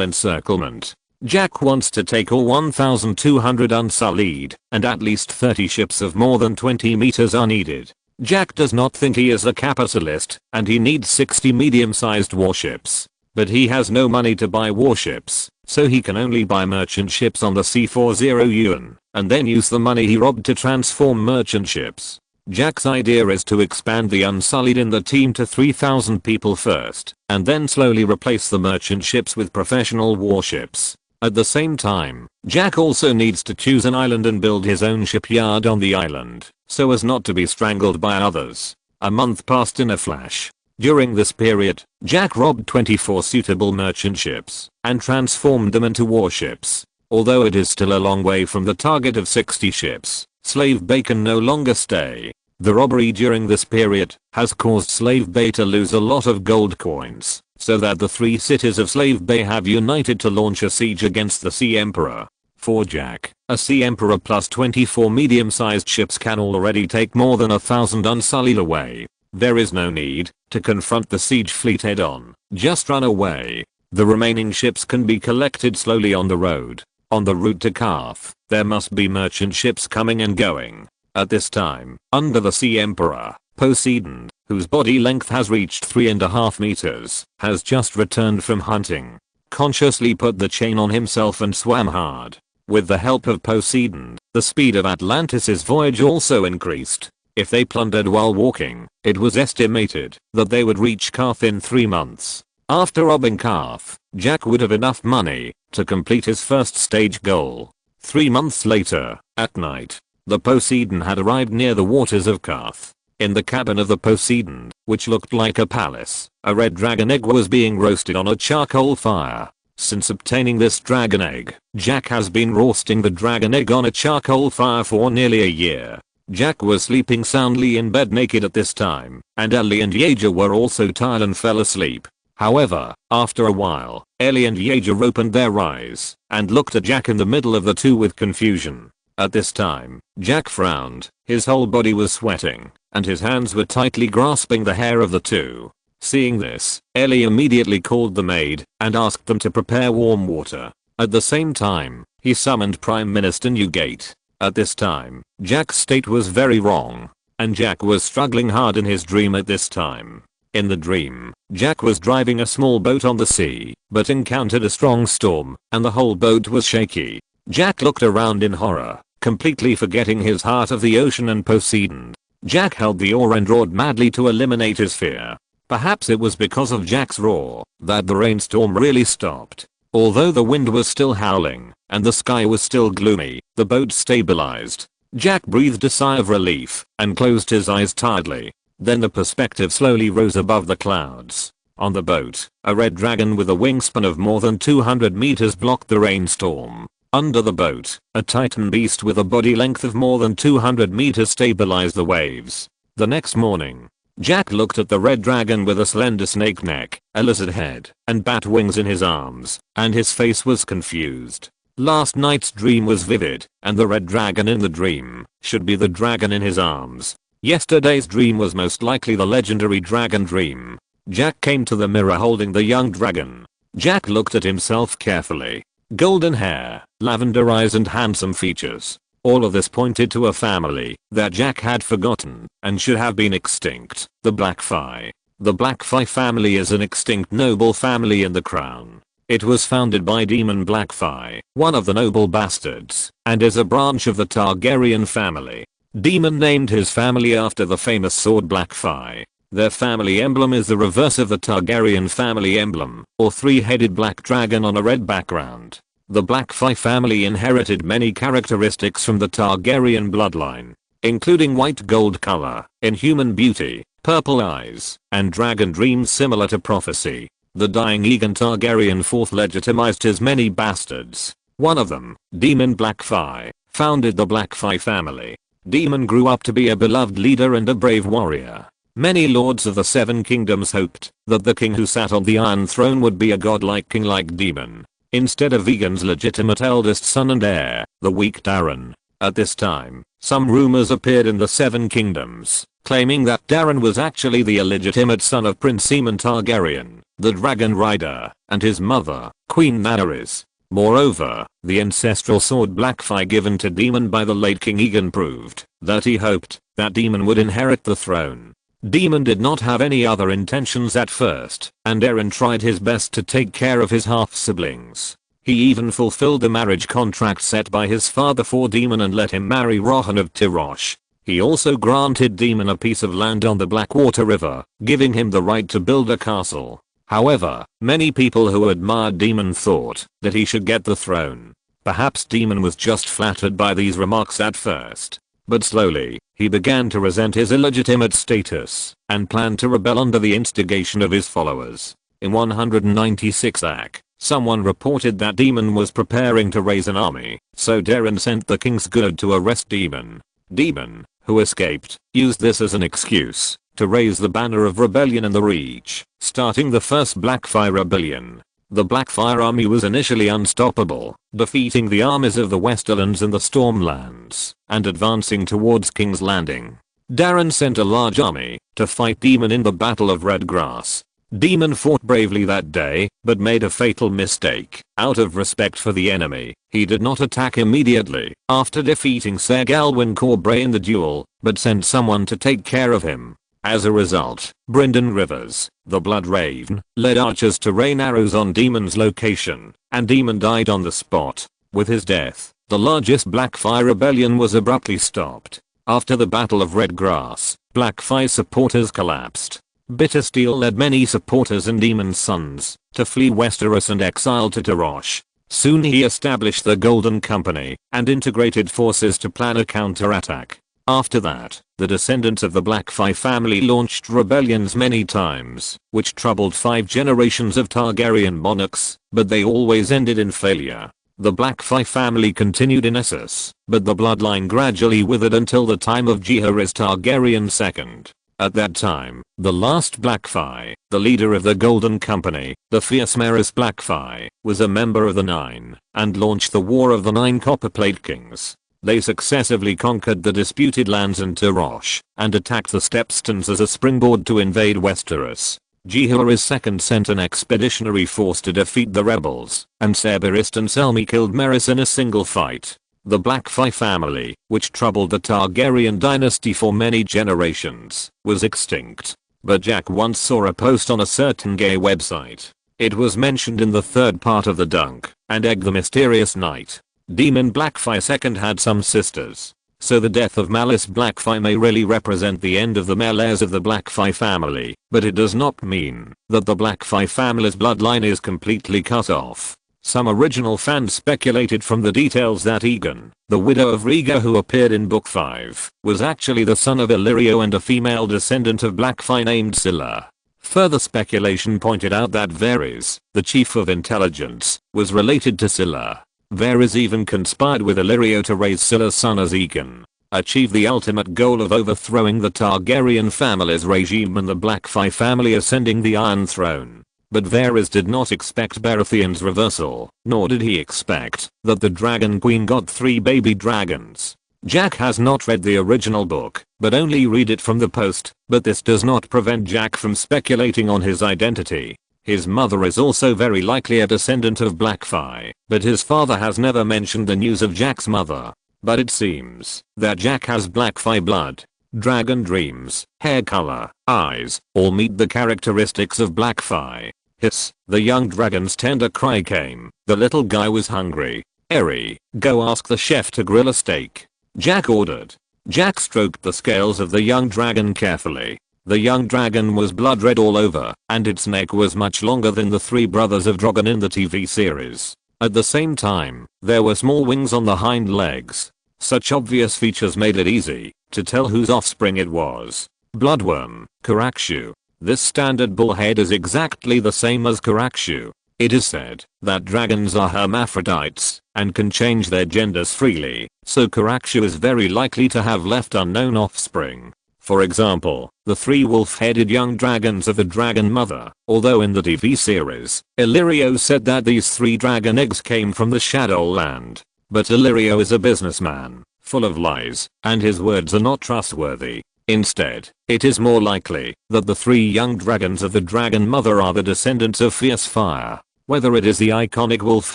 encirclement. Jack wants to take all 1,200 unsullied, and at least 30 ships of more than 20 meters are needed. Jack does not think he is a capitalist, and he needs 60 medium-sized warships. But he has no money to buy warships, so he can only buy merchant ships on the C40 yuan, and then use the money he robbed to transform merchant ships. Jack's idea is to expand the unsullied in the team to 3,000 people first, and then slowly replace the merchant ships with professional warships. At the same time, Jack also needs to choose an island and build his own shipyard on the island, so as not to be strangled by others. A month passed in a flash. During this period, Jack robbed 24 suitable merchant ships, and transformed them into warships. Although it is still a long way from the target of 60 ships, Slave Bay can no longer stay. The robbery during this period has caused Slave Bay to lose a lot of gold coins, so that the 3 cities of Slave Bay have united to launch a siege against the Sea Emperor. For Jack, a Sea Emperor plus 24 medium-sized ships can already take more than 1,000 unsullied away. There is no need to confront the siege fleet head-on, just run away. The remaining ships can be collected slowly on the road. On the route to Carth, there must be merchant ships coming and going. At this time, under the Sea Emperor, Poseidon, whose body length has reached 3.5 meters, has just returned from hunting. Consciously put the chain on himself and swam hard. With the help of Poseidon, the speed of Atlantis' voyage also increased. If they plundered while walking, it was estimated that they would reach Carth in 3 months. After robbing Carth, Jack would have enough money to complete his first stage goal. 3 months later, at night, the Poseidon had arrived near the waters of Carth. In the cabin of the Poseidon, which looked like a palace, a red dragon egg was being roasted on a charcoal fire. Since obtaining this dragon egg, Jack has been roasting the dragon egg on a charcoal fire for nearly a year. Jack was sleeping soundly in bed naked at this time, and Ellie and Yeager were also tired and fell asleep. However, after a while, Ellie and Yeager opened their eyes and looked at Jack in the middle of the two with confusion. At this time, Jack frowned, his whole body was sweating, and his hands were tightly grasping the hair of the two. Seeing this, Ellie immediately called the maid and asked them to prepare warm water. At the same time, he summoned Prime Minister Newgate. At this time, Jack's state was very wrong, and Jack was struggling hard in his dream at this time. In the dream, Jack was driving a small boat on the sea, but encountered a strong storm, and the whole boat was shaky. Jack looked around in horror, completely forgetting his heart of the ocean and Poseidon. Jack held the oar and roared madly to eliminate his fear. Perhaps it was because of Jack's roar that the rainstorm really stopped. Although the wind was still howling and the sky was still gloomy, the boat stabilized. Jack breathed a sigh of relief and closed his eyes tiredly. Then the perspective slowly rose above the clouds. On the boat, a red dragon with a wingspan of more than 200 meters blocked the rainstorm. Under the boat, a titan beast with a body length of more than 200 meters stabilized the waves. The next morning, Jack looked at the red dragon with a slender snake neck, a lizard head, and bat wings in his arms, and his face was confused. Last night's dream was vivid, and the red dragon in the dream should be the dragon in his arms. Yesterday's dream was most likely the legendary dragon dream. Jack came to the mirror holding the young dragon. Jack looked at himself carefully. Golden hair, lavender eyes and handsome features. All of this pointed to a family that Jack had forgotten and should have been extinct, the Blackfy. The Blackfy family is an extinct noble family in the crown. It was founded by Demon Blackfy, one of the noble bastards, and is a branch of the Targaryen family. Demon named his family after the famous sword Blackfy. Their family emblem is the reverse of the Targaryen family emblem, or three-headed black dragon on a red background. The Blackfy family inherited many characteristics from the Targaryen bloodline, including white gold color, inhuman beauty, purple eyes, and dragon dreams similar to prophecy. The dying Aegon Targaryen IV legitimized his many bastards. One of them, Demon Blackfy, founded the Blackfy family. Demon grew up to be a beloved leader and a brave warrior. Many lords of the Seven Kingdoms hoped that the king who sat on the Iron Throne would be a godlike king like Demon, instead of Aegon's legitimate eldest son and heir, the weak Darren. At this time, some rumors appeared in the Seven Kingdoms, claiming that Darren was actually the illegitimate son of Prince Aemon Targaryen, the Dragon Rider, and his mother, Queen Daenerys. Moreover, the ancestral sword Blackfy given to Demon by the late King Aegon proved that he hoped that Demon would inherit the throne. Demon did not have any other intentions at first, and Eren tried his best to take care of his half-siblings. He even fulfilled the marriage contract set by his father for Demon and let him marry Rohan of Tirosh. He also granted Demon a piece of land on the Blackwater River, giving him the right to build a castle. However, many people who admired Demon thought that he should get the throne. Perhaps Demon was just flattered by these remarks at first. But slowly, he began to resent his illegitimate status and planned to rebel under the instigation of his followers. In 196 AC, someone reported that Demon was preparing to raise an army, so Darren sent the King's Guard to arrest Demon. Demon, who escaped, used this as an excuse to raise the banner of rebellion in the Reach, starting the first Blackfire rebellion. The Blackfire army was initially unstoppable, defeating the armies of the Westerlands and the Stormlands, and advancing towards King's Landing. Darren sent a large army to fight Demon in the Battle of Redgrass. Demon fought bravely that day, but made a fatal mistake. Out of respect for the enemy, he did not attack immediately after defeating Ser Galwyn Corbray in the duel, but sent someone to take care of him. As a result, Brynden Rivers, the Blood Raven, led archers to rain arrows on Demon's location, and Demon died on the spot. With his death, the largest Blackfire rebellion was abruptly stopped. After the Battle of Redgrass, Blackfire supporters collapsed. Bittersteel led many supporters and Demon's sons to flee Westeros and exile to Tirosh. Soon he established the Golden Company and integrated forces to plan a counterattack. After that, the descendants of the Blackfy family launched rebellions many times, which troubled 5 generations of Targaryen monarchs, but they always ended in failure. The Blackfy family continued in Essos, but the bloodline gradually withered until the time of Jaehaerys Targaryen II. At that time, the last Blackfy, the leader of the Golden Company, the fierce Merys Blackfy, was a member of the Nine, and launched the War of the Nine Copperplate Kings. They successively conquered the disputed lands in Tirosh, and attacked the Stepstones as a springboard to invade Westeros. Jaehaerys II sent an expeditionary force to defeat the rebels, and Cerberus and Selmy killed Merys in a single fight. The Blackfy family, which troubled the Targaryen dynasty for many generations, was extinct. But Jack once saw a post on a certain gay website. It was mentioned in the third part of the Dunk and Egg the Mysterious Knight. Demon Blackfy II had some sisters. So the death of Malice Blackfy may really represent the end of the male heirs of the Blackfy family, but it does not mean that the Blackfy family's bloodline is completely cut off. Some original fans speculated from the details that Egon, the widow of Rhaegar who appeared in Book 5, was actually the son of Illyrio and a female descendant of Blackfy named Scylla. Further speculation pointed out that Varys, the chief of intelligence, was related to Scylla. Varys even conspired with Illyrio to raise Scylla's son as Egon, achieve the ultimate goal of overthrowing the Targaryen family's regime and the Blackfy family ascending the Iron Throne. But Varys did not expect Baratheon's reversal, nor did he expect that the Dragon Queen got 3 baby dragons. Jack has not read the original book, but only read it from the post, but this does not prevent Jack from speculating on his identity. His mother is also very likely a descendant of Blackfy, but his father has never mentioned the news of Jack's mother. But it seems that Jack has Blackfy blood. Dragon dreams, hair color, eyes, all meet the characteristics of Blackfy. Hiss, the young dragon's tender cry came. The little guy was hungry. Eri, go ask the chef to grill a steak. Jack ordered. Jack stroked the scales of the young dragon carefully. The young dragon was blood red all over, and its neck was much longer than the 3 brothers of Drogon in the TV series. At the same time, there were small wings on the hind legs. Such obvious features made it easy to tell whose offspring it was. Bloodworm, Karakshu. This standard bullhead is exactly the same as Karakshu. It is said that dragons are hermaphrodites and can change their genders freely, so Karakshu is very likely to have left unknown offspring. For example, the 3 wolf-headed young dragons of the Dragon Mother, although in the TV series, Illyrio said that these 3 dragon eggs came from the Shadowland. But Illyrio is a businessman, full of lies, and his words are not trustworthy. Instead, it is more likely that the 3 young dragons of the Dragon Mother are the descendants of fierce fire. Whether it is the iconic wolf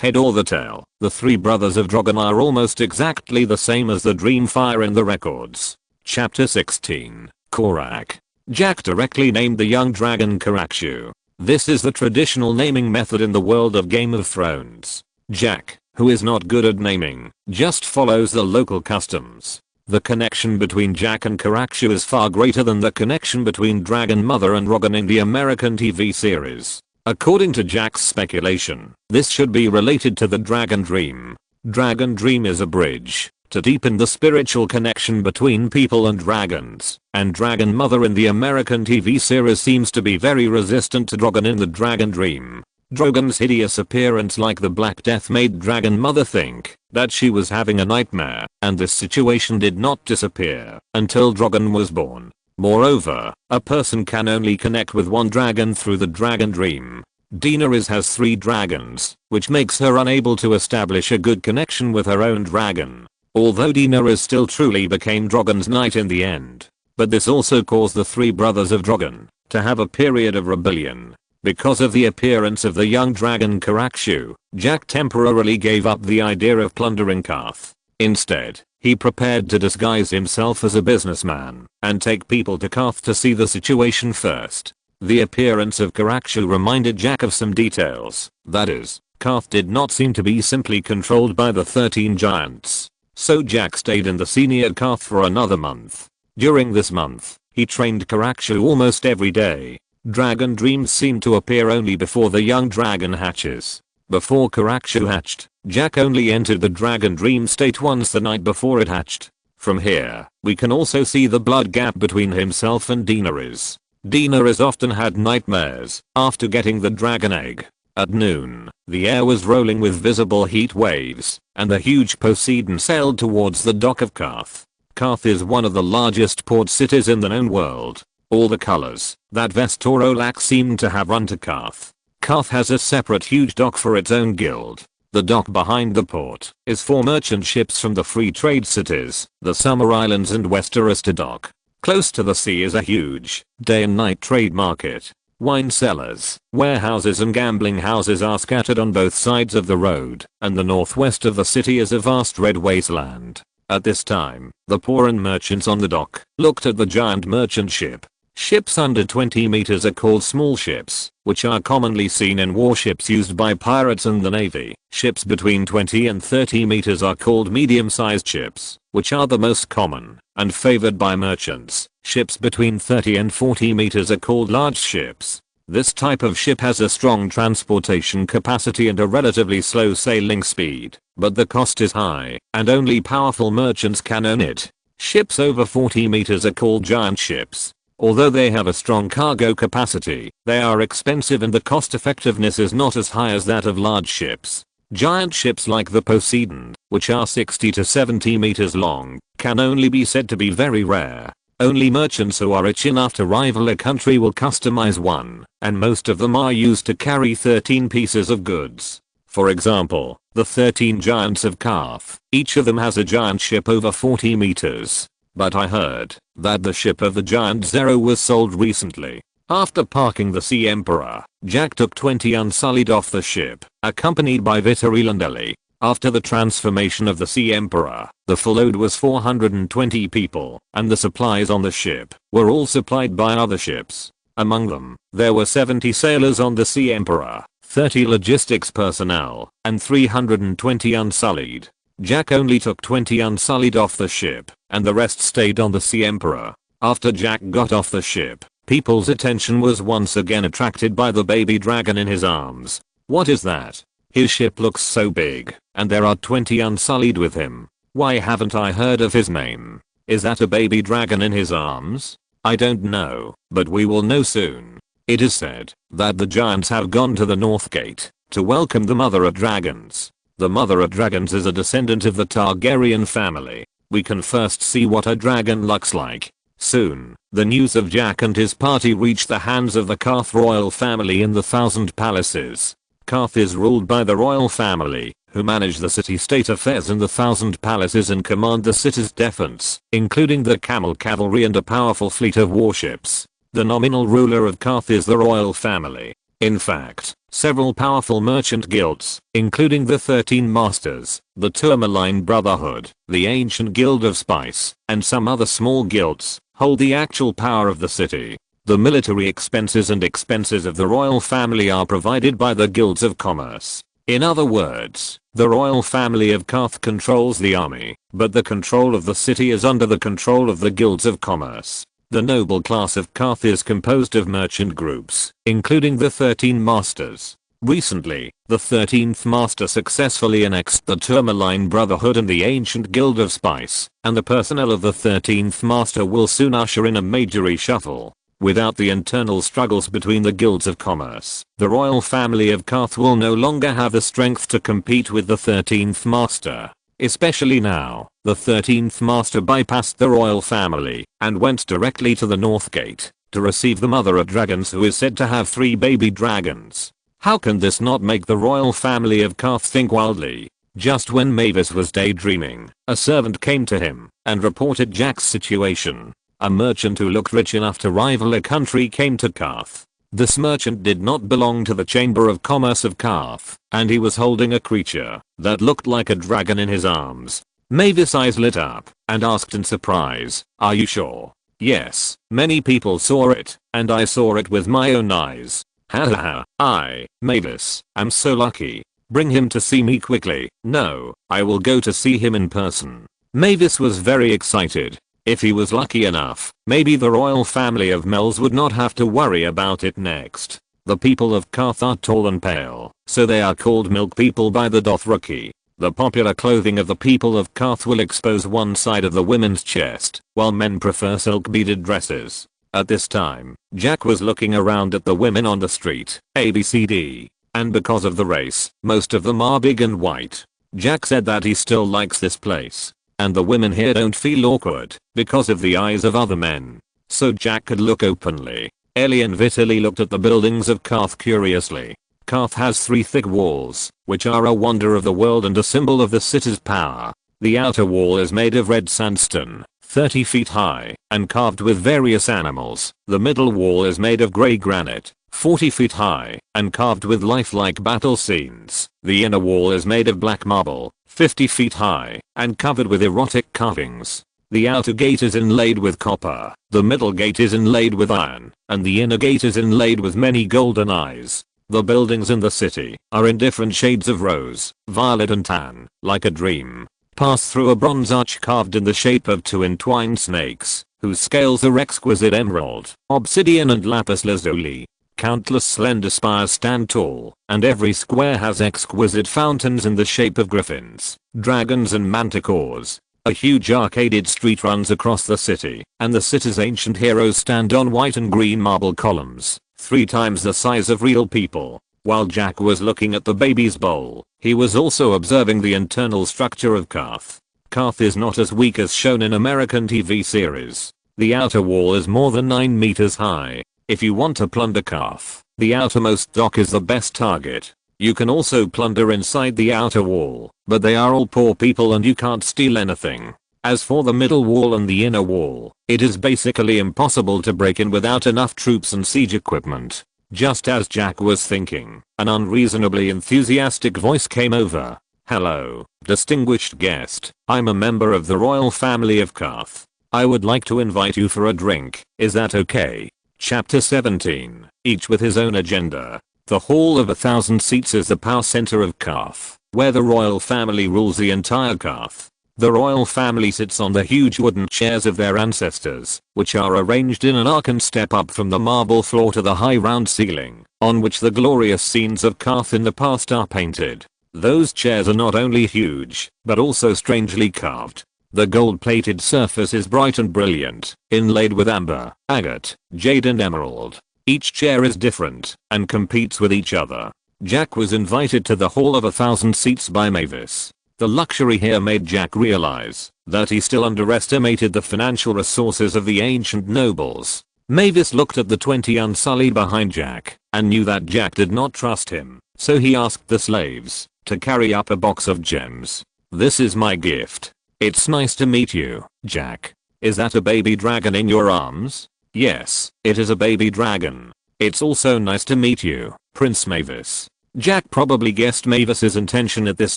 head or the tail, the 3 brothers of Drogon are almost exactly the same as the Dreamfire in the records. Chapter 16, Korak. Jack directly named the young dragon Karakshu. This is the traditional naming method in the world of Game of Thrones. Jack, who is not good at naming, just follows the local customs. The connection between Jack and Karakshu is far greater than the connection between Dragon Mother and Rogan in the American TV series. According to Jack's speculation, this should be related to the Dragon Dream. Dragon Dream is a bridge to deepen the spiritual connection between people and dragons, and Dragon Mother in the American TV series seems to be very resistant to Drogon in the Dragon Dream. Drogon's hideous appearance like the Black Death made Dragon Mother think that she was having a nightmare, and this situation did not disappear until Drogon was born. Moreover, a person can only connect with one dragon through the Dragon Dream. Daenerys has 3 dragons, which makes her unable to establish a good connection with her own dragon. Although Daenerys still truly became Drogon's knight in the end. But this also caused the 3 brothers of Drogon to have a period of rebellion. Because of the appearance of the young dragon Karakshu, Jack temporarily gave up the idea of plundering Karth. Instead, he prepared to disguise himself as a businessman and take people to Karth to see the situation first. The appearance of Karakshu reminded Jack of some details. That is, Karth did not seem to be simply controlled by the 13 giants. So Jack stayed in the scene at Karth for another month. During this month, he trained Karakshu almost every day. Dragon dreams seem to appear only before the young dragon hatches. Before Karakshu hatched, Jack only entered the dragon dream state once the night before it hatched. From here, we can also see the blood gap between himself and Daenerys. Daenerys often had nightmares after getting the dragon egg. At noon, the air was rolling with visible heat waves, and the huge Poseidon sailed towards the dock of Karth. Karth is one of the largest port cities in the known world. All the colors that Vestorolak seem to have run to Karth. Karth has a separate huge dock for its own guild. The dock behind the port is for merchant ships from the free trade cities, the Summer Islands and Westeros to dock. Close to the sea is a huge, day and night trade market. Wine cellars, warehouses and gambling houses are scattered on both sides of the road, and the northwest of the city is a vast red wasteland. At this time, the poor and merchants on the dock looked at the giant merchant ship. Ships under 20 meters are called small ships, which are commonly seen in warships used by pirates and the navy. Ships between 20 and 30 meters are called medium-sized ships, which are the most common and favored by merchants. Ships between 30 and 40 meters are called large ships. This type of ship has a strong transportation capacity and a relatively slow sailing speed, but the cost is high, and only powerful merchants can own it. Ships over 40 meters are called giant ships. Although they have a strong cargo capacity, they are expensive and the cost effectiveness is not as high as that of large ships. Giant ships like the Poseidon, which are 60 to 70 meters long, can only be said to be very rare. Only merchants who are rich enough to rival a country will customize one, and most of them are used to carry 13 pieces of goods. For example, the 13 giants of Karth, each of them has a giant ship over 40 meters. But I heard that the ship of the giant Zero was sold recently. After parking the Sea Emperor, Jack took 20 Unsullied off the ship, accompanied by Vittory Landelli. After the transformation of the Sea Emperor, the full load was 420 people, and the supplies on the ship were all supplied by other ships. Among them, there were 70 sailors on the Sea Emperor, 30 logistics personnel, and 320 Unsullied. Jack only took 20 Unsullied off the ship, and the rest stayed on the Sea Emperor. After Jack got off the ship, people's attention was once again attracted by the baby dragon in his arms. What is that? His ship looks so big, and there are 20 Unsullied with him. Why haven't I heard of his name? Is that a baby dragon in his arms? I don't know, but we will know soon. It is said that the giants have gone to the North Gate to welcome the Mother of Dragons. The Mother of Dragons is a descendant of the Targaryen family. We can first see what a dragon looks like. Soon, the news of Jack and his party reached the hands of the Karth royal family in the Thousand Palaces. Karth is ruled by the royal family, who manage the city-state affairs in the Thousand Palaces and command the city's defense, including the camel cavalry and a powerful fleet of warships. The nominal ruler of Karth is the royal family. In fact, several powerful merchant guilds, including the 13 Masters, the Tourmaline Brotherhood, the Ancient Guild of Spice, and some other small guilds, hold the actual power of the city. The military expenses and expenses of the royal family are provided by the guilds of commerce. In other words, the royal family of Karth controls the army, but the control of the city is under the control of the guilds of commerce. The noble class of Karth is composed of merchant groups, including the 13 Masters. Recently, the 13th Master successfully annexed the Tourmaline Brotherhood and the Ancient Guild of Spice, and the personnel of the 13th Master will soon usher in a major reshuffle. Without the internal struggles between the guilds of commerce, the royal family of Karth will no longer have the strength to compete with the 13th Master. Especially now, the 13th Master bypassed the royal family and went directly to the North Gate to receive the Mother of Dragons, who is said to have 3 baby dragons. How can this not make the royal family of Karth think wildly? Just when Mavis was daydreaming, a servant came to him and reported Jack's situation. A merchant who looked rich enough to rival a country came to Karth. This merchant did not belong to the Chamber of Commerce of Karth, and he was holding a creature that looked like a dragon in his arms. Mavis' eyes lit up and asked in surprise, "Are you sure?" "Yes, many people saw it, and I saw it with my own eyes." "Ha ha ha, Mavis, am so lucky. Bring him to see me quickly." "No, I will go to see him in person." Mavis was very excited. If he was lucky enough, maybe the royal family of Mells would not have to worry about it next. The people of Karth are tall and pale, so they are called milk people by the Dothraki. The popular clothing of the people of Karth will expose one side of the women's chest, while men prefer silk beaded dresses. At this time, Jack was looking around at the women on the street, ABCD, and because of the race, most of them are big and white. Jack said that he still likes this place. And the women here don't feel awkward because of the eyes of other men. So Jack could look openly. Ellie and Vitaly looked at the buildings of Karth curiously. Karth has 3 thick walls, which are a wonder of the world and a symbol of the city's power. The outer wall is made of red sandstone, 30 feet high, and carved with various animals. The middle wall is made of grey granite, 40 feet high, and carved with lifelike battle scenes. The inner wall is made of black marble, 50 feet high, and covered with erotic carvings. The outer gate is inlaid with copper, the middle gate is inlaid with iron, and the inner gate is inlaid with many golden eyes. The buildings in the city are in different shades of rose, violet and tan, like a dream. Pass through a bronze arch carved in the shape of 2 entwined snakes, whose scales are exquisite emerald, obsidian and lapis lazuli. countless slender spires stand tall, and every square has exquisite fountains in the shape of griffins, dragons and manticores. A huge arcaded street runs across the city, and the city's ancient heroes stand on white and green marble columns, 3 times the size of real people. While Jack was looking at the baby's bowl, he was also observing the internal structure of Carth. Carth is not as weak as shown in American TV series. The outer wall is more than 9 meters high. If you want to plunder Carth, the outermost dock is the best target. You can also plunder inside the outer wall, but they are all poor people and you can't steal anything. As for the middle wall and the inner wall, it is basically impossible to break in without enough troops and siege equipment. Just as Jack was thinking, an unreasonably enthusiastic voice came over. "Hello, distinguished guest. I'm a member of the royal family of Carth. I would like to invite you for a drink. Is that okay?" Chapter 17. Each with his own agenda. The Hall of 1,000 Seats is the power center of Carth, where the royal family rules the entire Carth. The royal family sits on the huge wooden chairs of their ancestors, which are arranged in an arc and step up from the marble floor to the high round ceiling, on which the glorious scenes of Carth in the past are painted. Those chairs are not only huge, but also strangely carved. The gold-plated surface is bright and brilliant, inlaid with amber, agate, jade and emerald. Each chair is different, and competes with each other. Jack was invited to the Hall of 1,000 Seats by Mavis. The luxury here made Jack realize that he still underestimated the financial resources of the ancient nobles. Mavis looked at the 20 unsullied behind Jack, and knew that Jack did not trust him, so he asked the slaves to carry up a box of gems. "This is my gift. It's nice to meet you, Jack. Is that a baby dragon in your arms?" "Yes, it is a baby dragon. It's also nice to meet you, Prince Mavis." Jack probably guessed Mavis's intention at this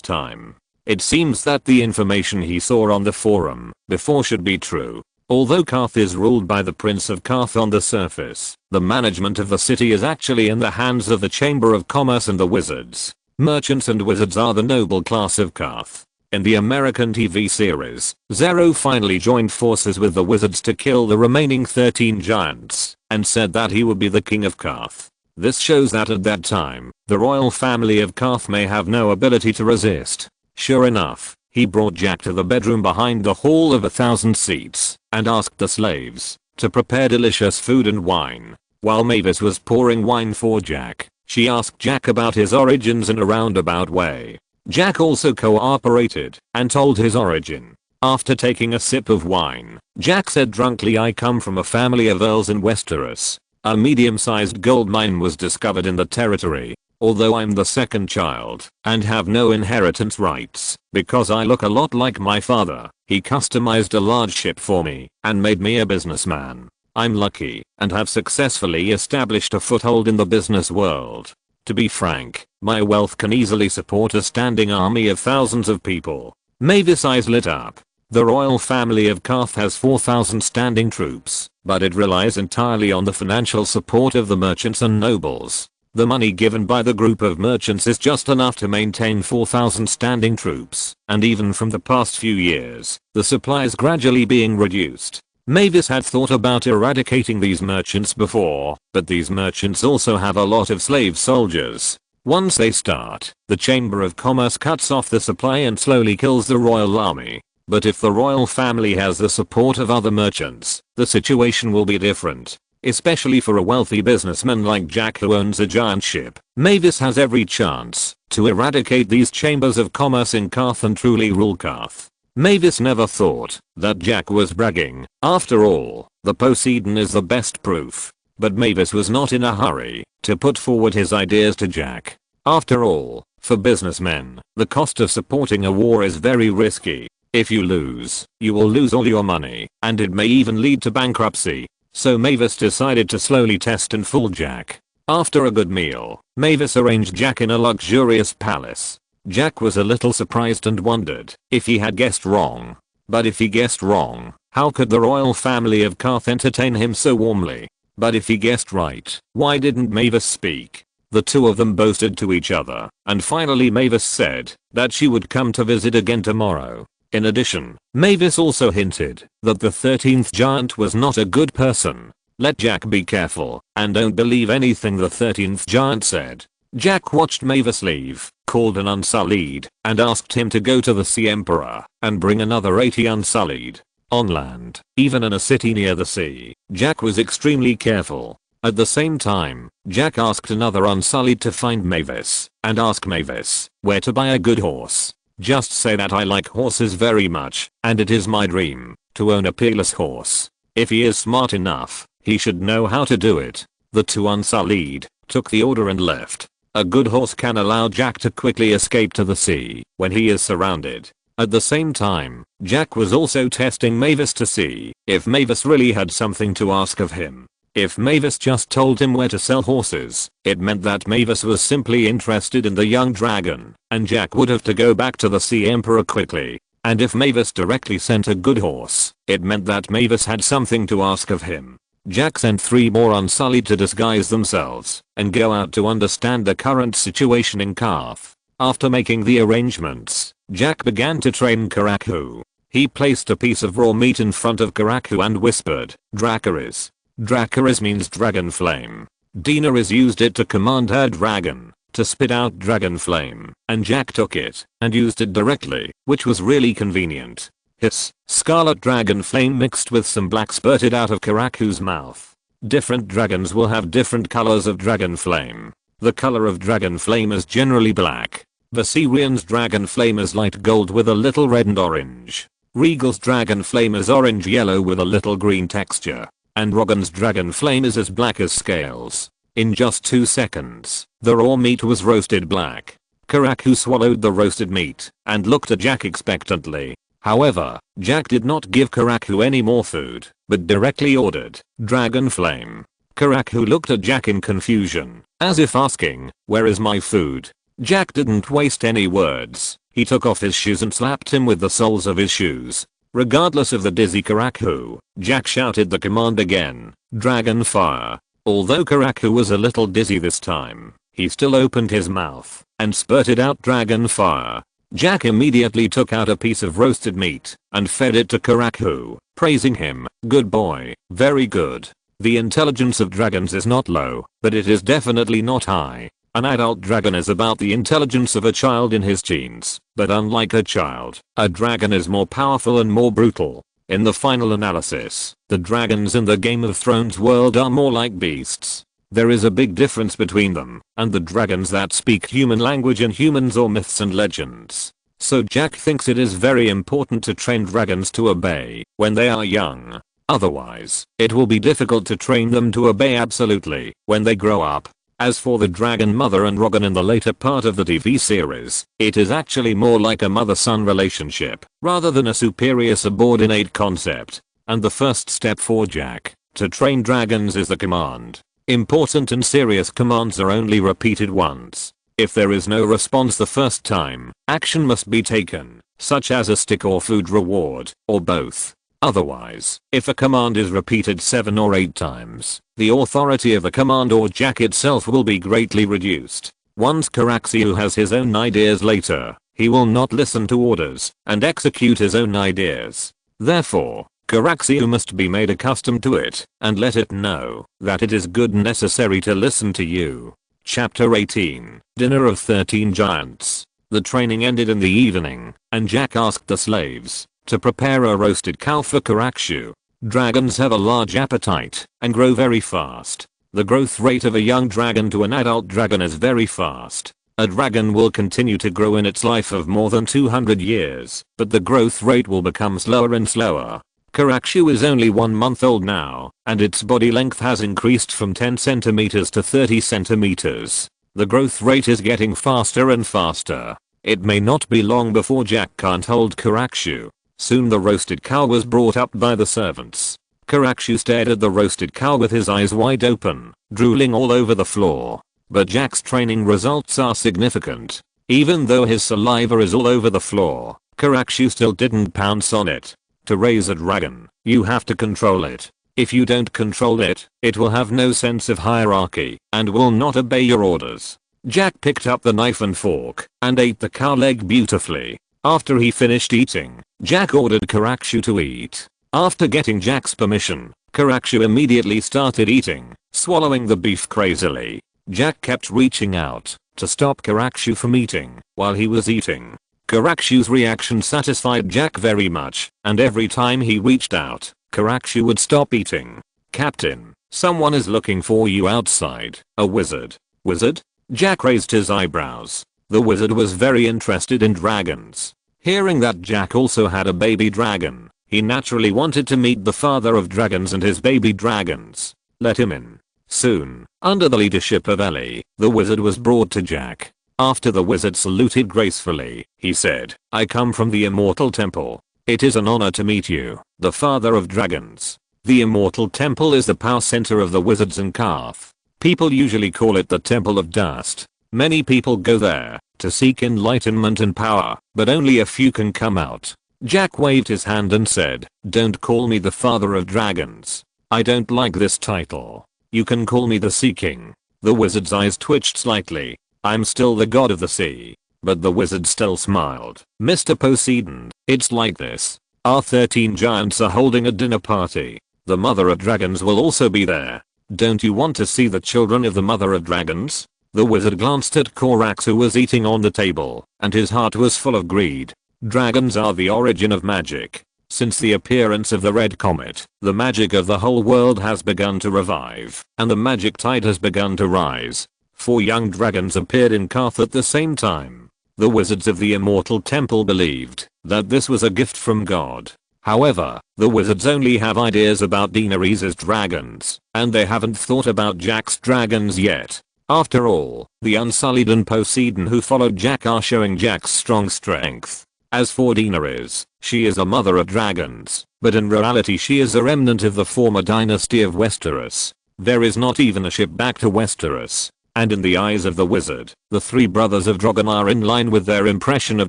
time. It seems that the information he saw on the forum before should be true. Although Carth is ruled by the Prince of Carth on the surface, the management of the city is actually in the hands of the Chamber of Commerce and the Wizards. Merchants and wizards are the noble class of Carth. In the American TV series, Zero finally joined forces with the wizards to kill the remaining 13 giants, and said that he would be the king of Carth. This shows that at that time, the royal family of Carth may have no ability to resist. Sure enough, he brought Jack to the bedroom behind the Hall of 1,000 Seats, and asked the slaves to prepare delicious food and wine. While Mavis was pouring wine for Jack, she asked Jack about his origins in a roundabout way. Jack also cooperated and told his origin. After taking a sip of wine, Jack said drunkenly, "I come from a family of earls in Westeros. A medium-sized gold mine was discovered in the territory. Although I'm the second child and have no inheritance rights, because I look a lot like my father, he customized a large ship for me and made me a businessman. I'm lucky and have successfully established a foothold in the business world. To be frank, my wealth can easily support a standing army of thousands of people." Mavis' eyes lit up. The royal family of Carth has 4,000 standing troops, but it relies entirely on the financial support of the merchants and nobles. The money given by the group of merchants is just enough to maintain 4,000 standing troops, and even from the past few years, the supply is gradually being reduced. Mavis had thought about eradicating these merchants before, but these merchants also have a lot of slave soldiers. Once they start, the Chamber of Commerce cuts off the supply and slowly kills the royal army. But if the royal family has the support of other merchants, the situation will be different. Especially for a wealthy businessman like Jack who owns a giant ship. Mavis has every chance to eradicate these chambers of commerce in Carth and truly rule Carth. Mavis never thought that Jack was bragging. After all, the Poseidon is the best proof. But Mavis was not in a hurry to put forward his ideas to Jack. After all, for businessmen, the cost of supporting a war is very risky. If you lose, you will lose all your money, and it may even lead to bankruptcy. So Mavis decided to slowly test and fool Jack. After a good meal, Mavis arranged Jack in a luxurious palace. Jack was a little surprised and wondered if he had guessed wrong. But if he guessed wrong, how could the royal family of Carth entertain him so warmly? But if he guessed right, why didn't Mavis speak? The two of them boasted to each other, and finally Mavis said that she would come to visit again tomorrow. In addition, Mavis also hinted that the 13th giant was not a good person. Let Jack be careful and don't believe anything the 13th giant said. Jack watched Mavis leave, called an unsullied, and asked him to go to the Sea Emperor and bring another 80 unsullied. On land, even in a city near the sea, Jack was extremely careful. At the same time, Jack asked another unsullied to find Mavis and ask Mavis where to buy a good horse. Just say that I like horses very much and it is my dream to own a peerless horse. If he is smart enough, he should know how to do it. The two unsullied took the order and left. A good horse can allow Jack to quickly escape to the sea when he is surrounded. At the same time, Jack was also testing Mavis to see if Mavis really had something to ask of him. If Mavis just told him where to sell horses, it meant that Mavis was simply interested in the young dragon, and Jack would have to go back to the Sea Emperor quickly. And if Mavis directly sent a good horse, it meant that Mavis had something to ask of him. Jack sent 3 more unsullied to disguise themselves and go out to understand the current situation in Karth. After making the arrangements, Jack began to train Karaku. He placed a piece of raw meat in front of Karaku and whispered, "Dracarys." Dracarys means dragon flame. Daenerys used it to command her dragon to spit out dragon flame, and Jack took it and used it directly, which was really convenient. Hiss, scarlet dragon flame mixed with some black spurted out of Karaku's mouth. Different dragons will have different colors of dragon flame. The color of dragon flame is generally black. Viserion's dragon flame is light gold with a little red and orange. Regal's dragon flame is orange yellow with a little green texture. And Rogan's dragon flame is as black as scales. In just 2 seconds, the raw meat was roasted black. Karaku swallowed the roasted meat and looked at Jack expectantly. However, Jack did not give Karaku any more food, but directly ordered, "Dragon flame." Karaku looked at Jack in confusion, as if asking, "Where is my food?" Jack didn't waste any words. He took off his shoes and slapped him with the soles of his shoes. Regardless of the dizzy Karaku, Jack shouted the command again, "Dragon fire." Although Karaku was a little dizzy this time, he still opened his mouth and spurted out dragon fire. Jack immediately took out a piece of roasted meat and fed it to Karaku, praising him, "Good boy, very good." The intelligence of dragons is not low, but it is definitely not high. An adult dragon is about the intelligence of a child in his teens, but unlike a child, a dragon is more powerful and more brutal. In the final analysis, the dragons in the Game of Thrones world are more like beasts. There is a big difference between them and the dragons that speak human language in humans or myths and legends. So Jack thinks it is very important to train dragons to obey when they are young. Otherwise, it will be difficult to train them to obey absolutely when they grow up. As for the dragon mother and Rogan in the later part of the TV series, it is actually more like a mother-son relationship rather than a superior subordinate concept. And the first step for Jack to train dragons is the command. Important and serious commands are only repeated once. If there is no response the first time, action must be taken, such as a stick or food reward, or both. Otherwise, if a command is repeated 7 or 8 times, the authority of the command or Jack itself will be greatly reduced. Once Karaxiu has his own ideas later, he will not listen to orders and execute his own ideas. Therefore, Karaxiu must be made accustomed to it and let it know that it is good and necessary to listen to you. Chapter 18, Dinner of 13 Giants. The training ended in the evening, and Jack asked the slaves to prepare a roasted cow for Karaxiu. Dragons have a large appetite and grow very fast. The growth rate of a young dragon to an adult dragon is very fast. A dragon will continue to grow in its life of more than 200 years, but the growth rate will become slower and slower. Karaxiu is only 1 month old now, and its body length has increased from 10 centimeters to 30 centimeters. The growth rate is getting faster and faster. It may not be long before Jack can't hold Karaxiu. Soon the roasted cow was brought up by the servants. Karaxiu stared at the roasted cow with his eyes wide open, drooling all over the floor. But Jack's training results are significant. Even though his saliva is all over the floor, Karaxiu still didn't pounce on it. To raise a dragon, you have to control it. If you don't control it, it will have no sense of hierarchy and will not obey your orders. Jack picked up the knife and fork and ate the cow leg beautifully. After he finished eating, Jack ordered Karaxiu to eat. After getting Jack's permission, Karakshu immediately started eating, swallowing the beef crazily. Jack kept reaching out to stop Karakshu from eating while he was eating. Karakshu's reaction satisfied Jack very much, and every time he reached out, Karakshu would stop eating. "Captain, someone is looking for you outside." "A wizard?" "Wizard?" Jack raised his eyebrows. The wizard was very interested in dragons. Hearing that Jack also had a baby dragon, he naturally wanted to meet the father of dragons and his baby dragons. Let him in. Soon, under the leadership of Ellie, the wizard was brought to Jack. After the wizard saluted gracefully, he said, "I come from the Immortal Temple. It is an honor to meet you, the father of dragons." The Immortal Temple is the power center of the wizards in Karth. People usually call it the Temple of Dust. Many people go there to seek enlightenment and power, but only a few can come out. Jack waved his hand and said, "Don't call me the father of dragons. I don't like this title. You can call me the Sea King." The wizard's eyes twitched slightly. "I'm still the god of the sea." But the wizard still smiled. "Mr. Poseidon, it's like this. Our 13 giants are holding a dinner party. The mother of dragons will also be there. Don't you want to see the children of the mother of dragons?" The wizard glanced at Korax, who was eating on the table, and his heart was full of greed. Dragons are the origin of magic. Since the appearance of the red comet, the magic of the whole world has begun to revive, and the magic tide has begun to rise. 4 young dragons appeared in Karth at the same time. The wizards of the Immortal Temple believed that this was a gift from God. However, the wizards only have ideas about Daenerys' dragons, and they haven't thought about Jack's dragons yet. After all, the Unsullied and Poseidon who followed Jack are showing Jack's strong strength. As for Daenerys, she is a mother of dragons, but in reality she is a remnant of the former dynasty of Westeros. There is not even a ship back to Westeros. And in the eyes of the wizard, the 3 brothers of Drogon are in line with their impression of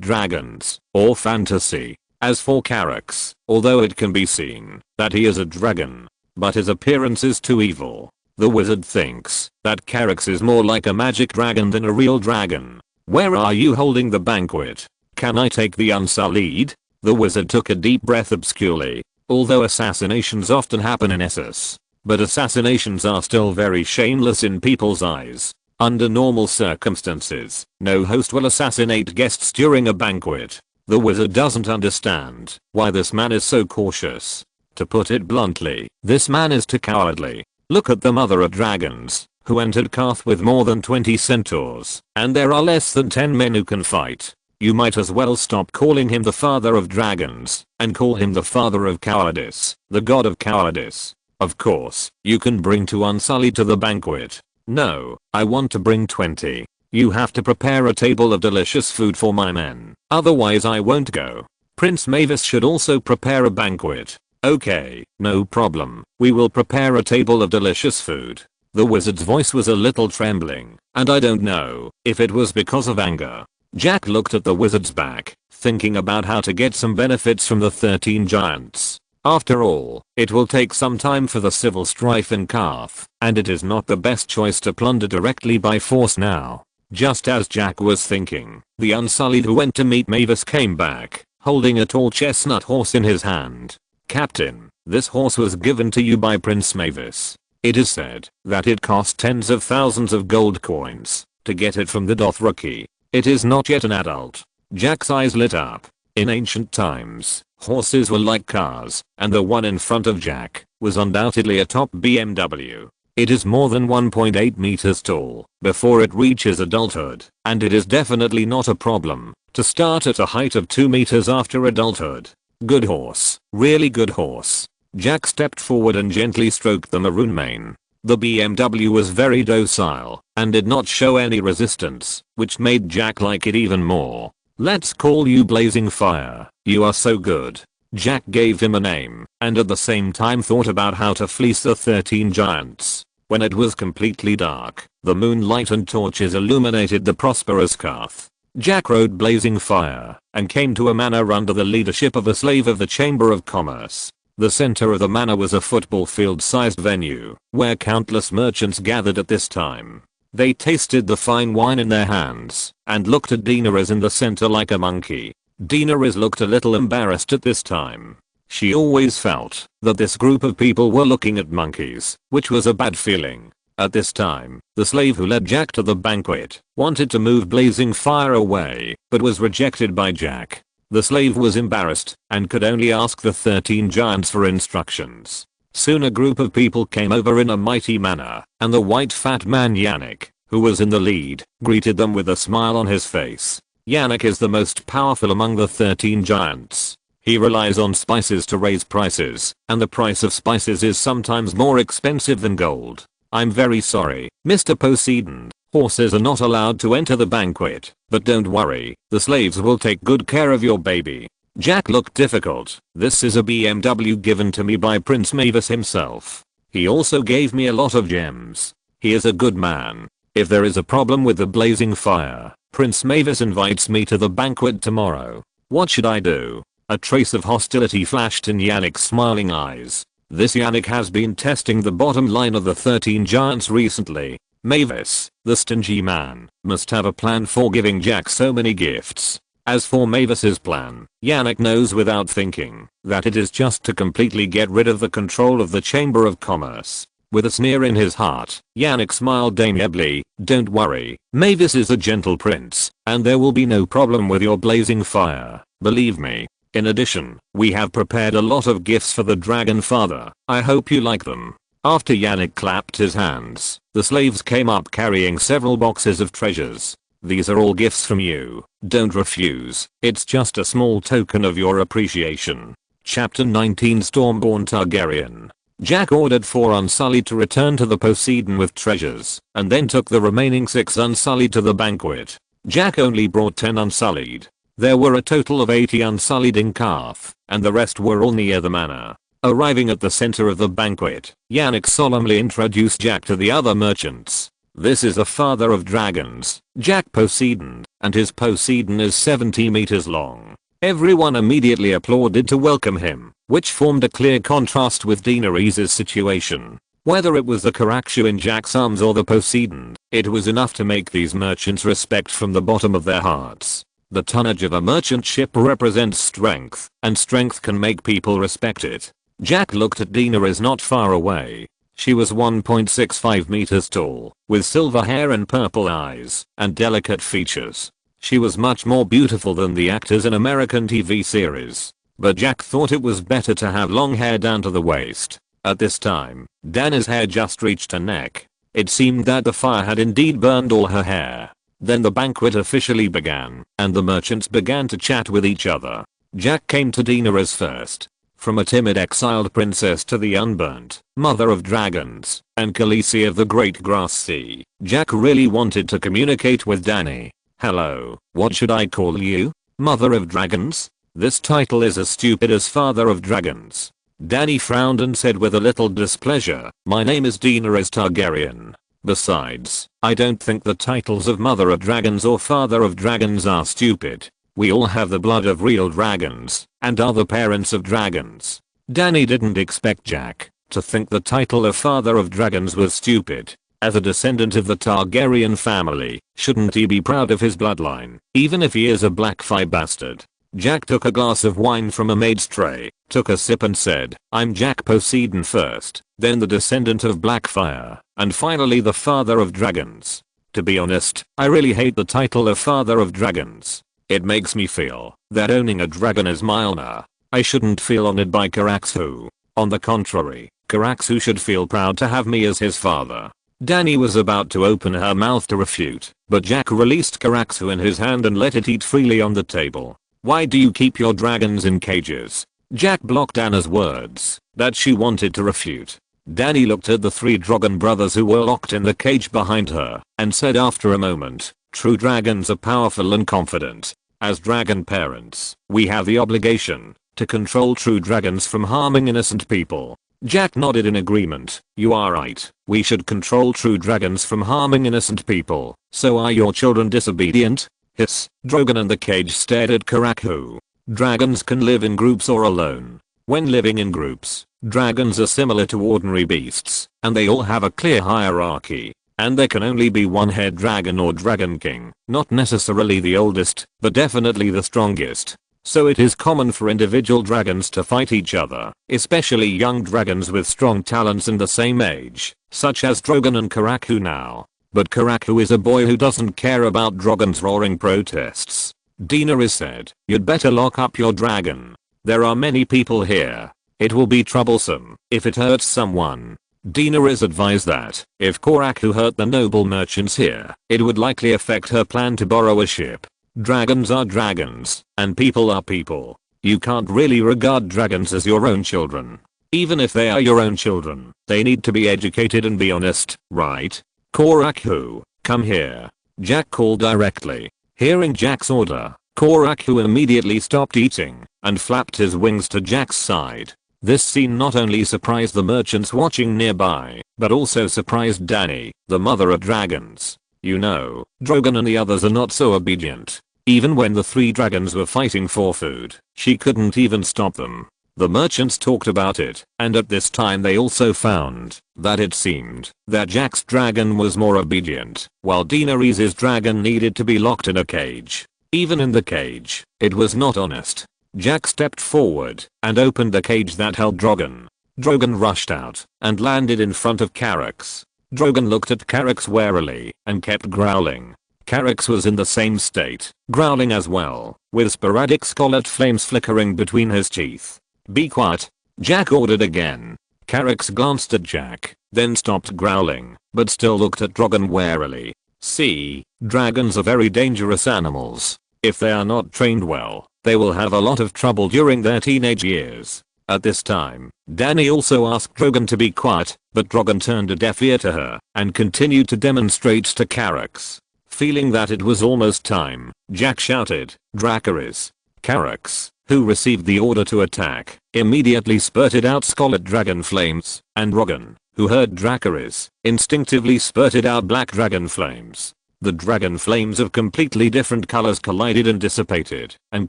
dragons, or fantasy. As for Carax, although it can be seen that he is a dragon, but his appearance is too evil. The wizard thinks that Carax is more like a magic dragon than a real dragon. "Where are you holding the banquet? Can I take the Unsullied?" The wizard took a deep breath obscurely. Although assassinations often happen in Essos, but assassinations are still very shameless in people's eyes. Under normal circumstances, no host will assassinate guests during a banquet. The wizard doesn't understand why this man is so cautious. To put it bluntly, this man is too cowardly. Look at the mother of dragons, who entered Karth with more than 20 centaurs, and there are less than 10 men who can fight. You might as well stop calling him the father of dragons, and call him the father of cowardice, the god of cowardice. Of course, you can bring 2 Unsullied to the banquet. No, I want to bring 20. You have to prepare a table of delicious food for my men, otherwise I won't go. Prince Mavis should also prepare a banquet. Okay, no problem. We will prepare a table of delicious food. The wizard's voice was a little trembling, and I don't know if it was because of anger. Jack looked at the wizard's back, thinking about how to get some benefits from the 13 giants. After all, it will take some time for the civil strife in Karth, and it is not the best choice to plunder directly by force now. Just as Jack was thinking, the Unsullied who went to meet Mavis came back, holding a tall chestnut horse in his hand. "Captain, this horse was given to you by Prince Mavis. It is said that it cost tens of thousands of gold coins to get it from the Dothraki. It is not yet an adult." Jack's eyes lit up. In ancient times, horses were like cars, and the one in front of Jack was undoubtedly a top BMW. It is more than 1.8 meters tall before it reaches adulthood, and it is definitely not a problem to start at a height of 2 meters after adulthood. Good horse, really good horse. Jack stepped forward and gently stroked the maroon mane. The BMW was very docile and did not show any resistance, which made Jack like it even more. "Let's call you Blazing Fire. You are so good." Jack gave him a name and at the same time thought about how to fleece the 13 giants. When it was completely dark, the moonlight and torches illuminated the prosperous Karth. Jack rode Blazing Fire and came to a manor under the leadership of a slave of the Chamber of Commerce. The center of the manor was a football field-sized venue where countless merchants gathered at this time. They tasted the fine wine in their hands and looked at Daenerys in the center like a monkey. Daenerys looked a little embarrassed at this time. She always felt that this group of people were looking at monkeys, which was a bad feeling. At this time, the slave who led Jack to the banquet wanted to move blazing fire away, but was rejected by Jack. The slave was embarrassed and could only ask the 13 giants for instructions. Soon a group of people came over in a mighty manner, and the white fat man Yannick, who was in the lead, greeted them with a smile on his face. Yannick is the most powerful among the 13 giants. He relies on spices to raise prices, and the price of spices is sometimes more expensive than gold. I'm very sorry, Mr. Poseidon. Horses are not allowed to enter the banquet, but don't worry, the slaves will take good care of your baby. Jack looked difficult. This is a BMW given to me by Prince Mavis himself. He also gave me a lot of gems. He is a good man. If there is a problem with the blazing fire, Prince Mavis invites me to the banquet tomorrow. What should I do? A trace of hostility flashed in Yannick's smiling eyes. This Yannick has been testing the bottom line of the 13 giants recently. Mavis, the stingy man, must have a plan for giving Jack so many gifts. As for Mavis's plan, Yannick knows without thinking that it is just to completely get rid of the control of the Chamber of Commerce. With a sneer in his heart, Yannick smiled amiably. Don't worry, Mavis is a gentle prince, and there will be no problem with your blazing fire, believe me. In addition, we have prepared a lot of gifts for the Dragon Father. I hope you like them. After Yannick clapped his hands, the slaves came up carrying several boxes of treasures. These are all gifts from you. Don't refuse. It's just a small token of your appreciation. Chapter 19 Stormborn Targaryen. Jack ordered 4 Unsullied to return to the Poseidon with treasures, and then took the remaining 6 Unsullied to the banquet. Jack only brought 10 Unsullied. There were a total of 80 Unsullied in Karth, and the rest were all near the manor. Arriving at the center of the banquet, Yannick solemnly introduced Jack to the other merchants. This is the father of dragons, Jack Poseidon, and his Poseidon is 70 meters long. Everyone immediately applauded to welcome him, which formed a clear contrast with Daenerys' situation. Whether it was the Caraxu in Jack's arms or the Poseidon, it was enough to make these merchants respect from the bottom of their hearts. The tonnage of a merchant ship represents strength, and strength can make people respect it. Jack looked at Daenerys not far away. She was 1.65 meters tall, with silver hair and purple eyes, and delicate features. She was much more beautiful than the actors in American TV series. But Jack thought it was better to have long hair down to the waist. At this time, Dany's hair just reached her neck. It seemed that the fire had indeed burned all her hair. Then the banquet officially began, and the merchants began to chat with each other. Jack came to Daenerys first. From a timid exiled princess to the unburnt, mother of dragons, and Khaleesi of the Great Grass Sea, Jack really wanted to communicate with Dany. Hello, what should I call you? Mother of Dragons? This title is as stupid as Father of Dragons. Dany frowned and said with a little displeasure, my name is Daenerys Targaryen. Besides, I don't think the titles of Mother of Dragons or Father of Dragons are stupid. We all have the blood of real dragons, and are the parents of dragons. Dany didn't expect Jack to think the title of Father of Dragons was stupid. As a descendant of the Targaryen family, shouldn't he be proud of his bloodline, even if he is a blackfy bastard? Jack took a glass of wine from a maid's tray, took a sip and said, I'm Jack Poseidon first, then the descendant of Blackfire, and finally the Father of Dragons. To be honest, I really hate the title of Father of Dragons. It makes me feel that owning a dragon is my honor. I shouldn't feel honored by Caraxu. On the contrary, Caraxu should feel proud to have me as his father. Dany was about to open her mouth to refute, but Jack released Caraxu in his hand and let it eat freely on the table. Why do you keep your dragons in cages? Jack blocked Dany's words that she wanted to refute. Dany looked at the 3 dragon brothers who were locked in the cage behind her, and said after a moment, true dragons are powerful and confident. As dragon parents, we have the obligation to control true dragons from harming innocent people. Jack nodded in agreement. You are right. We should control true dragons from harming innocent people. So are your children disobedient? Hiss. Drogon and the cage stared at Caraxu. Dragons can live in groups or alone. When living in groups, dragons are similar to ordinary beasts, and they all have a clear hierarchy. And there can only be one head dragon or dragon king, not necessarily the oldest, but definitely the strongest. so it is common for individual dragons to fight each other, especially young dragons with strong talents in the same age, such as Drogon and Karaku now. But Karaku is a boy who doesn't care about Drogon's roaring protests. Daenerys said, "You'd better lock up your dragon. There are many people here. It will be troublesome if it hurts someone." Daenerys advised that if Karaku hurt the noble merchants here, it would likely affect her plan to borrow a ship. Dragons are dragons, and people are people. You can't really regard dragons as your own children. Even if they are your own children, they need to be educated and be honest, right? Karaku, come here. Jack called directly. Hearing Jack's order, Karaku immediately stopped eating and flapped his wings to Jack's side. This scene not only surprised the merchants watching nearby, but also surprised Dany, the mother of dragons. You know, Drogon and the others are not so obedient. Even when the 3 dragons were fighting for food, she couldn't even stop them. The merchants talked about it, and at this time they also found that it seemed that Jack's dragon was more obedient, while Daenerys' dragon needed to be locked in a cage. Even in the cage, it was not honest. Jack stepped forward and opened the cage that held Drogon. Drogon rushed out and landed in front of Carax. Drogon looked at Carax warily and kept growling. Carax was in the same state, growling as well, with sporadic scarlet flames flickering between his teeth. "Be quiet," Jack ordered again. Carax glanced at Jack, then stopped growling, but still looked at Drogon warily. See, dragons are very dangerous animals. If they are not trained well, they will have a lot of trouble during their teenage years. At this time, Dany also asked Drogon to be quiet, but Drogon turned a deaf ear to her and continued to demonstrate to Carax. Feeling that it was almost time, Jack shouted, "Dracarys!" Carax, who received the order to attack, immediately spurted out scarlet dragon flames, and Drogon, who heard Dracarys, instinctively spurted out black dragon flames. The dragon flames of completely different colors collided and dissipated, and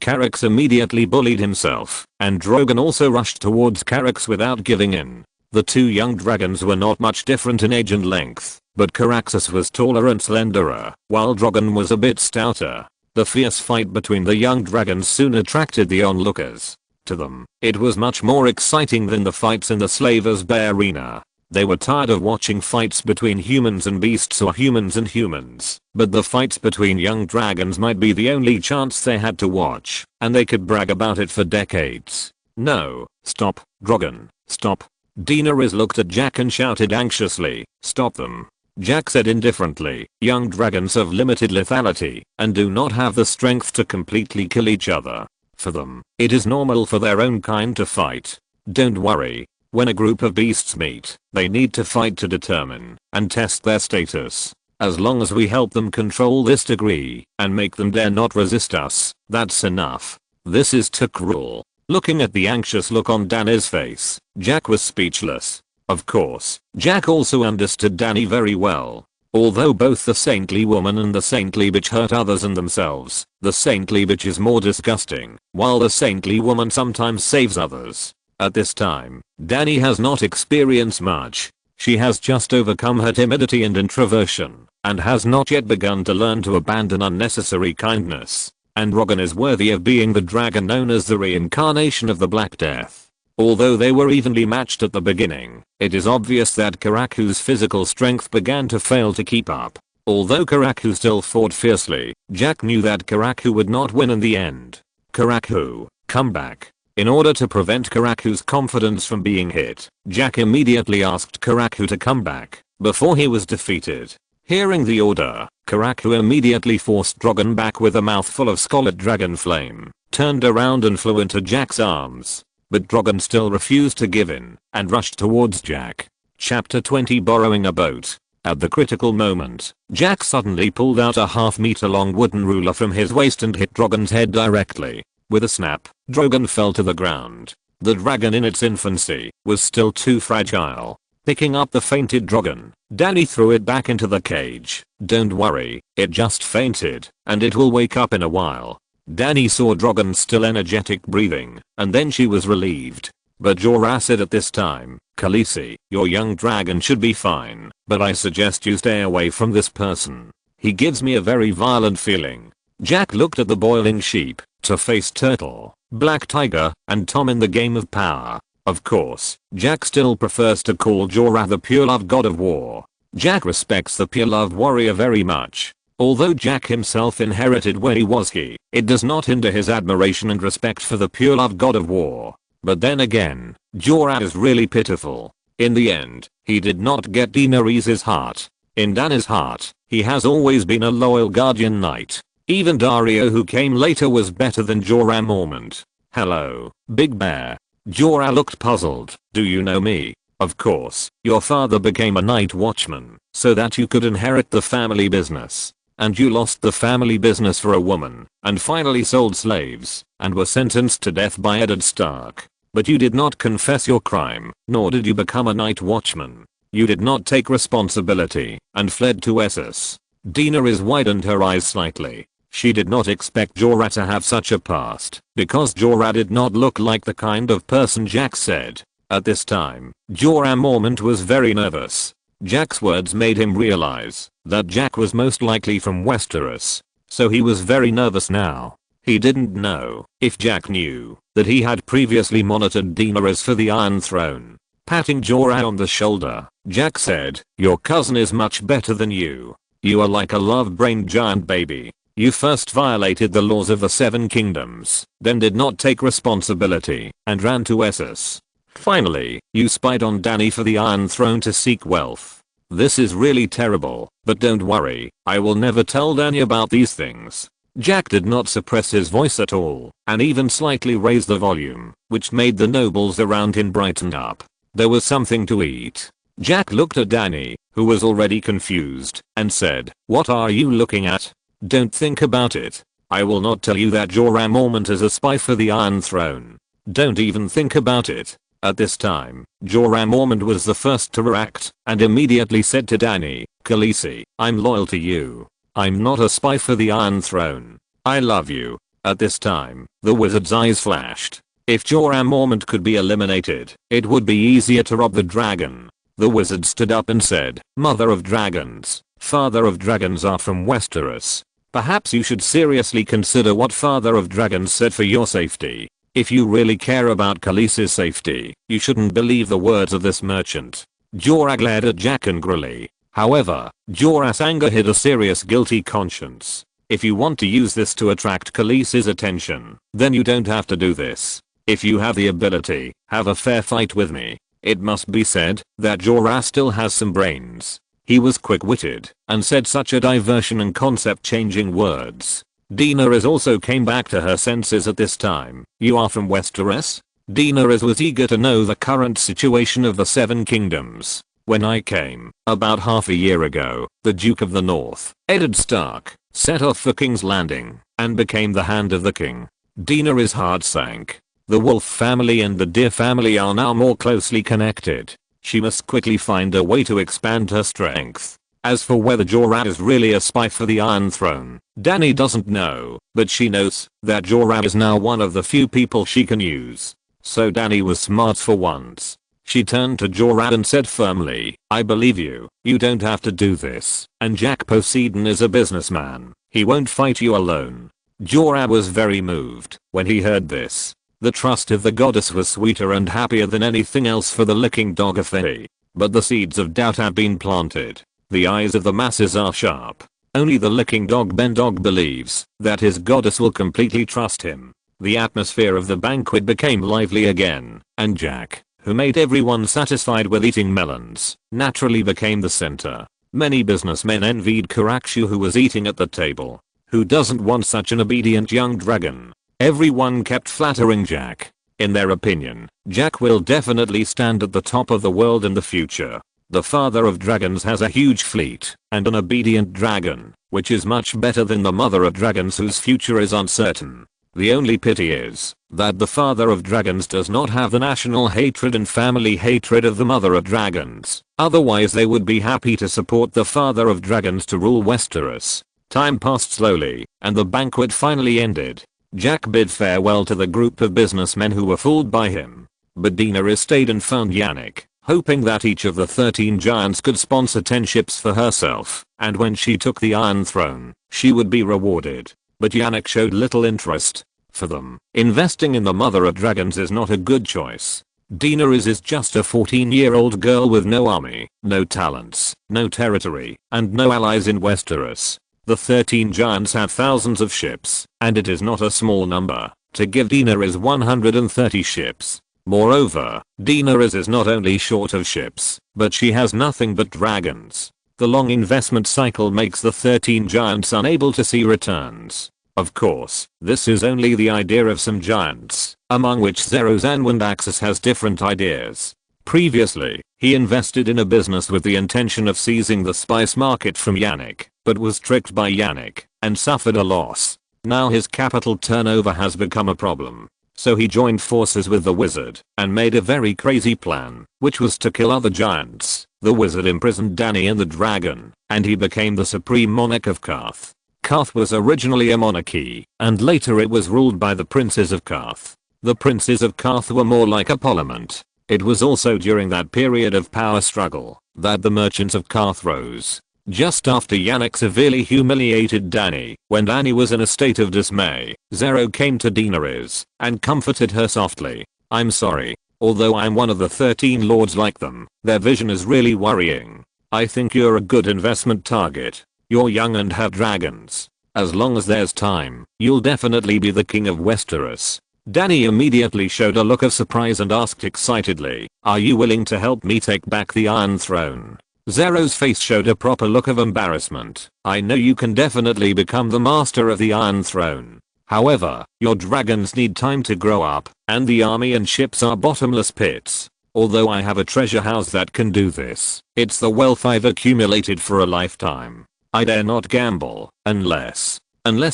Carax immediately bullied himself, and Drogon also rushed towards Carax without giving in. The 2 young dragons were not much different in age and length, but Caraxus was taller and slenderer, while Drogon was a bit stouter. The fierce fight between the young dragons soon attracted the onlookers. To them, it was much more exciting than the fights in the Slavers' Bay arena. They were tired of watching fights between humans and beasts or humans and humans, but the fights between young dragons might be the only chance they had to watch, and they could brag about it for decades. "No, stop, Drogon, stop." Daenerys looked at Jack and shouted anxiously, "Stop them." Jack said indifferently, "Young dragons have limited lethality and do not have the strength to completely kill each other. For them, it is normal for their own kind to fight. Don't worry. When a group of beasts meet, they need to fight to determine and test their status. As long as we help them control this degree and make them dare not resist us, that's enough. This is too cruel." Looking at the anxious look on Dany's face, Jack was speechless. Of course, Jack also understood Dany very well. Although both the saintly woman and the saintly bitch hurt others and themselves, the saintly bitch is more disgusting, while the saintly woman sometimes saves others. At this time, Dany has not experienced much. She has just overcome her timidity and introversion, and has not yet begun to learn to abandon unnecessary kindness. And Drogon is worthy of being the dragon known as the reincarnation of the Black Death. Although they were evenly matched at the beginning, it is obvious that Karaku's physical strength began to fail to keep up. Although Karaku still fought fiercely, Jack knew that Karaku would not win in the end. "Karaku, come back." In order to prevent Karaku's confidence from being hit, Jack immediately asked Karaku to come back before he was defeated. Hearing the order, Karaku immediately forced Drogon back with a mouthful of scarlet dragon flame, turned around and flew into Jack's arms. But Drogon still refused to give in and rushed towards Jack. Chapter 20 Borrowing a Boat. At the critical moment, Jack suddenly pulled out a half-meter long wooden ruler from his waist and hit Drogon's head directly. With a snap, Drogon fell to the ground. The dragon in its infancy was still too fragile. Picking up the fainted Drogon, Dany threw it back into the cage. "Don't worry, it just fainted, and it will wake up in a while." Dany saw Drogon still energetic breathing, and then she was relieved. But Jorah said at this time, "Khaleesi, your young dragon should be fine, but I suggest you stay away from this person. He gives me a very violent feeling." Jack looked at the boiling sheep, to face Turtle, Black Tiger, and Tom in the game of power. Of course, Jack still prefers to call Jorah the pure love god of war. Jack respects the pure love warrior very much. Although Jack himself inherited where he was it does not hinder his admiration and respect for the pure love god of war. But then again, Jorah is really pitiful. In the end, he did not get Daenerys' heart. In Dany's heart, he has always been a loyal guardian knight. Even Daario, who came later, was better than Jorah Mormont. Hello, Big Bear. Jorah looked puzzled. Do you know me? Of course, your father became a night watchman so that you could inherit the family business. And you lost the family business for a woman, and finally sold slaves, and were sentenced to death by Eddard Stark. But you did not confess your crime, nor did you become a night watchman. You did not take responsibility, and fled to Essos. Daenerys widened her eyes slightly. She did not expect Jorah to have such a past, because Jorah did not look like the kind of person Jack said. At this time, Jorah Mormont was very nervous. Jack's words made him realize that Jack was most likely from Westeros, so he was very nervous now. He didn't know if Jack knew that he had previously monitored Daenerys for the Iron Throne. Patting Jorah on the shoulder, Jack said, "Your cousin is much better than you. You are like a love-brained giant baby. You first violated the laws of the Seven Kingdoms, then did not take responsibility, and ran to Essos. Finally, you spied on Dany for the Iron Throne to seek wealth. This is really terrible, but don't worry, I will never tell Dany about these things." Jack did not suppress his voice at all, and even slightly raised the volume, which made the nobles around him brighten up. There was something to eat. Jack looked at Dany, who was already confused, and said, "What are you looking at? Don't think about it. I will not tell you that Jorah Mormont is a spy for the Iron Throne. Don't even think about it." At this time, Jorah Mormont was the first to react, and immediately said to Dany, "Khaleesi, I'm loyal to you. I'm not a spy for the Iron Throne. I love you." At this time, the wizard's eyes flashed. If Jorah Mormont could be eliminated, it would be easier to rob the dragon. The wizard stood up and said, "Mother of dragons, father of dragons are from Westeros. Perhaps you should seriously consider what Father of Dragons said for your safety. If you really care about Khaleesi's safety, you shouldn't believe the words of this merchant." Jorah glared at Jack angrily. However, Jorah's anger hid a serious guilty conscience. If you want to use this to attract Khaleesi's attention, then you don't have to do this. If you have the ability, have a fair fight with me. It must be said that Jorah still has some brains. He was quick-witted and said such a diversion and concept-changing words. Daenerys also came back to her senses at this time. "You are from Westeros?" Daenerys was eager to know the current situation of the Seven Kingdoms. "When I came, about half a year ago, the Duke of the North, Eddard Stark, set off for King's Landing and became the Hand of the King." Daenerys' heart sank. The Wolf family and the Deer family are now more closely connected. She must quickly find a way to expand her strength. As for whether Jorah is really a spy for the Iron Throne, Dany doesn't know, but she knows that Jorah is now one of the few people she can use. So Dany was smart for once. She turned to Jorah and said firmly, "I believe you. You don't have to do this. And Jack Poseidon is a businessman. He won't fight you alone." Jorah was very moved when he heard this. The trust of the goddess was sweeter and happier than anything else for the licking dog affair. But the seeds of doubt have been planted. The eyes of the masses are sharp. Only the licking dog Ben-Dog believes that his goddess will completely trust him. The atmosphere of the banquet became lively again, and Jack, who made everyone satisfied with eating melons, naturally became the center. Many businessmen envied Karakshu, who was eating at the table. Who doesn't want such an obedient young dragon? Everyone kept flattering Jack. In their opinion, Jack will definitely stand at the top of the world in the future. The Father of Dragons has a huge fleet and an obedient dragon, which is much better than the Mother of Dragons, whose future is uncertain. The only pity is that the Father of Dragons does not have the national hatred and family hatred of the Mother of Dragons. Otherwise they would be happy to support the Father of Dragons to rule Westeros. Time passed slowly, and the banquet finally ended. Jack bid farewell to the group of businessmen who were fooled by him. But Daenerys stayed and found Yannick, hoping that each of the 13 giants could sponsor 10 ships for herself, and when she took the Iron Throne, she would be rewarded. But Yannick showed little interest. For them, investing in the mother of dragons is not a good choice. Daenerys is just a 14-year-old girl with no army, no talents, no territory, and no allies in Westeros. The 13 giants have thousands of ships, and it is not a small number to give Daenerys 130 ships. Moreover, Daenerys is not only short of ships, but she has nothing but dragons. The long investment cycle makes the 13 giants unable to see returns. Of course, this is only the idea of some giants, among which Zeros and Windaxis has different ideas. Previously, he invested in a business with the intention of seizing the spice market from Yannick, but was tricked by Yannick and suffered a loss. Now his capital turnover has become a problem. So he joined forces with the wizard and made a very crazy plan, which was to kill other giants. The wizard imprisoned Dany and the dragon, and he became the supreme monarch of Qarth. Qarth was originally a monarchy, and later it was ruled by the princes of Qarth. The princes of Qarth were more like a parliament. It was also during that period of power struggle that the merchants of Qarth rose. Just after Yannick severely humiliated Dany, when Dany was in a state of dismay, Zero came to Daenerys and comforted her softly. "I'm sorry. Although I'm one of the 13 lords like them, their vision is really worrying. I think you're a good investment target. You're young and have dragons. As long as there's time, you'll definitely be the king of Westeros." Dany immediately showed a look of surprise and asked excitedly, "Are you willing to help me take back the Iron Throne?" Zero's face showed a proper look of embarrassment. "I know you can definitely become the master of the Iron Throne. However, your dragons need time to grow up, and the army and ships are bottomless pits. Although I have a treasure house that can do this, it's the wealth I've accumulated for a lifetime. I dare not gamble, unless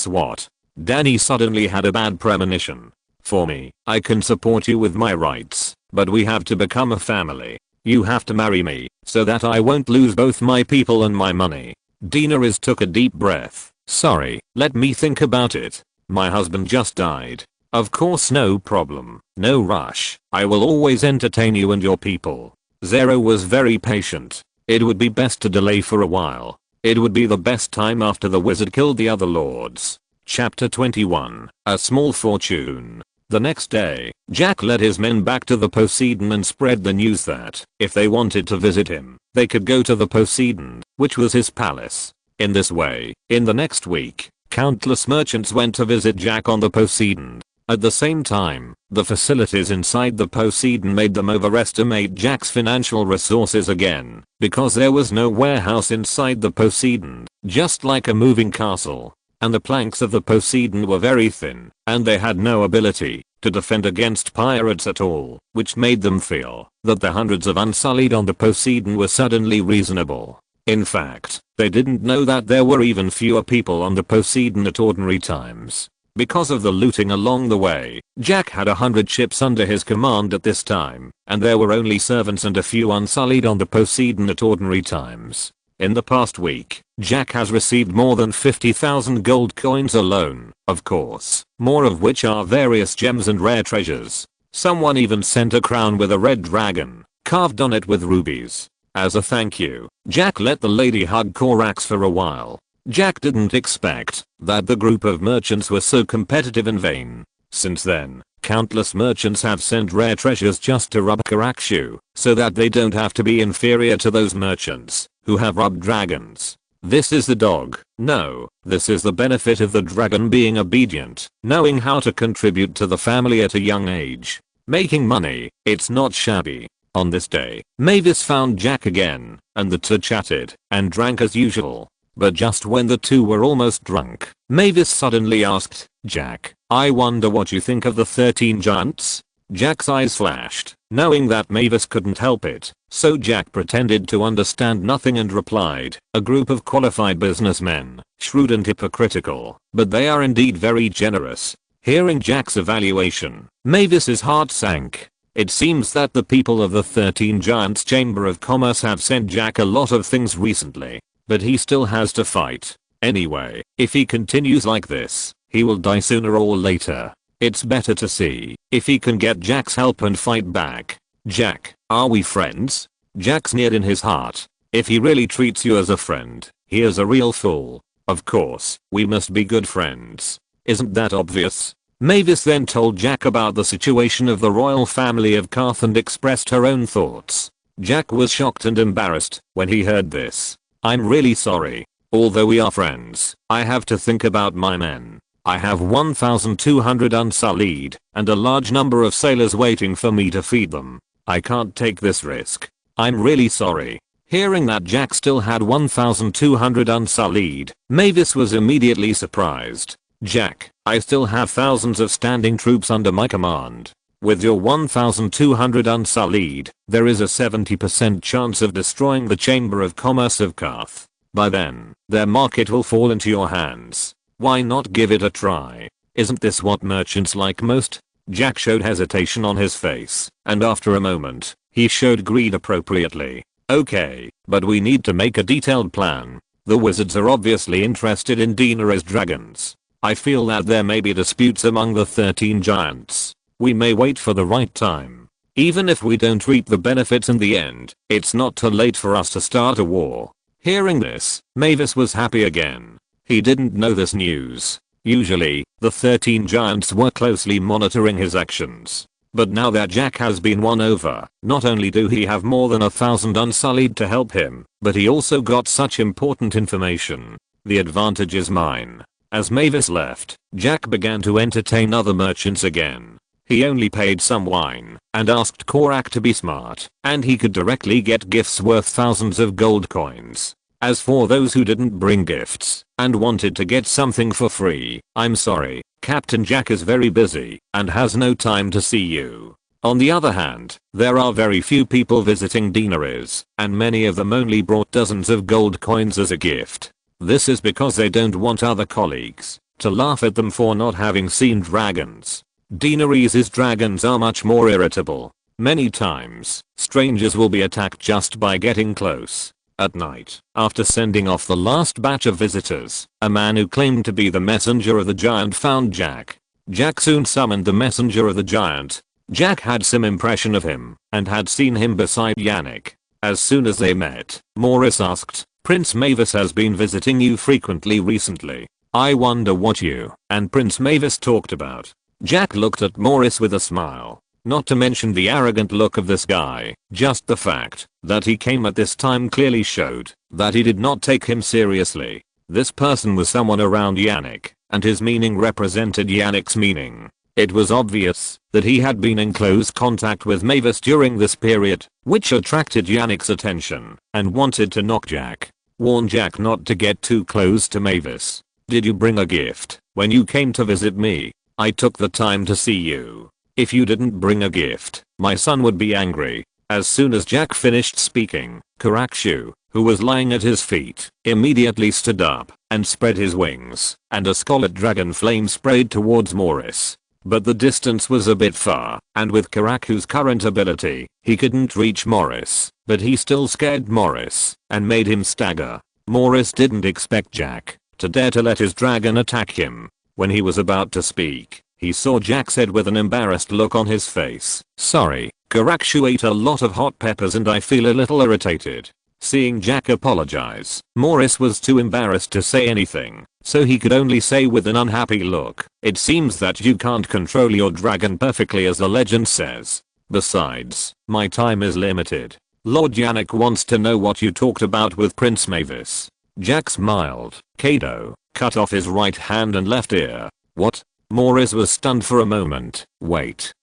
what?" Dany suddenly had a bad premonition. "For me, I can support you with my rights, but we have to become a family. You have to marry me, so that I won't lose both my people and my money." Daenerys took a deep breath. "Sorry, let me think about it. My husband just died." "Of course, no problem. No rush. I will always entertain you and your people." Zero was very patient. It would be best to delay for a while. It would be the best time after the wizard killed the other lords. Chapter 21. A Small Fortune. The next day, Jack led his men back to the Poseidon and spread the news that, if they wanted to visit him, they could go to the Poseidon, which was his palace. In this way, in the next week, countless merchants went to visit Jack on the Poseidon. At the same time, the facilities inside the Poseidon made them overestimate Jack's financial resources again, because there was no warehouse inside the Poseidon, just like a moving castle. And the planks of the Poseidon were very thin, and they had no ability to defend against pirates at all, which made them feel that the hundreds of Unsullied on the Poseidon were suddenly reasonable. In fact, they didn't know that there were even fewer people on the Poseidon at ordinary times. Because of the looting along the way, Jack had 100 ships under his command at this time, and there were only servants and a few Unsullied on the Poseidon at ordinary times. In the past week, Jack has received more than 50,000 gold coins alone, of course, more of which are various gems and rare treasures. Someone even sent a crown with a red dragon, carved on it with rubies. As a thank you, Jack let the lady hug Corax for a while. Jack didn't expect that the group of merchants were so competitive and vain. Since then, countless merchants have sent rare treasures just to rub Corax's shoe, so that they don't have to be inferior to those merchants who have rubbed dragons. This is the dog. No, this is the benefit of the dragon being obedient, knowing how to contribute to the family at a young age. Making money, it's not shabby. On this day, Mavis found Jack again, and the two chatted and drank as usual. But just when the two were almost drunk, Mavis suddenly asked, "Jack, I wonder what you think of the 13 giants?" Jack's eyes flashed, knowing that Mavis couldn't help it, so Jack pretended to understand nothing and replied, "A group of qualified businessmen, shrewd and hypocritical, but they are indeed very generous." Hearing Jack's evaluation, Mavis's heart sank. It seems that the people of the 13 Giants Chamber of Commerce have sent Jack a lot of things recently, but he still has to fight. Anyway, if he continues like this, he will die sooner or later. It's better to see if he can get Jack's help and fight back. "Jack, are we friends?" Jack sneered in his heart. "If he really treats you as a friend, he is a real fool. Of course, we must be good friends. Isn't that obvious?" Mavis then told Jack about the situation of the royal family of Karth and expressed her own thoughts. Jack was shocked and embarrassed when he heard this. I'm really sorry. Although we are friends, I have to think about my men. I have 1,200 unsullied and a large number of sailors waiting for me to feed them. I can't take this risk. I'm really sorry. Hearing that Jack still had 1,200 unsullied, Mavis was immediately surprised. Jack, I still have thousands of standing troops under my command. With your 1,200 unsullied, there is a 70% chance of destroying the Chamber of Commerce of Karth. By then, their market will fall into your hands. Why not give it a try? Isn't this what merchants like most? Jack showed hesitation on his face, and after a moment, he showed greed appropriately. Okay, but we need to make a detailed plan. The wizards are obviously interested in Daenerys dragons. I feel that there may be disputes among the 13 giants. We may wait for the right time. Even if we don't reap the benefits in the end, it's not too late for us to start a war. Hearing this, Mavis was happy again. He didn't know this news. Usually, the 13 giants were closely monitoring his actions. But now that Jack has been won over, not only do he have more than 1,000 unsullied to help him, but he also got such important information. The advantage is mine. As Mavis left, Jack began to entertain other merchants again. He only paid some wine and asked Korak to be smart, and he could directly get gifts worth thousands of gold coins. As for those who didn't bring gifts and wanted to get something for free, I'm sorry, Captain Jack is very busy and has no time to see you. On the other hand, there are very few people visiting Daenerys, and many of them only brought dozens of gold coins as a gift. This is because they don't want other colleagues to laugh at them for not having seen dragons. Daenerys' dragons are much more irritable. Many times, strangers will be attacked just by getting close. At night, after sending off the last batch of visitors, a man who claimed to be the messenger of the giant found Jack. Jack soon summoned the messenger of the giant. Jack had some impression of him and had seen him beside Yannick. As soon as they met, Morris asked, Prince Mavis has been visiting you frequently recently. I wonder what you and Prince Mavis talked about. Jack looked at Morris with a smile. Not to mention the arrogant look of this guy, just the fact that he came at this time clearly showed that he did not take him seriously. This person was someone around Yannick, and his meaning represented Yannick's meaning. It was obvious that he had been in close contact with Mavis during this period, which attracted Yannick's attention and wanted to knock Jack. Warn Jack not to get too close to Mavis. Did you bring a gift when you came to visit me? I took the time to see you. If you didn't bring a gift, my son would be angry. As soon as Jack finished speaking, Karakshu, who was lying at his feet, immediately stood up and spread his wings, and a scarlet dragon flame sprayed towards Morris. But the distance was a bit far, and with Karaku's current ability, he couldn't reach Morris, but he still scared Morris and made him stagger. Morris didn't expect Jack to dare to let his dragon attack him. When he was about to speak, he saw Jack said with an embarrassed look on his face, Sorry, Karakshu ate a lot of hot peppers and I feel a little irritated. Seeing Jack apologize, Morris was too embarrassed to say anything, so he could only say with an unhappy look, It seems that you can't control your dragon perfectly as the legend says. Besides, my time is limited. Lord Yannick wants to know what you talked about with Prince Mavis. Jack smiled. Kato cut off his right hand and left ear. What? Morris was stunned for a moment. Wait,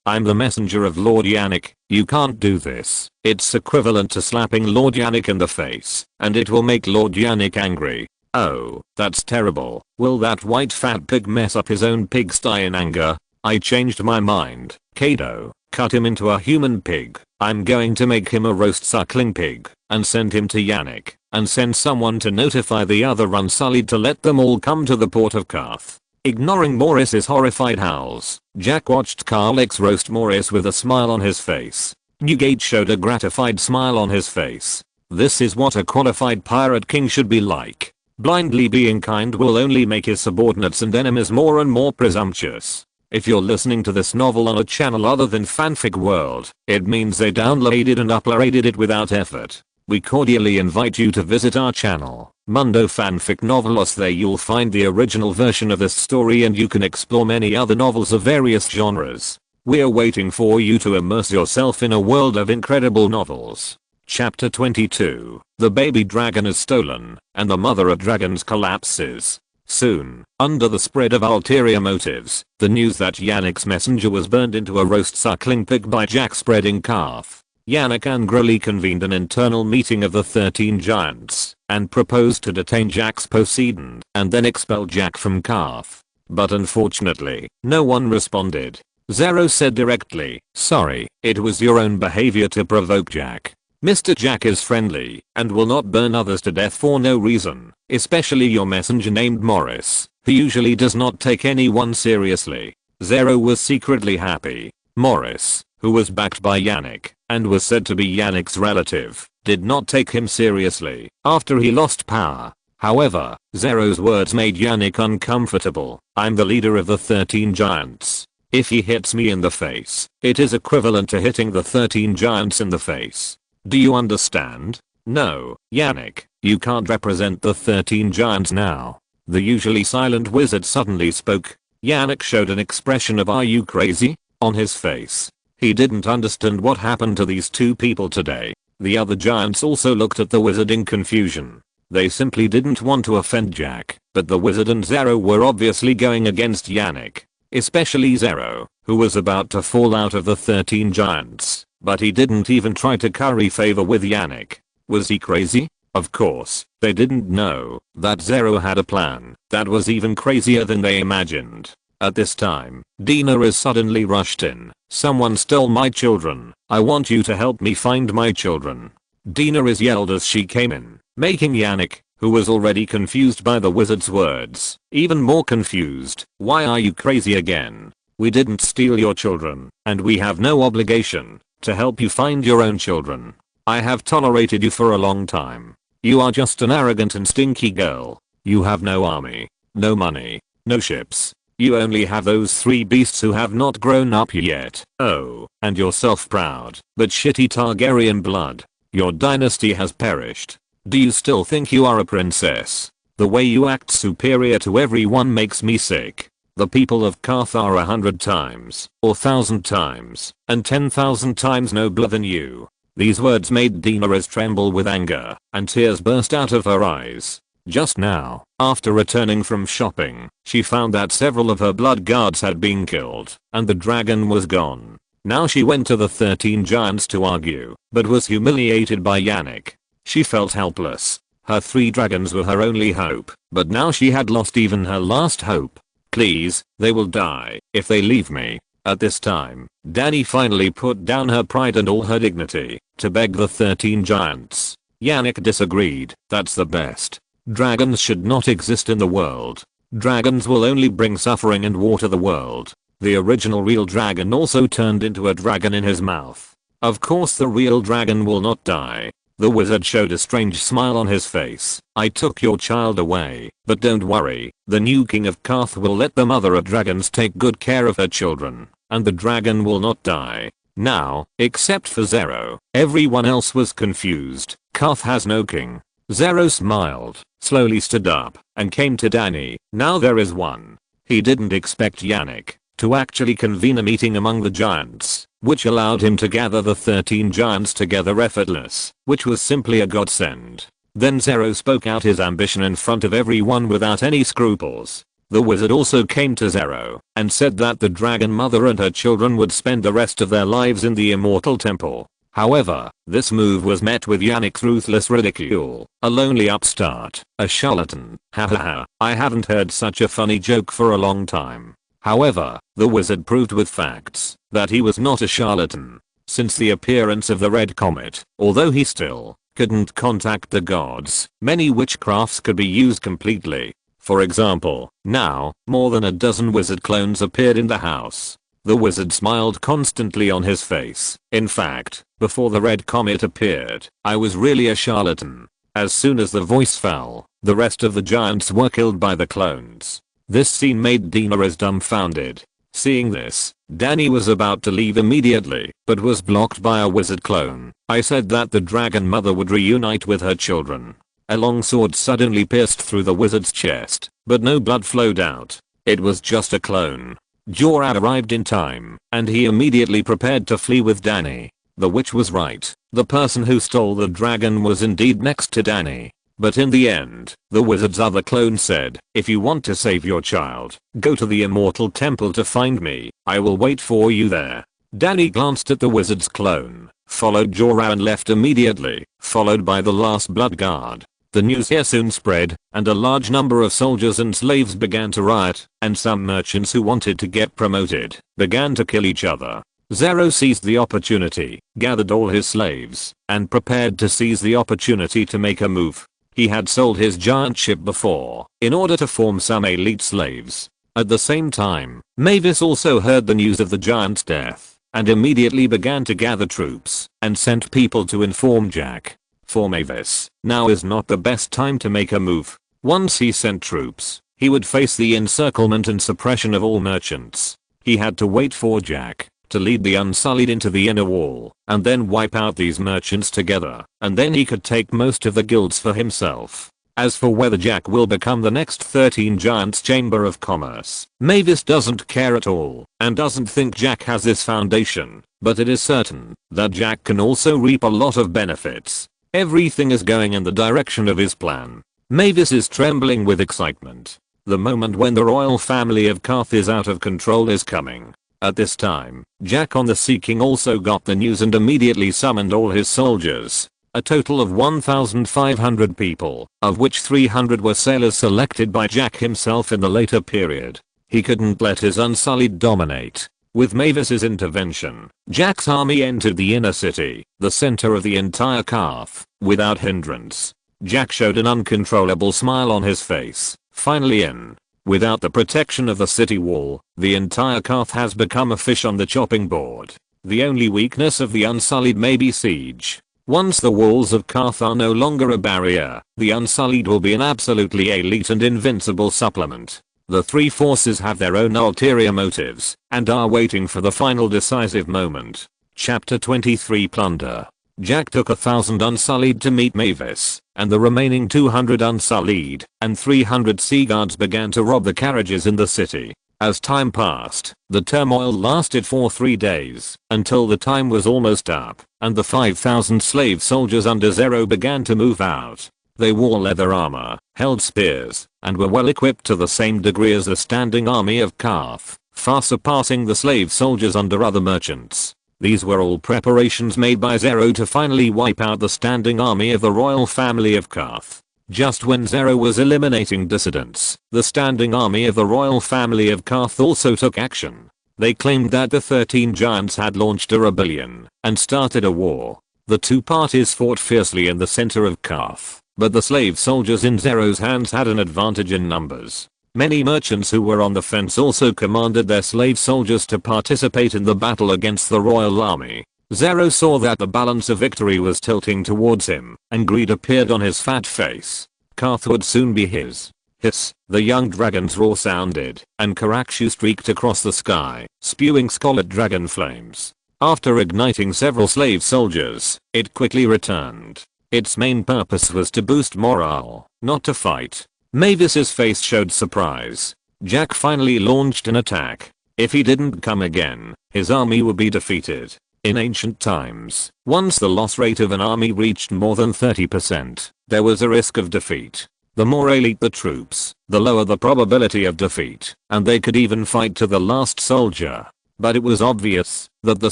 I'm the messenger of Lord Yannick. You can't do this. It's equivalent to slapping Lord Yannick in the face, and it will make Lord Yannick angry. Oh, that's terrible. Will that white fat pig mess up his own pigsty in anger? I changed my mind. Kato, cut him into a human pig. I'm going to make him a roast suckling pig, and send him to Yannick, and send someone to notify the other Unsullied to let them all come to the port of Karth. Ignoring Morris's horrified howls, Jack watched Karlix roast Morris with a smile on his face. Newgate showed a gratified smile on his face. This is what a qualified pirate king should be like. Blindly being kind will only make his subordinates and enemies more and more presumptuous. If you're listening to this novel on a channel other than Fanfic World, it means they downloaded and uploaded it without effort. we cordially invite you to visit our channel, Mundo Fanfic Novelos. There you'll find the original version of this story and you can explore many other novels of various genres. We're waiting for you to immerse yourself in a world of incredible novels. Chapter 22. The baby dragon is stolen, and the mother of dragons collapses. Soon, under the spread of ulterior motives, the news that Yannick's messenger was burned into a roast suckling pig by Jack spreading Karth. Yannick angrily convened an internal meeting of the 13 giants, and proposed to detain Jack's Poseidon, and then expel Jack from Karth. But unfortunately, no one responded. Zero said directly, "Sorry, it was your own behavior to provoke Jack. Mr. Jack is friendly, and will not burn others to death for no reason, especially your messenger named Morris, who usually does not take anyone seriously." Zero was secretly happy. Morris, who was backed by Yannick, and was said to be Yannick's relative, did not take him seriously after he lost power. However, Zero's words made Yannick uncomfortable. "I'm the leader of the 13 giants. If he hits me in the face, it is equivalent to hitting the 13 giants in the face. Do you understand?" "No, Yannick, you can't represent the 13 giants now." The usually silent wizard suddenly spoke. Yannick showed an expression of "Are you crazy?" on his face. He didn't understand what happened to these two people today. The other giants also looked at the wizard in confusion. They simply didn't want to offend Jack, but the wizard and Zero were obviously going against Yannick. Especially Zero, who was about to fall out of the 13 giants, but he didn't even try to curry favor with Yannick. Was he crazy? Of course, they didn't know that Zero had a plan that was even crazier than they imagined. At this time, Dina suddenly rushed in. "Someone stole my children. I want you to help me find my children." Dina yelled as she came in, making Yannick, who was already confused by the wizard's words, even more confused. "Why are you crazy again? We didn't steal your children, and we have no obligation to help you find your own children. I have tolerated you for a long time. You are just an arrogant and stinky girl. You have no army, no money, no ships. You only have those 3 beasts who have not grown up yet. Oh, and you're self-proud, but shitty Targaryen blood. Your dynasty has perished. Do you still think you are a princess? The way you act superior to everyone makes me sick. The people of Karth are 100 times, or 1,000 times, and 10,000 times nobler than you." These words made Dina tremble with anger, and tears burst out of her eyes. Just now, after returning from shopping, she found that several of her blood guards had been killed, and the dragon was gone. Now she went to the 13 giants to argue, but was humiliated by Yannick. She felt helpless. Her 3 dragons were her only hope, but now she had lost even her last hope. "Please, they will die if they leave me." At this time, Dani finally put down her pride and all her dignity to beg the 13 giants. Yannick disagreed. "That's the best. Dragons should not exist in the world. Dragons will only bring suffering and war to the world." The original real dragon also turned into a dragon in his mouth. Of course the real dragon will not die. The wizard showed a strange smile on his face. "I took your child away, but don't worry, the new king of Karth will let the mother of dragons take good care of her children, and the dragon will not die." Now, except for Zero, everyone else was confused. "Karth has no king." Zero smiled, slowly stood up, and came to Dani. "Now there is one." He didn't expect Yannick to actually convene a meeting among the giants, which allowed him to gather the 13 giants together effortless, which was simply a godsend. Then Zero spoke out his ambition in front of everyone without any scruples. The wizard also came to Zero and said that the dragon mother and her children would spend the rest of their lives in the immortal temple. However, this move was met with Yannick's ruthless ridicule. "A lonely upstart, a charlatan, hahaha, I haven't heard such a funny joke for a long time." However, the wizard proved with facts that he was not a charlatan. Since the appearance of the red comet, although he still couldn't contact the gods, many witchcrafts could be used completely. For example, now, more than a dozen wizard clones appeared in the house. The wizard smiled constantly on his face. "In fact, before the red comet appeared, I was really a charlatan." As soon as the voice fell, the rest of the giants were killed by the clones. This scene made Dina dumbfounded. Seeing this, Danny was about to leave immediately, but was blocked by a wizard clone. I said that the dragon mother would reunite with her children. A long sword suddenly pierced through the wizard's chest, but no blood flowed out. It was just a clone. Jorah arrived in time, and he immediately prepared to flee with Danny. The witch was right. The person who stole the dragon was indeed next to Danny. But in the end, the wizard's other clone said, "If you want to save your child, go to the immortal temple to find me. I will wait for you there." Danny glanced at the wizard's clone, followed Jorah and left immediately, followed by the last blood guard. The news here soon spread, and a large number of soldiers and slaves began to riot, and some merchants who wanted to get promoted began to kill each other. Zero seized the opportunity, gathered all his slaves, and prepared to seize the opportunity to make a move. He had sold his giant ship before, in order to form some elite slaves. At the same time, Mavis also heard the news of the giant's death, and immediately began to gather troops, and sent people to inform Jack. For Mavis, now is not the best time to make a move. Once he sent troops, he would face the encirclement and suppression of all merchants. He had to wait for Jack to lead the Unsullied into the inner wall, and then wipe out these merchants together, and then he could take most of the guilds for himself. As for whether Jack will become the next 13 Giants Chamber of Commerce, Mavis doesn't care at all, and doesn't think Jack has this foundation, but it is certain that Jack can also reap a lot of benefits. Everything is going in the direction of his plan. Mavis is trembling with excitement. The moment when the royal family of Karth is out of control is coming. At this time, Jack on the Sea King also got the news and immediately summoned all his soldiers. A total of 1,500 people, of which 300 were sailors selected by Jack himself in the later period. He couldn't let his Unsullied dominate. With Mavis's intervention, Jack's army entered the inner city, the center of the entire Karth, without hindrance. Jack showed an uncontrollable smile on his face. Finally in. Without the protection of the city wall, the entire Karth has become a fish on the chopping board. The only weakness of the Unsullied may be siege. Once the walls of Karth are no longer a barrier, the Unsullied will be an absolutely elite and invincible supplement. The three forces have their own ulterior motives, and are waiting for the final decisive moment. Chapter 23 Plunder. Jack took 1,000 Unsullied to meet Mavis, and the remaining 200 Unsullied and 300 sea guards began to rob the carriages in the city. As time passed, the turmoil lasted for 3 days, until the time was almost up, and the 5,000 slave soldiers under Zero began to move out. They wore leather armor, held spears, and were well equipped to the same degree as the standing army of Karth, far surpassing the slave soldiers under other merchants. These were all preparations made by Zero to finally wipe out the standing army of the royal family of Karth. Just when Zero was eliminating dissidents, the standing army of the royal family of Karth also took action. They claimed that the 13 giants had launched a rebellion and started a war. The two parties fought fiercely in the center of Karth, but the slave soldiers in Zero's hands had an advantage in numbers. Many merchants who were on the fence also commanded their slave soldiers to participate in the battle against the royal army. Zero saw that the balance of victory was tilting towards him, and greed appeared on his fat face. Karth would soon be his. Hiss, the young dragon's roar sounded, and Karakshu streaked across the sky, spewing scarlet dragon flames. After igniting several slave soldiers, it quickly returned. Its main purpose was to boost morale, not to fight. Mavis's face showed surprise. Jack finally launched an attack. If he didn't come again, his army would be defeated. In ancient times, once the loss rate of an army reached more than 30%, there was a risk of defeat. The more elite the troops, the lower the probability of defeat, and they could even fight to the last soldier. But it was obvious that the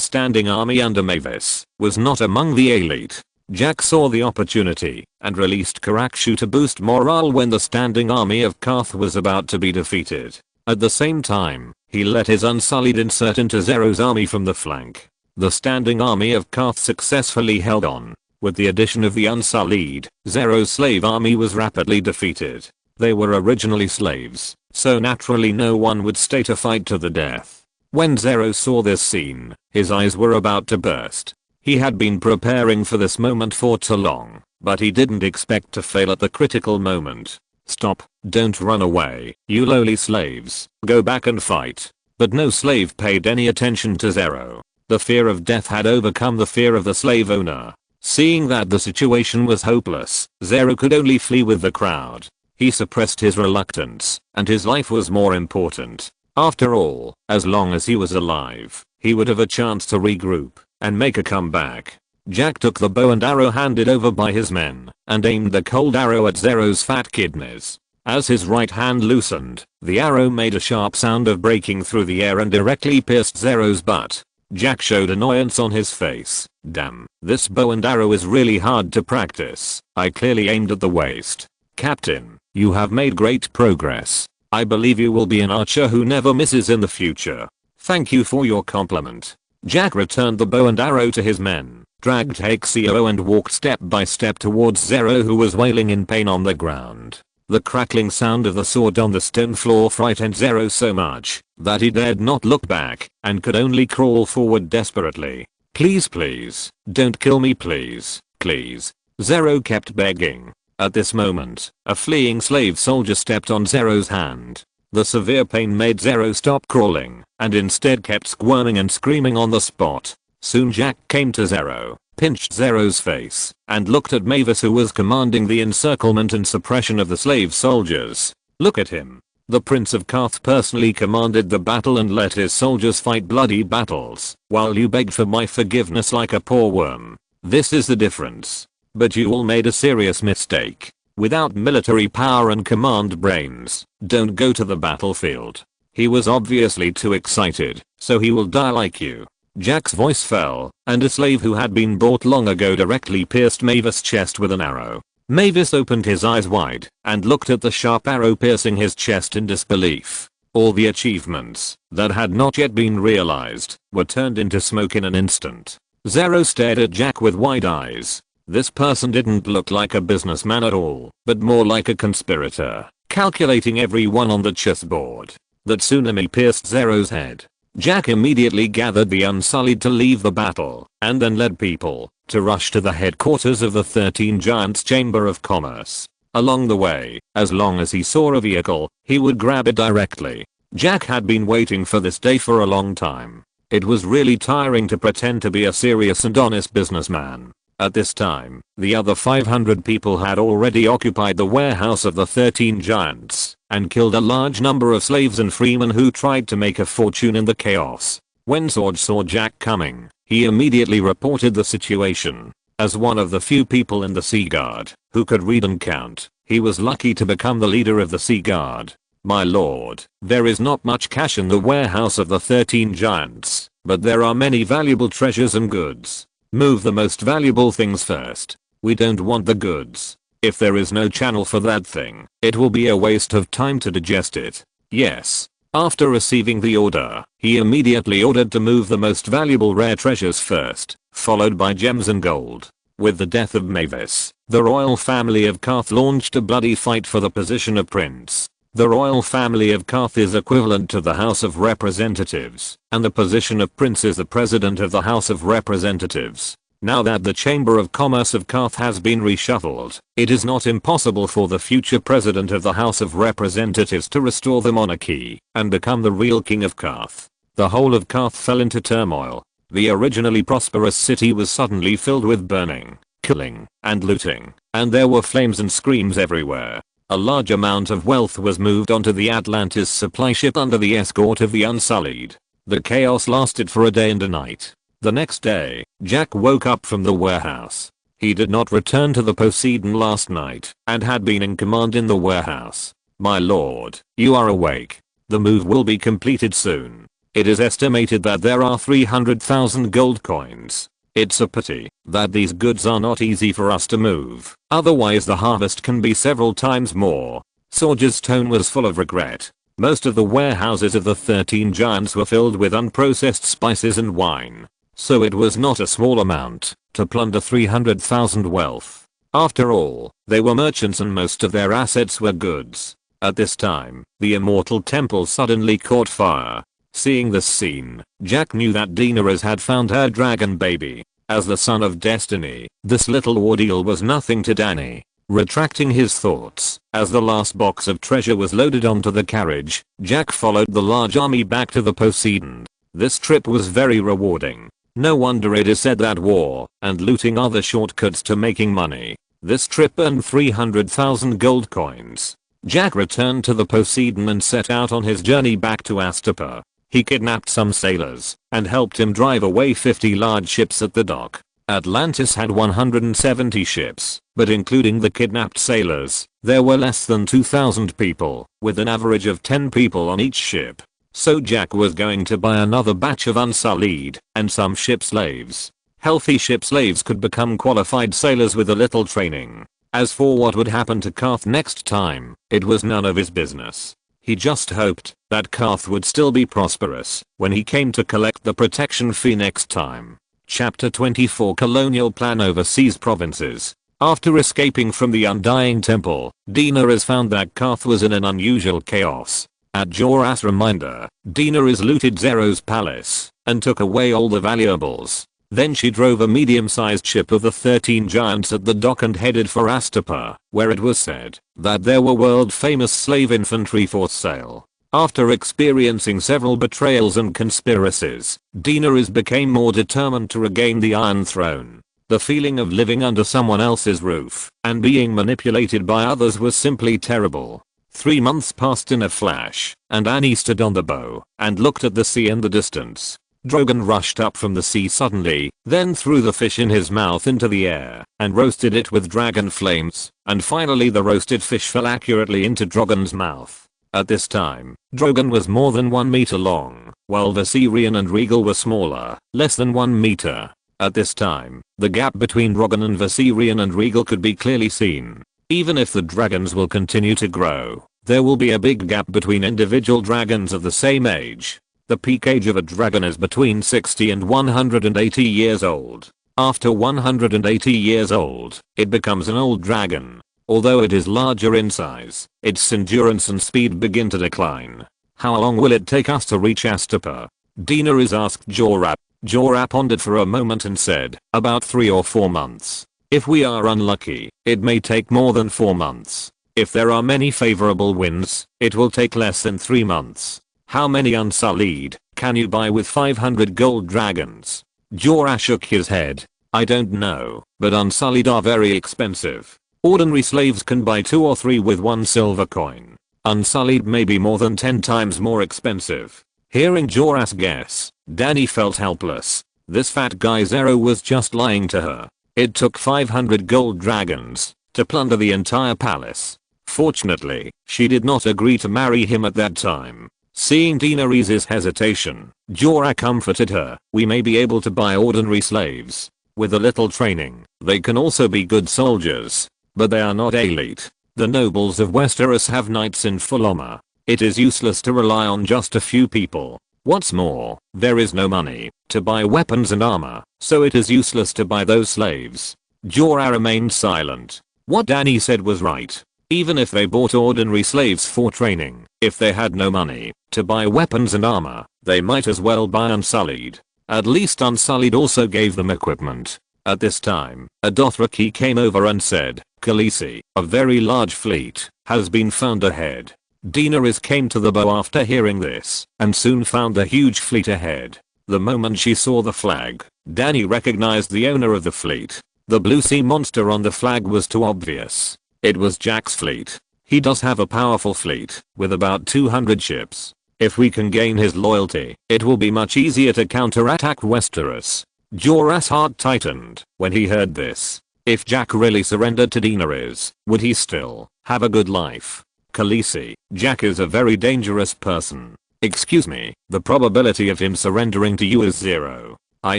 standing army under Mavis was not among the elite. Jack saw the opportunity and released Karakshu to boost morale when the standing army of Karth was about to be defeated. At the same time, he let his Unsullied insert into Zero's army from the flank. The standing army of Karth successfully held on. With the addition of the Unsullied, Zero's slave army was rapidly defeated. They were originally slaves, so naturally no one would stay to fight to the death. When Zero saw this scene, his eyes were about to burst. He had been preparing for this moment for too long, but he didn't expect to fail at the critical moment. Stop, don't run away, you lowly slaves, go back and fight. But no slave paid any attention to Zero. The fear of death had overcome the fear of the slave owner. Seeing that the situation was hopeless, Zero could only flee with the crowd. He suppressed his reluctance, and his life was more important. After all, as long as he was alive, he would have a chance to regroup and make a comeback. Jack took the bow and arrow handed over by his men and aimed the cold arrow at Zero's fat kidneys. As his right hand loosened, the arrow made a sharp sound of breaking through the air and directly pierced Zero's butt. Jack showed annoyance on his face. Damn, this bow and arrow is really hard to practice. I clearly aimed at the waist. Captain, you have made great progress. I believe you will be an archer who never misses in the future. Thank you for your compliment. Jack returned the bow and arrow to his men, dragged HCO and walked step by step towards Zero, who was wailing in pain on the ground. The crackling sound of the sword on the stone floor frightened Zero so much that he dared not look back and could only crawl forward desperately. Please, don't kill me, please, please. Zero kept begging. At this moment, a fleeing slave soldier stepped on Zero's hand. The severe pain made Zero stop crawling and instead kept squirming and screaming on the spot. Soon Jack came to Zero, pinched Zero's face, and looked at Mavis, who was commanding the encirclement and suppression of the slave soldiers. Look at him. The Prince of Karth personally commanded the battle and let his soldiers fight bloody battles, while you begged for my forgiveness like a poor worm. This is the difference. But you all made a serious mistake. Without military power and command brains, don't go to the battlefield. He was obviously too excited, so he will die like you. Jack's voice fell, and a slave who had been brought long ago directly pierced Mavis' chest with an arrow. Mavis opened his eyes wide and looked at the sharp arrow piercing his chest in disbelief. All the achievements that had not yet been realized were turned into smoke in an instant. Zero stared at Jack with wide eyes. This person didn't look like a businessman at all, but more like a conspirator, calculating everyone on the chessboard. That tsunami pierced Zero's head. Jack immediately gathered the Unsullied to leave the battle, and then led people to rush to the headquarters of the 13 Giants Chamber of Commerce. Along the way, as long as he saw a vehicle, he would grab it directly. Jack had been waiting for this day for a long time. It was really tiring to pretend to be a serious and honest businessman. At this time, the other 500 people had already occupied the warehouse of the 13 giants and killed a large number of slaves and freemen who tried to make a fortune in the chaos. When Sorge saw Jack coming, he immediately reported the situation. As one of the few people in the Sea Guard who could read and count, he was lucky to become the leader of the Sea Guard. My lord, there is not much cash in the warehouse of the 13 giants, but there are many valuable treasures and goods. Move the most valuable things first. We don't want the goods. If there is no channel for that thing, it will be a waste of time to digest it. Yes. After receiving the order, he immediately ordered to move the most valuable rare treasures first, followed by gems and gold. With the death of Mavis, the royal family of Karth launched a bloody fight for the position of prince. The royal family of Karth is equivalent to the House of Representatives, and the position of prince is the president of the House of Representatives. Now that the Chamber of Commerce of Karth has been reshuffled, it is not impossible for the future president of the House of Representatives to restore the monarchy and become the real king of Karth. The whole of Karth fell into turmoil. The originally prosperous city was suddenly filled with burning, killing, and looting, and there were flames and screams everywhere. A large amount of wealth was moved onto the Atlantis supply ship under the escort of the Unsullied. The chaos lasted for a day and a night. The next day, Jack woke up from the warehouse. He did not return to the Poseidon last night and had been in command in the warehouse. My lord, you are awake. The move will be completed soon. It is estimated that there are 300,000 gold coins. It's a pity that these goods are not easy for us to move, otherwise the harvest can be several times more. Sorge's tone was full of regret. Most of the warehouses of the 13 giants were filled with unprocessed spices and wine, so it was not a small amount to plunder 300,000 wealth. After all, they were merchants and most of their assets were goods. At this time, the immortal temple suddenly caught fire. Seeing this scene, Jack knew that Daenerys had found her dragon baby. As the son of destiny, this little ordeal was nothing to Dany. Retracting his thoughts, as the last box of treasure was loaded onto the carriage, Jack followed the large army back to the Poseidon. This trip was very rewarding. No wonder it is said that war and looting are the shortcuts to making money. This trip earned 300,000 gold coins. Jack returned to the Poseidon and set out on his journey back to Astapa. He kidnapped some sailors and helped him drive away 50 large ships at the dock. Atlantis had 170 ships, but including the kidnapped sailors, there were less than 2,000 people, with an average of 10 people on each ship. So Jack was going to buy another batch of unsullied and some ship slaves. Healthy ship slaves could become qualified sailors with a little training. As for what would happen to Karth next time, it was none of his business. He just hoped that Karth would still be prosperous when he came to collect the protection fee next time. Chapter 24 Colonial Plan Overseas Provinces. After escaping from the Undying Temple, Daenerys found that Karth was in an unusual chaos. At Jorah's reminder, Daenerys looted Zero's palace and took away all the valuables. Then she drove a medium-sized ship of the 13 giants at the dock and headed for Astapa, where it was said that there were world-famous slave infantry for sale. After experiencing several betrayals and conspiracies, Daenerys became more determined to regain the Iron Throne. The feeling of living under someone else's roof and being manipulated by others was simply terrible. 3 months passed in a flash, and Annie stood on the bow and looked at the sea in the distance. Drogon rushed up from the sea suddenly, then threw the fish in his mouth into the air and roasted it with dragon flames, and finally the roasted fish fell accurately into Drogon's mouth. At this time, Drogon was more than 1 meter long, while Viserion and Regal were smaller, less than 1 meter. At this time, the gap between Drogon and Viserion and Regal could be clearly seen. Even if the dragons will continue to grow, there will be a big gap between individual dragons of the same age. The peak age of a dragon is between 60 and 180 years old. After 180 years old, it becomes an old dragon. Although it is larger in size, its endurance and speed begin to decline. How long will it take us to reach Astapa? Daenerys asked Jorah. Jorah pondered for a moment and said, about 3 or 4 months. If we are unlucky, it may take more than 4 months. If there are many favorable winds, it will take less than 3 months. How many unsullied can you buy with 500 gold dragons? Jorah shook his head. I don't know, but unsullied are very expensive. Ordinary slaves can buy 2 or 3 with 1 silver coin. Unsullied may be more than 10 times more expensive. Hearing Jorah's guess, Dany felt helpless. This fat guy Zero was just lying to her. It took 500 gold dragons to plunder the entire palace. Fortunately, she did not agree to marry him at that time. Seeing Daenerys' hesitation, Jorah comforted her. We may be able to buy ordinary slaves. With a little training, they can also be good soldiers. But they are not elite. The nobles of Westeros have knights in full armor. It is useless to rely on just a few people. What's more, there is no money to buy weapons and armor, so it is useless to buy those slaves. Jorah remained silent. What Dany said was right. Even if they bought ordinary slaves for training, if they had no money to buy weapons and armor, they might as well buy Unsullied. At least Unsullied also gave them equipment. At this time, a Dothraki came over and said, Khaleesi, a very large fleet has been found ahead. Daenerys came to the bow after hearing this, and soon found a huge fleet ahead. The moment she saw the flag, Dany recognized the owner of the fleet. The blue sea monster on the flag was too obvious. It was Jack's fleet. He does have a powerful fleet, with about 200 ships. If we can gain his loyalty, it will be much easier to counterattack Westeros. Jorah's heart tightened when he heard this. If Jack really surrendered to Daenerys, would he still have a good life? Khaleesi, Jack is a very dangerous person. Excuse me, the probability of him surrendering to you is 0. I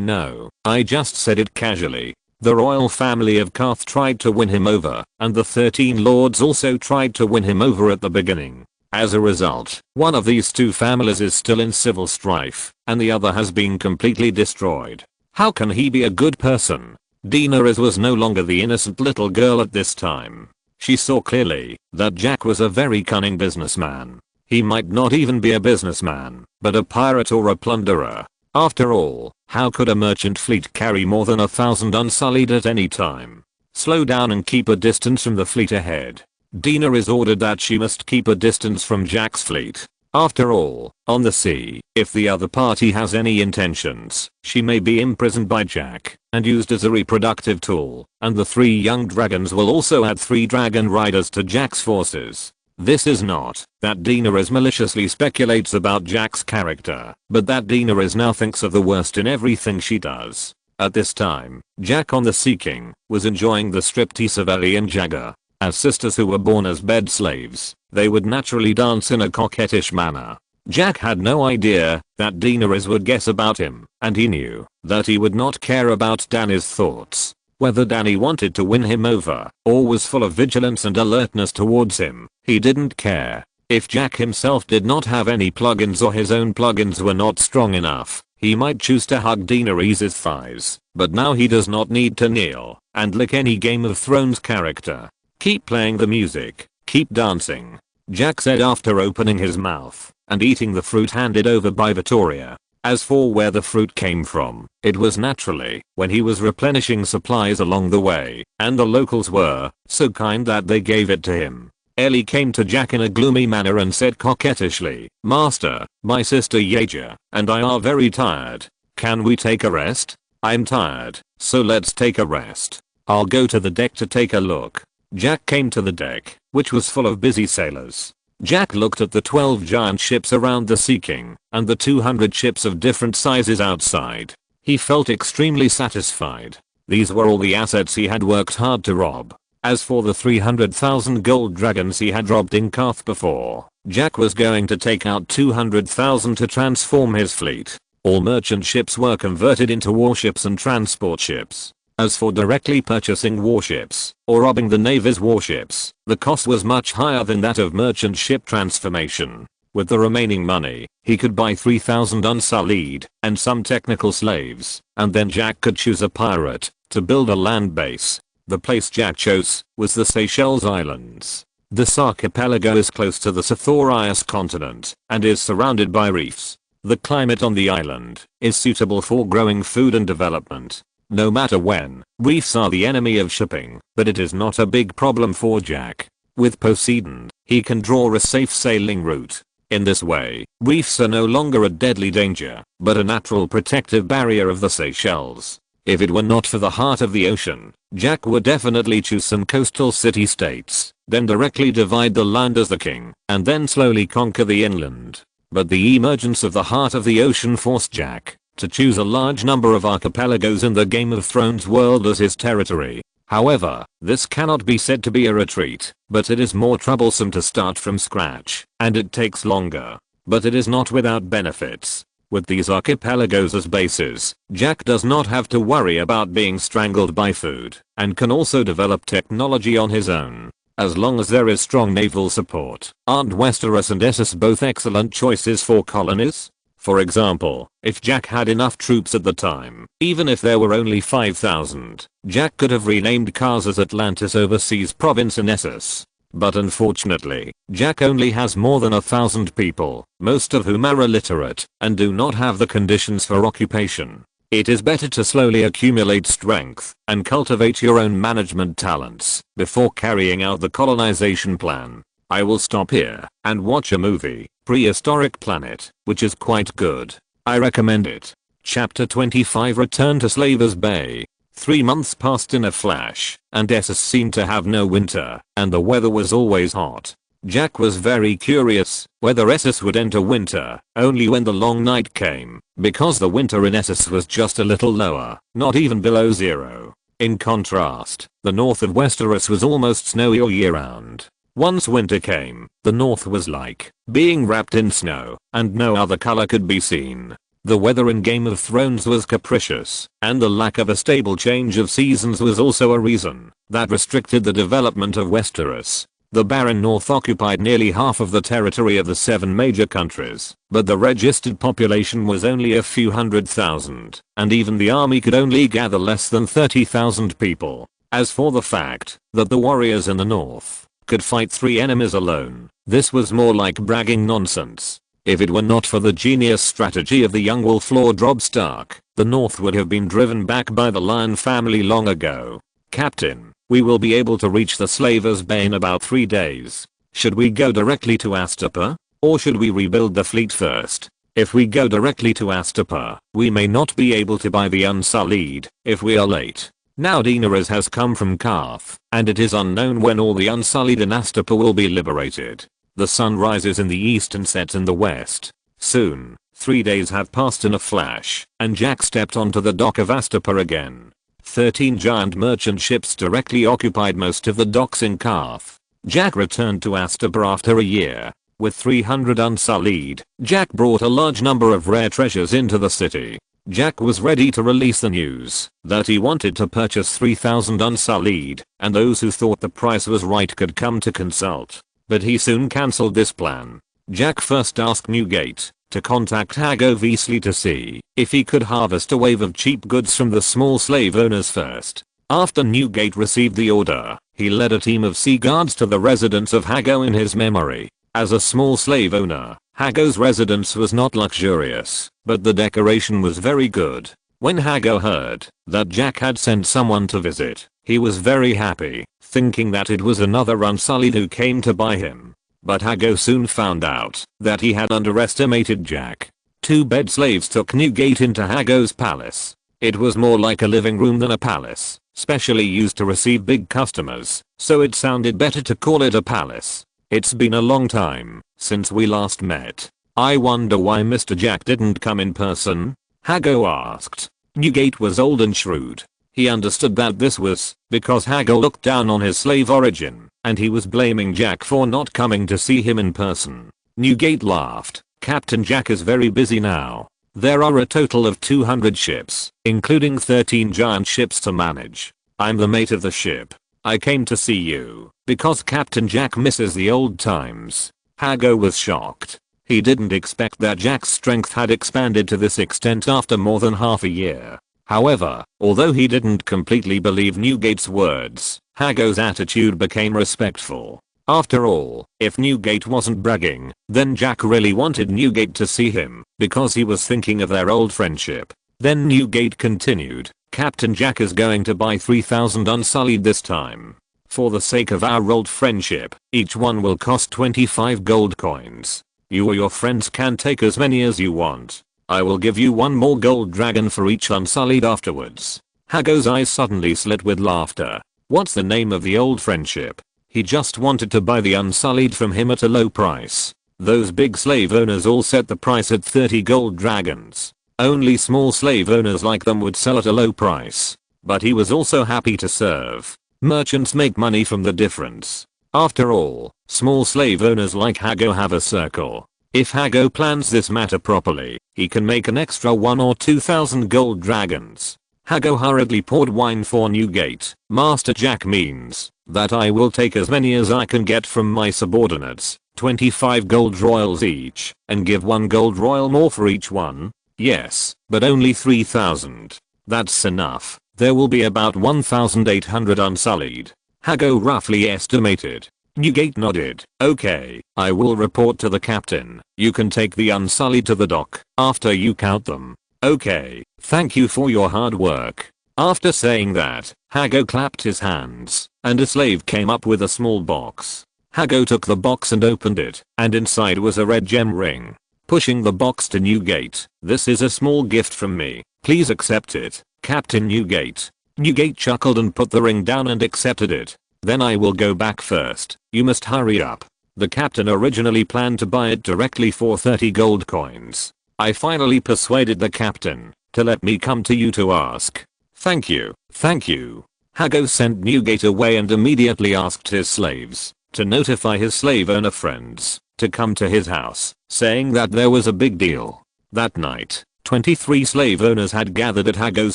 know, I just said it casually. The royal family of Karth tried to win him over, and the 13 lords also tried to win him over at the beginning. As a result, one of these two families is still in civil strife, and the other has been completely destroyed. How can he be a good person? Daenerys was no longer the innocent little girl at this time. She saw clearly that Jack was a very cunning businessman. He might not even be a businessman, but a pirate or a plunderer. After all, how could a merchant fleet carry more than 1,000 Unsullied at any time? slow down and keep a distance from the fleet ahead. Dina is ordered that she must keep a distance from Jack's fleet. After all, on the sea, if the other party has any intentions, she may be imprisoned by Jack and used as a reproductive tool, and the 3 young dragons will also add 3 dragon riders to Jack's forces. This is not that Daenerys maliciously speculates about Jack's character, but that Daenerys now thinks of the worst in everything she does. At this time, Jack on the Sea King was enjoying the striptease of Ellie and Jagger. As sisters who were born as bed slaves, they would naturally dance in a coquettish manner. Jack had no idea that Daenerys would guess about him, and he knew that he would not care about Dany's thoughts. Whether Dany wanted to win him over or was full of vigilance and alertness towards him, he didn't care. If Jack himself did not have any plugins or his own plugins were not strong enough, he might choose to hug Daenerys' thighs, but now he does not need to kneel and lick any Game of Thrones character. Keep playing the music, keep dancing, Jack said after opening his mouth and eating the fruit handed over by Victoria. As for where the fruit came from, it was naturally when he was replenishing supplies along the way, and the locals were so kind that they gave it to him. Ellie came to Jack in a gloomy manner and said coquettishly, "Master, my sister Yaja and I are very tired. Can we take a rest? I'm tired, so let's take a rest. I'll go to the deck to take a look." Jack came to the deck, which was full of busy sailors. Jack looked at the 12 giant ships around the Sea King and the 200 ships of different sizes outside. He felt extremely satisfied. These were all the assets he had worked hard to rob. As for the 300,000 gold dragons he had robbed in Karth before, Jack was going to take out 200,000 to transform his fleet. All merchant ships were converted into warships and transport ships. As for directly purchasing warships or robbing the Navy's warships, the cost was much higher than that of merchant ship transformation. With the remaining money, he could buy 3,000 unsullied and some technical slaves, and then Jack could choose a pirate to build a land base. The place Jack chose was the Seychelles Islands. This archipelago is close to the Sithorias continent and is surrounded by reefs. The climate on the island is suitable for growing food and development. No matter when, reefs are the enemy of shipping, but it is not a big problem for Jack. With Poseidon, he can draw a safe sailing route. In this way, reefs are no longer a deadly danger, but a natural protective barrier of the Seychelles. If it were not for the heart of the ocean, Jack would definitely choose some coastal city-states, then directly divide the land as the king, and then slowly conquer the inland. But the emergence of the heart of the ocean forced Jack to choose a large number of archipelagos in the Game of Thrones world as his territory. However, this cannot be said to be a retreat, but it is more troublesome to start from scratch, and it takes longer. But it is not without benefits. With these archipelagos as bases, Jack does not have to worry about being strangled by food, and can also develop technology on his own. As long as there is strong naval support, aren't Westeros and Essos both excellent choices for colonies? For example, if Jack had enough troops at the time, even if there were only 5,000, Jack could have renamed Kars as Atlantis Overseas Province in Essos. But unfortunately, Jack only has more than 1,000 people, most of whom are illiterate and do not have the conditions for occupation. It is better to slowly accumulate strength and cultivate your own management talents before carrying out the colonization plan. I will stop here and watch a movie, Prehistoric Planet, which is quite good. I recommend it. Chapter 25 Return to Slavers Bay. 3 months passed in a flash, and Essos seemed to have no winter, and the weather was always hot. Jack was very curious whether Essos would enter winter only when the long night came, because the winter in Essos was just a little lower, not even below zero. In contrast, the north of Westeros was almost snowy all year round. Once winter came, the north was like being wrapped in snow, and no other color could be seen. The weather in Game of Thrones was capricious, and the lack of a stable change of seasons was also a reason that restricted the development of Westeros. The barren north occupied nearly half of the territory of the 7 major countries, but the registered population was only a few 100,000, and even the army could only gather less than 30,000 people. As for the fact that the warriors in the north could fight 3 enemies alone, this was more like bragging nonsense. If it were not for the genius strategy of the young wolf Lord Robb Stark, the north would have been driven back by the Lion family long ago. Captain, We will be able to reach the Slaver's Bay in about 3 days. Should we go directly to Astapa? Or should we rebuild the fleet first? If we go directly to Astapa, we may not be able to buy the Unsullied if we are late. Now Daenerys has come from Karth, and it is unknown when all the Unsullied in Astapa will be liberated. The sun rises in the east and sets in the west. Soon, 3 days have passed in a flash, and Jack stepped onto the dock of Astapa again. 13 giant merchant ships directly occupied most of the docks in Karth. Jack returned to Astapa after a year. With 300 Unsullied, Jack brought a large number of rare treasures into the city. Jack was ready to release the news that he wanted to purchase 3,000 Unsullied, and those who thought the price was right could come to consult. But he soon cancelled this plan. Jack first asked Newgate to contact Hago Veasley to see if he could harvest a wave of cheap goods from the small slave owners first. After Newgate received the order, he led a team of sea guards to the residence of Hago in his memory. As a small slave owner, Hago's residence was not luxurious, but the decoration was very good. When Hago heard that Jack had sent someone to visit, he was very happy, thinking that it was another Unsullied who came to buy him. But Hago soon found out that he had underestimated Jack. 2 bed slaves took Newgate into Hago's palace. It was more like a living room than a palace, specially used to receive big customers, so it sounded better to call it a palace. It's been a long time since we last met. I wonder why Mr. Jack didn't come in person? Hago asked. Newgate was old and shrewd. He understood that this was because Hago looked down on his slave origin, and he was blaming Jack for not coming to see him in person. Newgate laughed. Captain Jack is very busy now. There are a total of 200 ships, including 13 giant ships to manage. I'm the mate of the ship. I came to see you because Captain Jack misses the old times. Hago was shocked. He didn't expect that Jack's strength had expanded to this extent after more than half a year. However, although he didn't completely believe Newgate's words, Hago's attitude became respectful. After all, if Newgate wasn't bragging, then Jack really wanted Newgate to see him because he was thinking of their old friendship. Then Newgate continued. Captain Jack is going to buy 3,000 Unsullied this time. For the sake of our old friendship, each one will cost 25 gold coins. You or your friends can take as many as you want. I will give you 1 more gold dragon for each Unsullied afterwards. Hago's eyes suddenly slit with laughter. What's the name of the old friendship? He just wanted to buy the Unsullied from him at a low price. Those big slave owners all set the price at 30 gold dragons. Only small slave owners like them would sell at a low price. But he was also happy to serve. Merchants make money from the difference. After all, small slave owners like Hago have a circle. If Hago plans this matter properly, he can make an extra 1 or 2,000 gold dragons. Hago hurriedly poured wine for Newgate. Master Jack means that I will take as many as I can get from my subordinates, 25 gold royals each, and give 1 gold royal more for each one. Yes, but only 3,000. That's enough. There will be about 1,800 Unsullied. Hago roughly estimated. Newgate nodded. Okay, I will report to the captain. You can take the Unsullied to the dock after you count them. Okay, thank you for your hard work. After saying that, Hago clapped his hands, and a slave came up with a small box. Hago took the box and opened it, and inside was a red gem ring. Pushing the box to Newgate. This is a small gift from me. Please accept it, Captain Newgate. Newgate chuckled and put the ring down and accepted it. Then I will go back first. You must hurry up. The captain originally planned to buy it directly for 30 gold coins. I finally persuaded the captain to let me come to you to ask. Thank you, thank you. Hago sent Newgate away and immediately asked his slaves to notify his slave owner friends to come to his house, saying that there was a big deal. That night, 23 slave owners had gathered at Hago's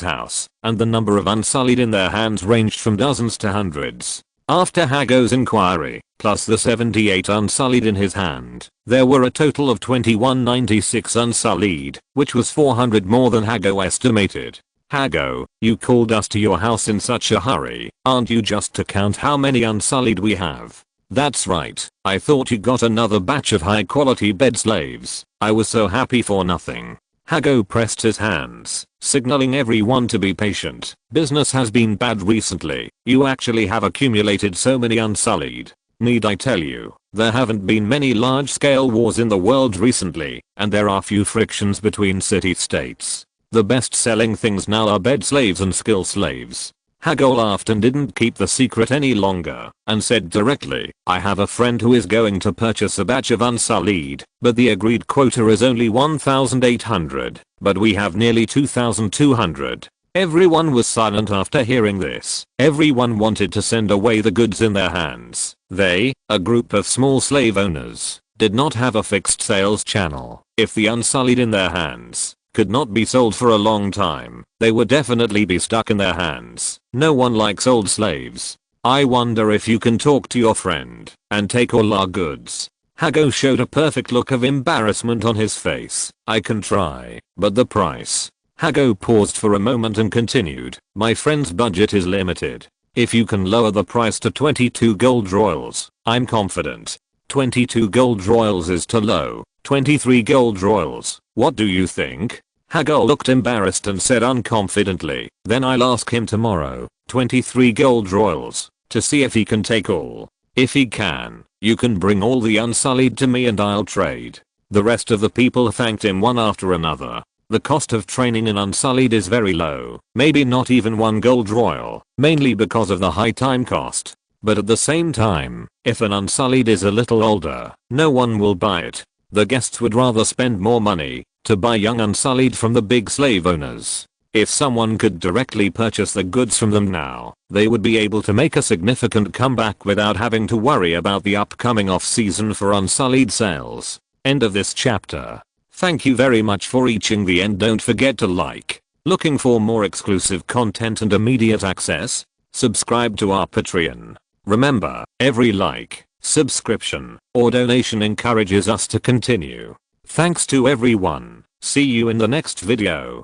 house, and the number of Unsullied in their hands ranged from dozens to hundreds. After Hago's inquiry, plus the 78 Unsullied in his hand, there were a total of 2196 Unsullied, which was 400 more than Hago estimated. Hago, you called us to your house in such a hurry, aren't you, just to count how many Unsullied we have? That's right, I thought you got another batch of high quality bed slaves. I was so happy for nothing. Hago pressed his hands, signaling everyone to be patient. Business has been bad recently. You actually have accumulated so many unsullied. Need I tell you, there haven't been many large-scale wars in the world recently, and there are few frictions between city-states. The best-selling things now are bed slaves and skill slaves. Hago laughed and didn't keep the secret any longer, and said directly, I have a friend who is going to purchase a batch of unsullied, but the agreed quota is only 1,800, but we have nearly 2,200. Everyone was silent after hearing this. Everyone wanted to send away the goods in their hands. They, a group of small slave owners, did not have a fixed sales channel. If the unsullied in their hands could not be sold for a long time, they would definitely be stuck in their hands. No one likes old slaves. I wonder if you can talk to your friend and take all our goods. Hago showed a perfect look of embarrassment on his face. I can try, but the price. Hago paused for a moment and continued, my friend's budget is limited. If you can lower the price to 22 gold royals, I'm confident. 22 gold royals is too low. 23 gold royals. What do you think? Hago looked embarrassed and said unconfidently, then I'll ask him tomorrow. 23 gold royals, to see if he can take all. If he can, you can bring all the unsullied to me and I'll trade. The rest of the people thanked him one after another. The cost of training in unsullied is very low, maybe not even 1 gold royal, mainly because of the high time cost. But at the same time, if an unsullied is a little older, no one will buy it. The guests would rather spend more money to buy young unsullied from the big slave owners. If someone could directly purchase the goods from them now, they would be able to make a significant comeback without having to worry about the upcoming off-season for unsullied sales. End of this chapter. Thank you very much for reaching the end. Don't forget to like. Looking for more exclusive content and immediate access? Subscribe to our Patreon. Remember, every like, subscription, or donation encourages us to continue. Thanks to everyone. See you in the next video.